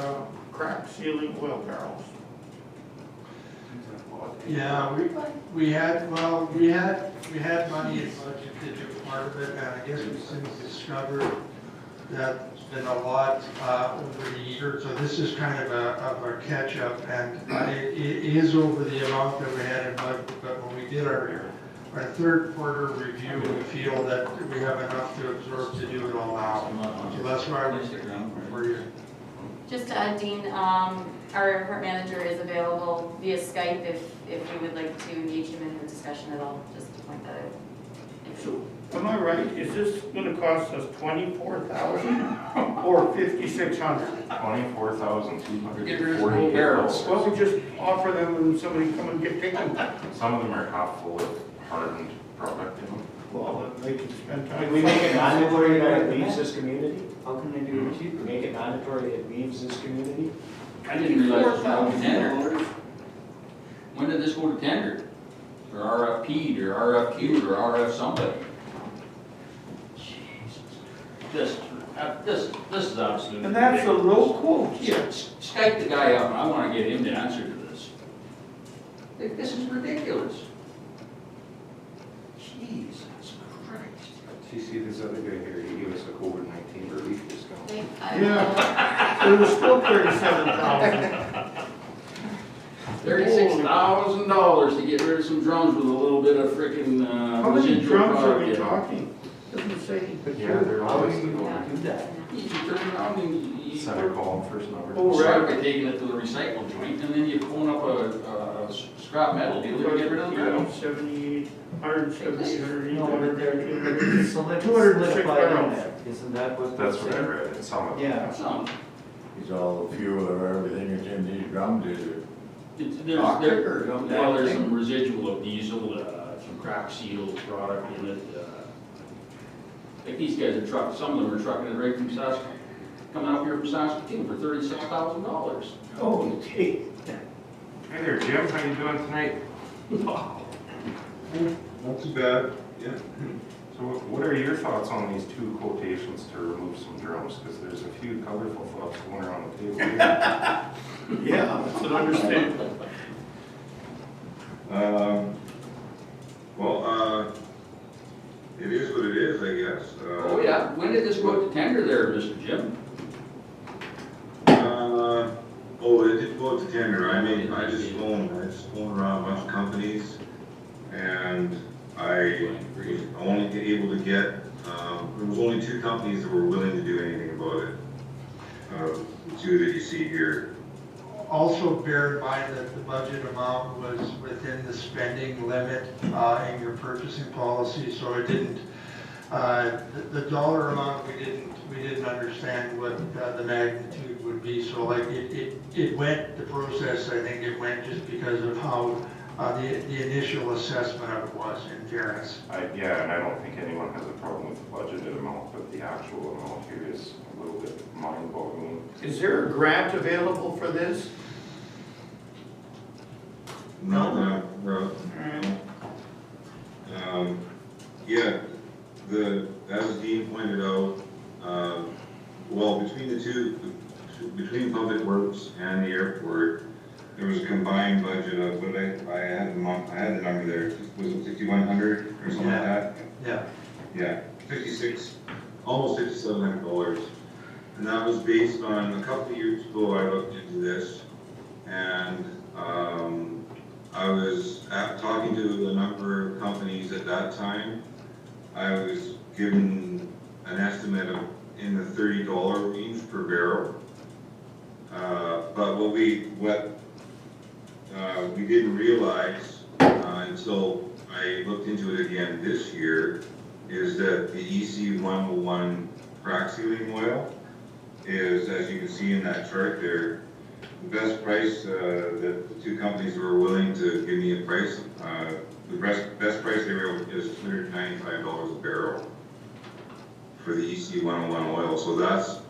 crack sealing oil barrels. Yeah, we had money in budget to do part of it, and I guess we soon discovered that it's been a lot over the years, so this is kind of a catch-up, and it is over the amount that we had in budget, but when we did our third quarter review, we feel that we have enough to absorb to do it all now. So that's why we stick around for you. Just to add, Dean, our airport manager is available via Skype if you would like to engage him in the discussion at all, just to point that out. So, am I right? Is this gonna cost us $24,000 or $5,600? 24,240 Get rid of the whole barrels. Well, we just offer them and somebody come and take them. Some of them are half full of hardened product in them. Well, they can spend time. Can we make it mandatory that it leaves this community? How can they do it cheaper? Make it mandatory it leaves this community? I didn't realize it was going to tender. When did this go to tender? Or RFP'd, or RFQ'd, or RF somebody? Jesus. This is absolutely. And that's a low quote. Yeah, Skype the guy up, and I want to get him to answer to this. This is ridiculous. Jesus Christ. So you see this other guy here, he gave us a COVID-19 relief discount. Yeah, it was still $37,000. $36,000 to get rid of some drums with a little bit of frickin' How many residual drums are product we in it. talking? Doesn't say. Yeah, they're always the Do one. that. You turn around and you Center column, first number. Oh, start right. by taking it to the recycle joint, and then you phone up a scrap metal dealer to get rid of the drums. 78, 178, 180, No, but they're, 200. it's 206 solidified in barrels. there. Isn't that what? That's they're what I saying? read in some of them. Yeah. Some. It's all the fuel or everything that's in these drums, is it? There's or something? well, there's some residual of diesel, some crack seal product in it. Like these guys are trucking, some of them are trucking it right from Saskatoon, coming up here from Saskatoon for $36,000. Oh, gee. Hey there, Jim, how you doing tonight? Not too bad, yeah. So what are your thoughts on these two quotations to remove some drums? Because there's a few colorful thoughts going around the table here. Yeah, that's an understatement. It is what it is, I guess. Oh, yeah, when did this go to tender there, Mr. Jim? Uh, about the tender, I just phoned around a bunch of companies, and I was only able to get, there was only 2 companies that were willing to do anything about it. The 2 that you see here. Also bear in mind that the budget amount was within the spending limit in your purchasing policy, so it didn't, the dollar amount, we didn't understand what the magnitude would be, so like it went, the process, I think it went just because of how the initial assessment of it was, in fairness. Yeah, and I don't think anyone has a problem with the budgeted amount, but the actual amount here is a little bit mind-boggling. Is there a grant available for this? No. Yeah, as Dean pointed out, well, between the 2, between Public Works and the airport, there was a combined budget of, what I had the number there, was it 6,100 or something like that? Yeah. Yeah, 56, almost $5,700. And that was based on, a couple of years ago, I looked into this, and I was talking to a number of companies at that time. I was given an estimate of in the $30 range per barrel. But what we didn't realize until I looked into it again this year is that the EC 101 crack sealing oil is, as you can see in that chart there, the best price that the 2 companies were willing to give me a price, the best price they were able to is $295 a barrel for the EC 101 oil. So that's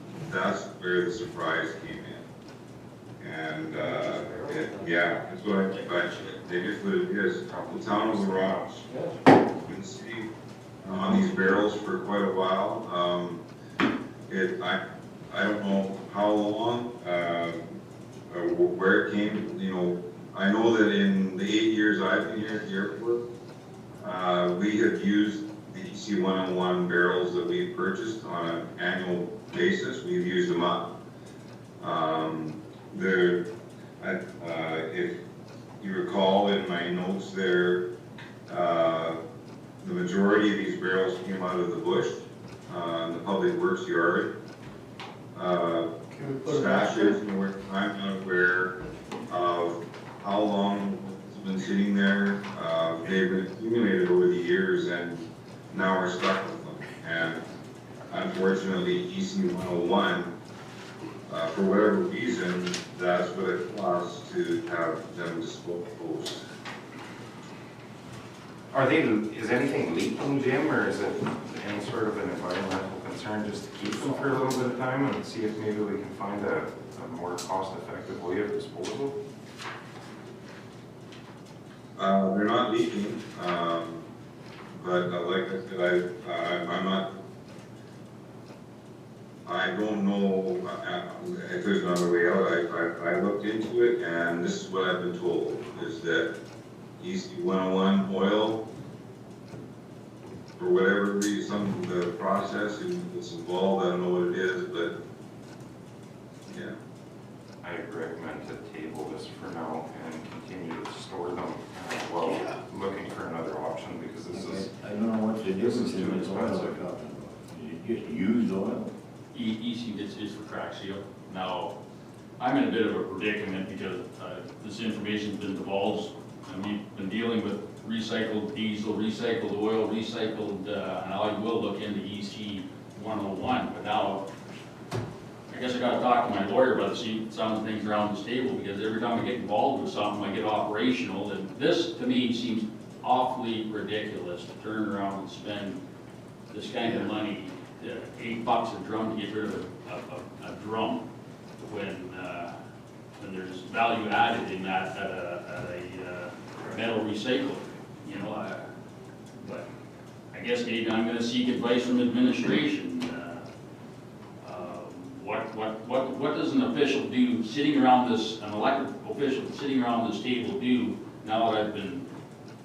where the surprise came in. And yeah, that's what they just what it is. The town of LaRoche been sitting on these barrels for quite a while. I don't know how long, where it came, you know. I know that in the 8 years I've been here at the airport, we have used the EC 101 barrels that we've purchased on an annual basis. We've used them up. If you recall in my notes there, the majority of these barrels came out of the bush, in the public works yard. Stashes, I'm not aware of how long it's been sitting there. They've been accumulated over the years, and now we're stuck with them. And unfortunately, EC 101, for whatever reason, that's what it costs to have them disposed. Is anything leaking, Jim, or is it any sort of an environmental concern just to keep them for a little bit of time and see if maybe we can find a more cost-effective way of disposal? They're not leaking, but like I said, I don't know if there's another way out. I looked into it, and this is what I've been told, is that EC 101 oil, for whatever reason, some of the process that's involved, I don't know what it is, but yeah. I recommend to table this for now and continue to store them while looking for another option, because this is. I don't know what the difference too is in oil we're expensive. talking about. Is it just used oil? EC gets his for crack seal. Now, I'm in a bit of a predicament because this information's been divulged, and we've been dealing with recycled diesel, recycled oil, recycled, and I will look into EC 101, but now I guess I gotta talk to my lawyer about some of the things around this table, because every time I get involved with something, I get operational, and this, to me, seems awfully ridiculous to turn around and spend this kind of money, $8 a drum to get rid of a drum, when there's value added in that at a metal recycler, you know. But I guess maybe I'm gonna seek advice from administration. What does an official do sitting around this, an elected official sitting around this table do now that I've been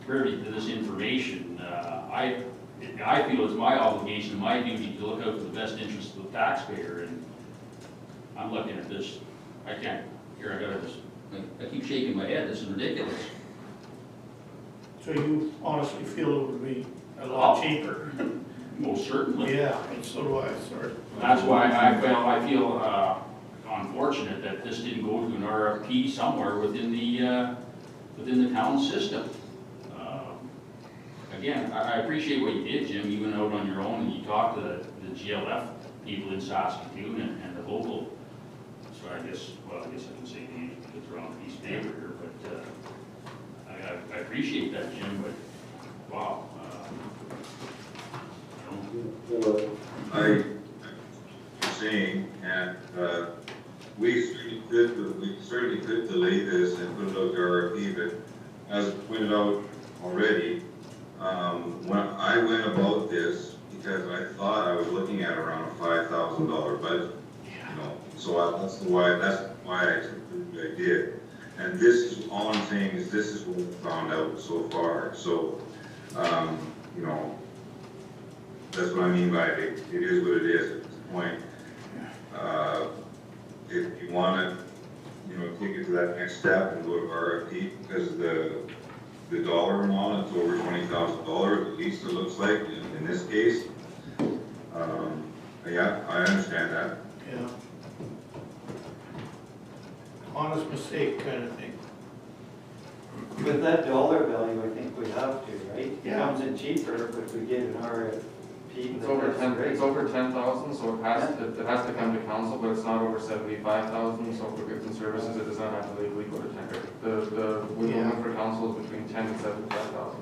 privy to this information? I feel it's my obligation, my duty to look out for the best interest of the taxpayer, and I'm looking at this, I can't, here I gotta just I keep shaking my head, this is ridiculous. So you honestly feel it would be a lot cheaper? Most certainly. Yeah, and so do I, sorry. That's why I feel unfortunate that this didn't go to an RFP somewhere within the town system. Again, I appreciate what you did, Jim. You went out on your own and you talked to the GLF people in Saskatoon and the local. So I guess I can say names because they're on a piece of paper here, but I appreciate that, Jim, but wow. I'm saying, and we certainly could delay this and put it out to RFP, but as pointed out already, when I went about this, because I thought I was looking at around a $5,000 budget, you know, so that's why I took the idea. And this is all I'm saying is this is what we found out so far. So, you know, that's what I mean by it. It is what it is at this point. If you want to, you know, take it to that next step and go to RFP, because the dollar amount, it's over $20,000, at least it looks like in this case. Yeah, I understand that. Yeah. Honest mistake kind of thing. With that dollar value, I think we have to, right? It Yeah. comes in cheaper, but if we get an RFP. It's over 10,000, so it has to come to council, but it's not over 75,000, so for goods and services, it does not have to legally go to tender. The limit for council is between 10 and 75,000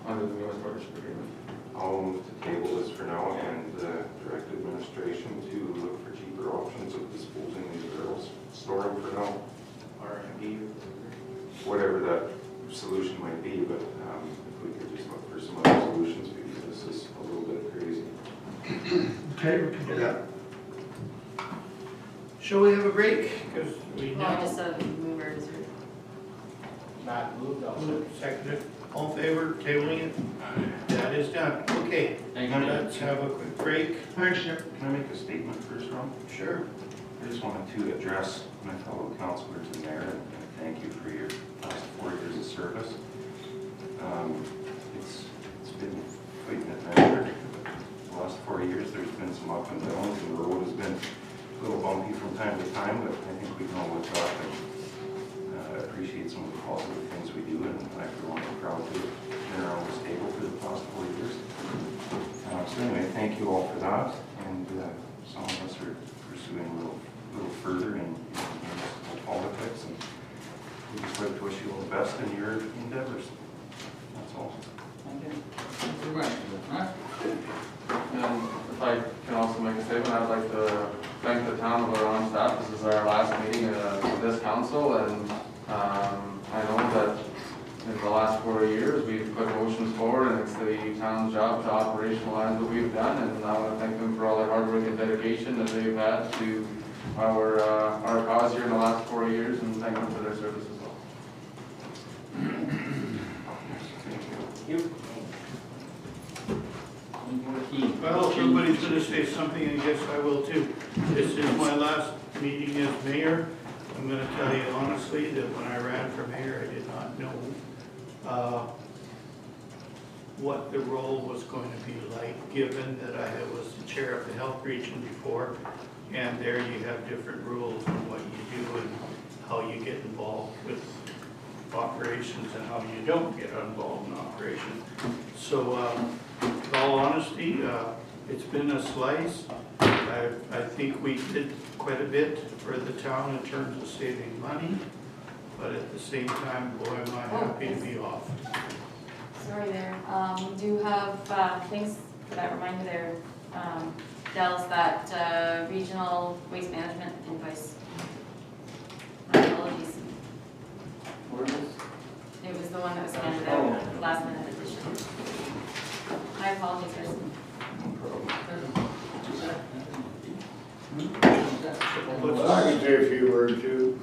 under the newest partnership agreement. I'll move to table this for now and direct administration to look for cheaper options of disposing these barrels, store them for now, R&D, whatever that solution might be, but if we could just look for some other solutions, because this is a little bit crazy. Okay, we can do that. Shall we have a break? Because we No, now. just a movers or. Not moved, I'll second. Seconded. All in favor, tabling it? That is done. Okay, Thank you. let's have a quick break. Thanks, Jim. Can I make a statement first, Ron? Sure. I just wanted to address my fellow councilors and mayor and thank you for your last 4 years of service. It's been quite an adventure. The last 4 years, there's been some up and downs, and the road has been a little bumpy from time to time, but I think we can all look up and appreciate some of the positive things we do, and I for one am proud to have been around this table for the past 4 years. So anyway, thank you all for that, and some of us are pursuing a little further in municipal politics, and we just like to wish you all the best in your endeavors. That's all. Thank you. Thank you very much. Huh? And if I can also make a statement, I'd like to thank the town of Oron staff. This is our last meeting of this council, and I know that in the last 4 years, we've put motions forward, and it's the town's job to operationalize what we've done, and I want to thank them for all their hard work and dedication that they've had to our cause here in the last 4 years, and thank them for their service as well. Well, if everybody's going to say something, I guess I will too. This is my last meeting as mayor. I'm going to tell you honestly that when I ran for mayor, I did not know what the role was going to be like, given that I was the chair of the health region before, and there you have different rules on what you do and how you get involved with operations and how you don't get involved in operations. So, in all honesty, it's been a slice. I think we did quite a bit for the town in terms of saving money, but at the same time, boy, am I happy to be off. Sorry there. We do have, thanks for that reminder there, Del's, that regional waste management invoice. My apologies. Where is? It was the one that was handed out, last minute addition. My apologies, guys. Well, I can say a few words too.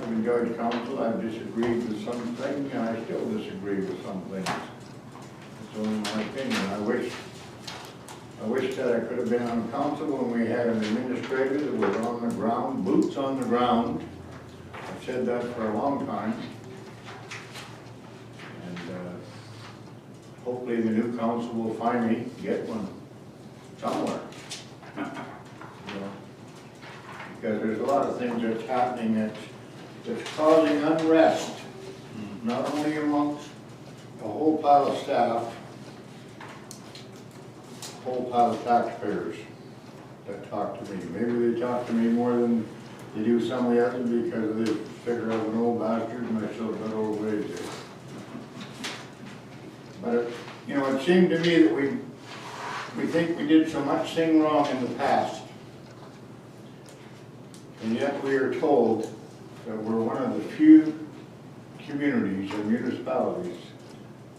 I've enjoyed council, I've disagreed with some things, and I still disagree with some things. It's only my opinion. I wish that I could have been on council when we had an administrator that was on the ground, boots on the ground, said that for a long time. And hopefully the new council will finally get one somewhere. You know, because there's a lot of things that's happening that's causing unrest, not only amongst a whole pile of staff, a whole pile of taxpayers that talk to me. Maybe they talk to me more than they do some of the others because they figure I'm an old bastard and I still got old ways there. But you know, it seemed to me that we think we did so much thing wrong in the past. And yet we are told that we're one of the few communities or municipalities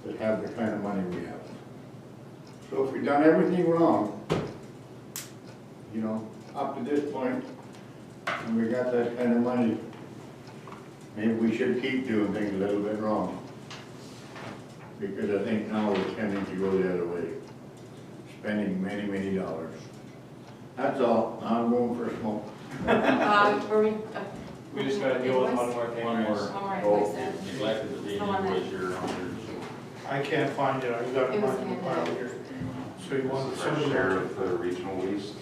that have the kind of money we have. So if we've done everything wrong, you know, up to this point, and we got that kind of money, maybe we should keep doing things a little bit wrong. Because I think now we're tending to go the other way, spending many, many dollars. That's all. Now I'm going for a smoke. Were we, We just gotta deal with one more thing. One more. one more invoice there. Neglected to be The one that- invoice here on there, I can't find it, I've got it It was on the handed file out. here. So you want This is our somebody share to, of the regional waste.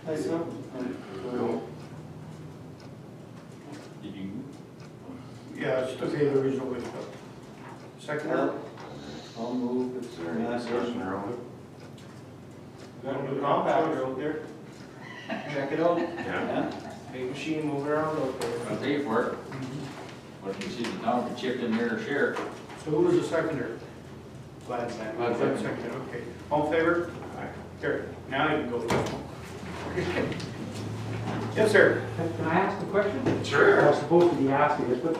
so did you? yeah, it's to pay the original waste bill. Second, I'll move. Is there any discussion around it? Got a new compactor out there. Check it out. Yeah. Big machine moving around out there. I'll pay for it. But you see the town can chip in their share. so who was the seconder? Glad that. Glad Second, second, okay. All in favor? Aye. Here, now you can go. Yes, sir. Can I ask a question? Sure. I was supposed to be asking this, but